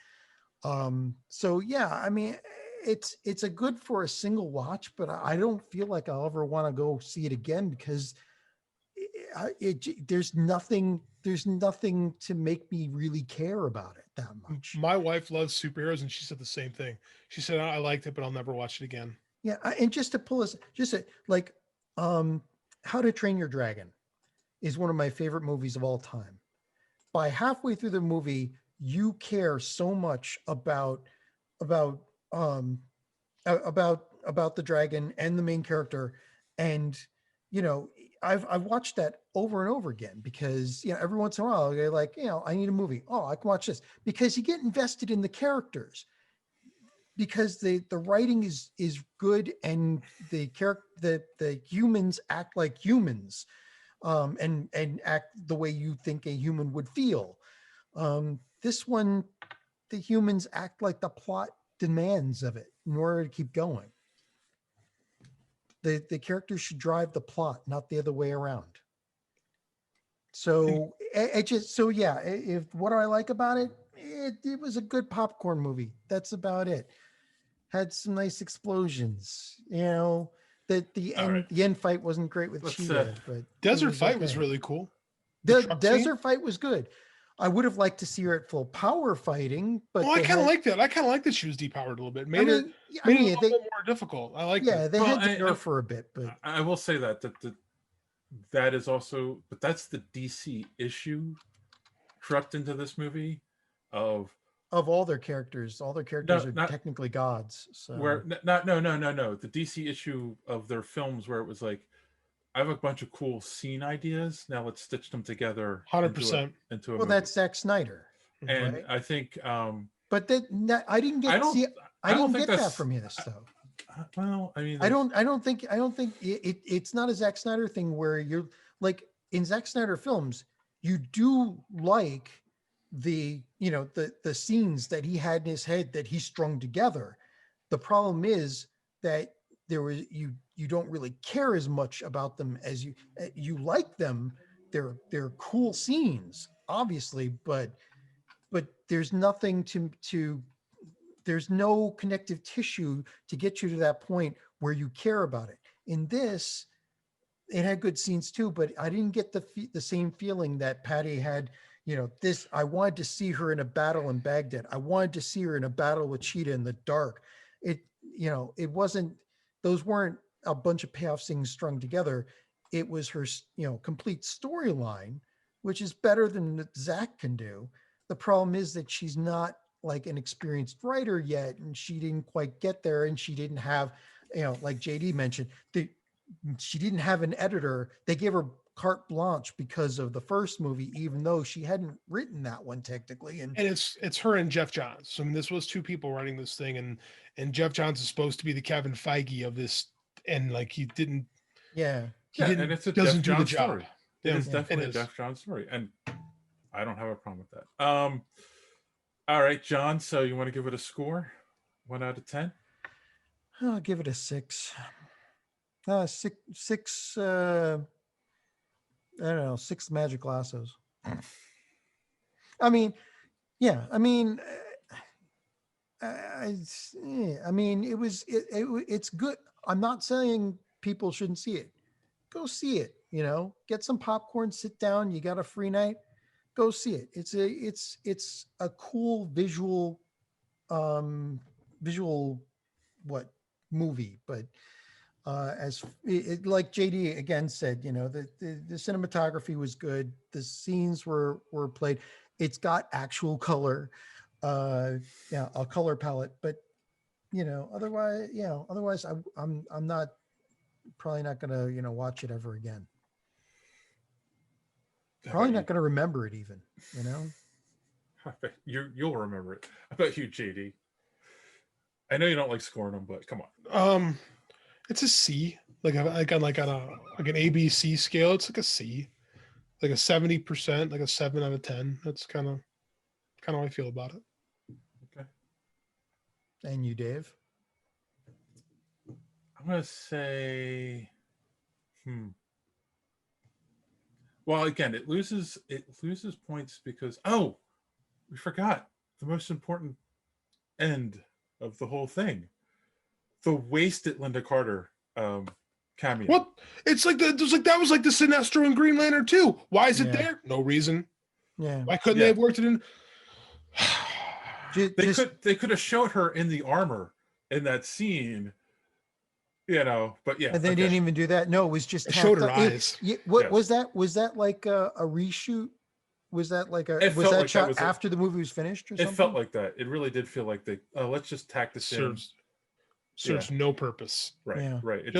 So yeah, I mean, it's a good for a single watch, but I don't feel like I'll ever want to go see it again because there's nothing to make me really care about it that much. My wife loves superheroes, and she said the same thing. She said, I liked it, but I'll never watch it again. Yeah, and just to pull us, like, How to Train Your Dragon is one of my favorite movies of all time. By halfway through the movie, you care so much about the dragon and the main character, and I've watched that over and over again because every once in a while you're like, I need a movie. Oh, I can watch this because you get invested in the characters. Because the writing is good and the humans act like humans, and act the way you think a human would feel. This one, the humans act like the plot demands of it in order to keep going. The characters should drive the plot, not the other way around. So if what do I like about it? It was a good popcorn movie. That's about it. Had some nice explosions. The end fight wasn't great with Cheetah, but Desert Fight was really cool. The desert fight was good. I would have liked to see her at full power fighting, but I kind of like that. I kind of like that she was depowered a little bit. Made it a little bit more difficult. I like that. They had to nerf for a bit, but I will say that is also, but that's the DC issue crept into this movie of all their characters. All their characters are technically gods. So no. The DC issue of their films where it was like, I have a bunch of cool scene ideas. Now let's stitch them together 100% into a movie. That's Zack Snyder. And right? I think but I didn't get that from this though. Well, I mean, I don't think it's not a Zack Snyder thing where you're like in Zack Snyder films, you do like the scenes that he had in his head that he strung together. The problem is that you don't really care as much about them as you like them. They're cool scenes, obviously, but there's nothing there's no connective tissue to get you to that point where you care about it. In this, it had good scenes too, but I didn't get the same feeling that Patty had. I wanted to see her in a battle in Baghdad. I wanted to see her in a battle with Cheetah in the dark. It wasn't, those weren't a bunch of payoff things strung together. It was her, complete storyline, which is better than Zach can do. The problem is that she's not like an experienced writer yet, and she didn't quite get there, and she didn't have, like JD mentioned, she didn't have an editor. They gave her carte blanche because of the first movie, even though she hadn't written that one technically. And it's her and Jeff Johns. So, I mean, this was two people writing this thing, and Jeff Johns is supposed to be the Kevin Feige of this, and like he didn't. Yeah, and it's a doesn't do the job. Story. It is definitely a Jeff Johns story, and I don't have a problem with that. All right, John. So you want to give it a score? 1 out of 10? I'll give it a 6. 6. I don't know, 6 magic lassos. I mean, yeah. I mean, it's good. I'm not saying people shouldn't see it. Go see it. Get some popcorn, sit down. You got a free night. Go see it. It's a cool visual movie, but Like JD again said, the cinematography was good. The scenes were played. It's got actual color, a color palette. But otherwise, I'm not probably not gonna watch it ever again. Probably not gonna remember it even. I bet you'll remember it. I bet you, JD. I know you don't like scoring them, but come on. It's a C. Like on an ABC scale, it's like a C, like a 70%, like a 7 out of 10. That's kind of how I feel about it. Okay. And you, Dave? I'm gonna say, Well, again, it loses points because we forgot the most important end of the whole thing: the wasted Linda Carter cameo. What? It's like that was like the Sinestro and Green Lantern too. Why is it there? No reason. Yeah. Why couldn't they have worked it in? They could have showed her in the armor in that scene, but yeah. And they didn't even do that. No, it was just showed her eyes. Was that like a reshoot? Was that like was that shot after the movie was finished or something? It felt like that. It really did feel like let's just tack this serves no purpose. Right. Yeah. Right. It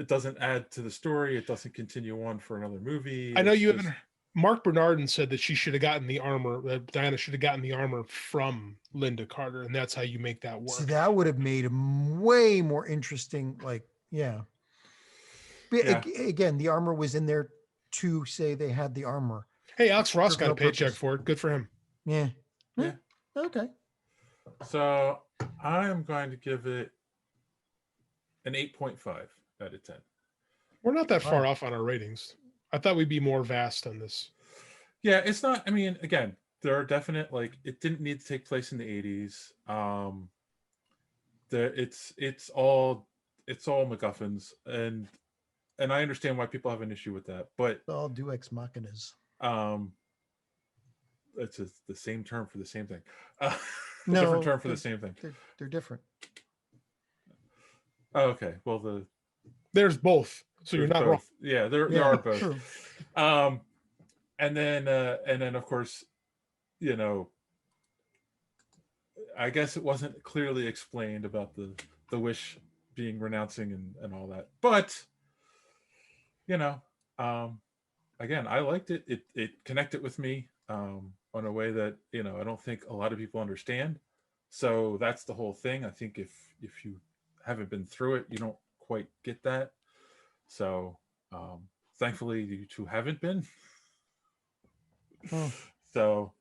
doesn't add to the story. It doesn't continue on for another movie. I know Mark Bernardin said that she should have gotten the armor. That Diana should have gotten the armor from Linda Carter, and that's how you make that work. So that would have made a way more interesting. Again, the armor was in there to say they had the armor. Hey, Alex Ross got a paycheck for it. Good for him. Yeah. Okay. So I'm going to give it an 8.5 out of 10. We're not that far off on our ratings. I thought we'd be more vast on this. Yeah, it's not. I mean, again, there are definite it didn't need to take place in the 80s. It's all MacGuffins, and I understand why people have an issue with that, but it's all Deus Ex Machinas. It's the same term for the same thing. No, different term for the same thing. They're different. Oh, okay. Well, there's both, so you're not both. wrong. Yeah, there are both. True. And then of course, I guess it wasn't clearly explained about the wish being renouncing and all that, but again, I liked it. It connected with me on a way that I don't think a lot of people understand. So that's the whole thing. I think if you haven't been through it, you don't quite get that. So thankfully, you two haven't been. So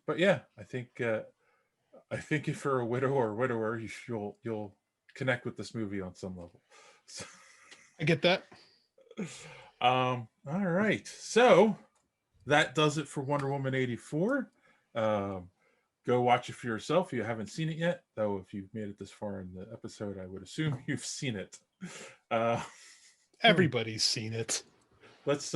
but yeah, I think if you're a widow or widower, you'll connect with this movie on some level. So, I get that. All right, so that does it for Wonder Woman 84. Go watch it for yourself if you haven't seen it yet, though. If you've made it this far in the episode, I would assume you've seen it. Everybody's seen it. Let's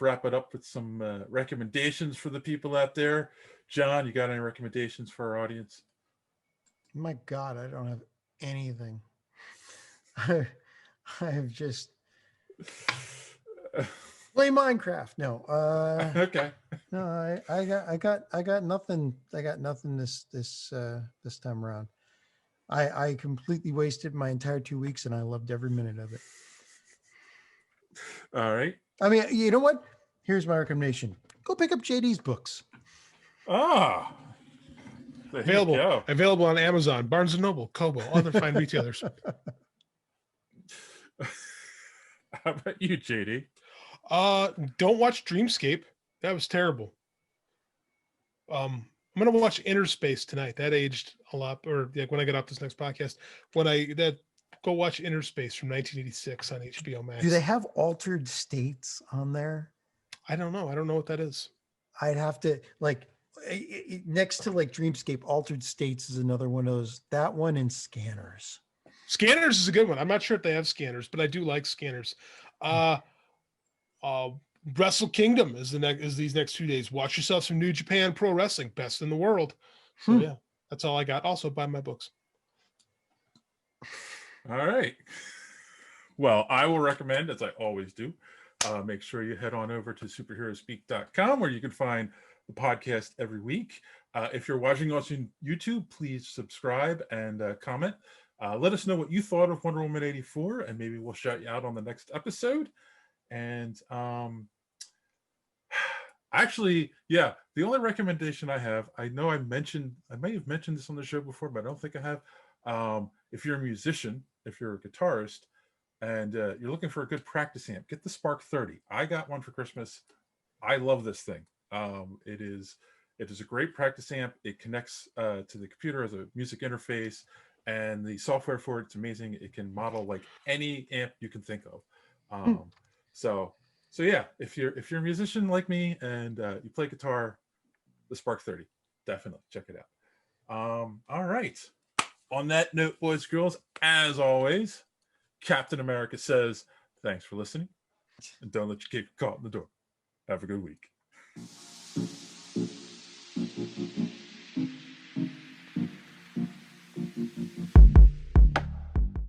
wrap it up with some recommendations for the people out there. John, you got any recommendations for our audience? My God, I don't have anything. I have just play Minecraft. No. Okay. No, I got nothing. I got nothing this time around. I completely wasted my entire 2 weeks, and I loved every minute of it. All right. I mean, you know what? Here's my recommendation: go pick up JD's books. Available on Amazon, Barnes and Noble, Kobo, other fine retailers. How about you, JD? Don't watch Dreamscape. That was terrible. I'm gonna watch Inner Space tonight. That aged a lot, or when I get off this next podcast, go watch Inner Space from 1986 on HBO Max. Do they have Altered States on there? I don't know. I don't know what that is. I'd have to next to Dreamscape. Altered States is another one of those. That one and Scanners. Scanners is a good one. I'm not sure if they have Scanners, but I do like Scanners. Wrestle Kingdom is these next 2 days. Watch yourself some New Japan Pro Wrestling, best in the world. So yeah, that's all I got. Also buy my books. All right. Well, I will recommend, as I always do, make sure you head on over to superheroespeak.com where you can find the podcast every week. If you're watching us on YouTube, please subscribe and comment. Let us know what you thought of Wonder Woman 84, and maybe we'll shout you out on the next episode. And actually, yeah, the only recommendation I have, I know I may have mentioned this on the show before, but I don't think I have. If you're a musician, if you're a guitarist, and you're looking for a good practice amp, get the Spark 30. I got one for Christmas. I love this thing. It is a great practice amp. It connects to the computer as a music interface, and the software for it's amazing. It can model like any amp you can think of. So yeah, if you're a musician like me and you play guitar, the Spark 30, definitely check it out. All right. On that note, boys, girls, as always, Captain America says, thanks for listening, and don't let your cape get caught in the door. Have a good week.